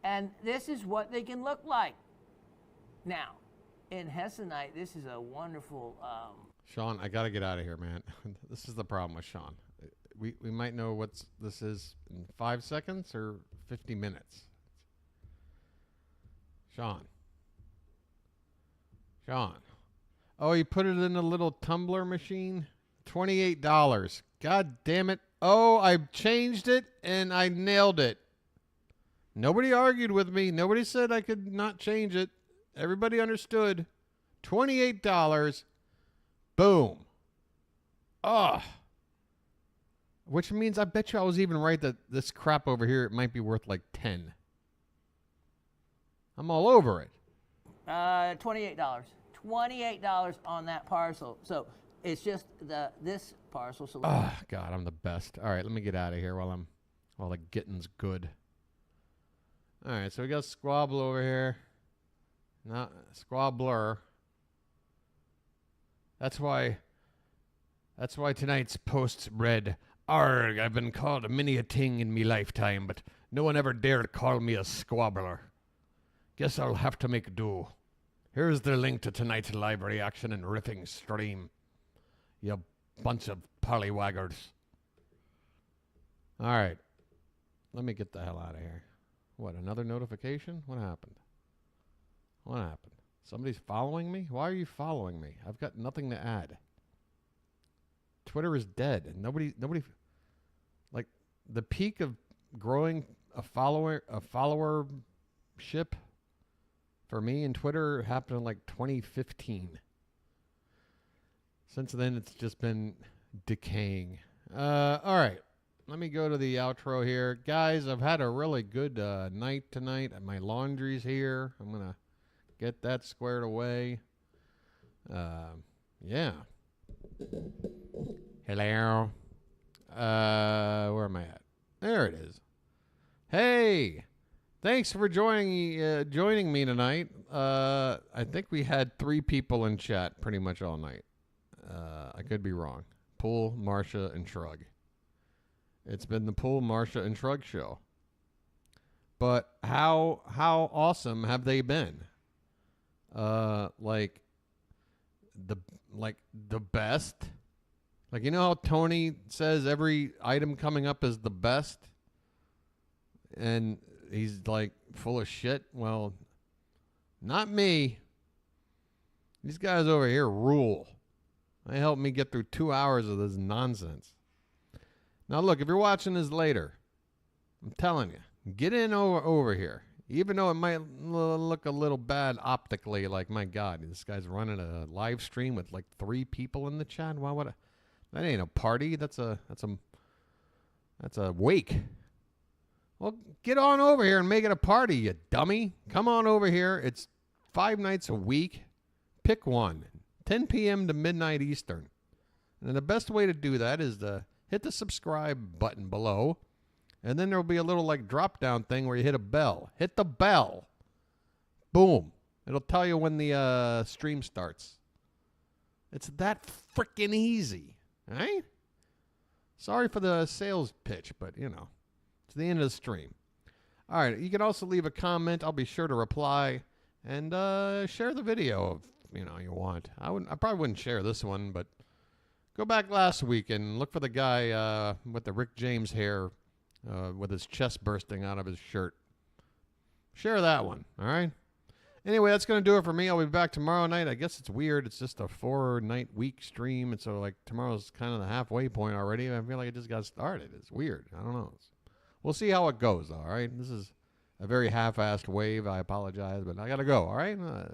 and this is what they can look like. Now, in Hessonite, this is a wonderful. Sean, I got to get out of here, man. This is the problem with Sean. We might know what this is in 5 seconds or 50 minutes. Sean. Oh, you put it in a little tumbler machine? $28. God damn it. Oh, I changed it and I nailed it. Nobody argued with me. Nobody said I could not change it. Everybody understood. $28. Boom. Oh. Which means I bet you I was even right that this crap over here, it might be worth like 10. I'm all over it. $28. $28 on that parcel. So it's just this parcel. So oh God, I'm the best. All right, let me get out of here while the getting's good. All right, so we got Squabble over here. Not Squabbler. That's why tonight's posts read, "Arg, I've been called many a thing in me lifetime, but no one ever dared call me a squabbler. Guess I'll have to make do. Here's the link to tonight's live reaction and riffing stream. You bunch of pollywaggers." All right. Let me get the hell out of here. What, another notification? What happened? Somebody's following me? Why are you following me? I've got nothing to add. Twitter is dead. And nobody, like, the peak of growing a followership for me in Twitter happened in like 2015. Since then, it's just been decaying. All right. Let me go to the outro here. Guys, I've had a really good night tonight. My laundry's here. I'm going to get that squared away. Yeah. Hello. Where am I at? There it is. Hey. Thanks for joining me tonight. I think we had 3 people in chat pretty much all night. I could be wrong. Pool, Marsha, and Shrug. It's been the Pool, Marsha, and Shrug show. But how awesome have they been? Like the best. Like, you know how Tony says every item coming up is the best? And he's like full of shit. Well, not me. These guys over here rule. They helped me get through 2 hours of this nonsense. Now, look, if you're watching this later, I'm telling you, get in over here. Even though it might look a little bad optically, like, my God, this guy's running a live stream with like 3 people in the chat. Why would that ain't a party? That's a wake. Well, get on over here and make it a party, you dummy. Come on over here. It's 5 nights a week. Pick one. 10 p.m. to midnight Eastern. And the best way to do that is to hit the subscribe button below. And then there will be a little like drop down thing where you hit a bell. Hit the bell. Boom. It'll tell you when the stream starts. It's that freaking easy. Right? Sorry for the sales pitch, but you know, it's the end of the stream. All right. You can also leave a comment. I'll be sure to reply. And share the video if you want. I probably wouldn't share this one, but go back last week and look for the guy with the Rick James hair with his chest bursting out of his shirt. Share that one, all right? Anyway, that's going to do it for me. I'll be back tomorrow night. I guess it's weird. It's just a 4-night week stream, and so like tomorrow's kind of the halfway point already. I feel like it just got started. It's weird. I don't know. We'll see how it goes, all right? This is a very half-assed wave. I apologize, but I got to go, all right?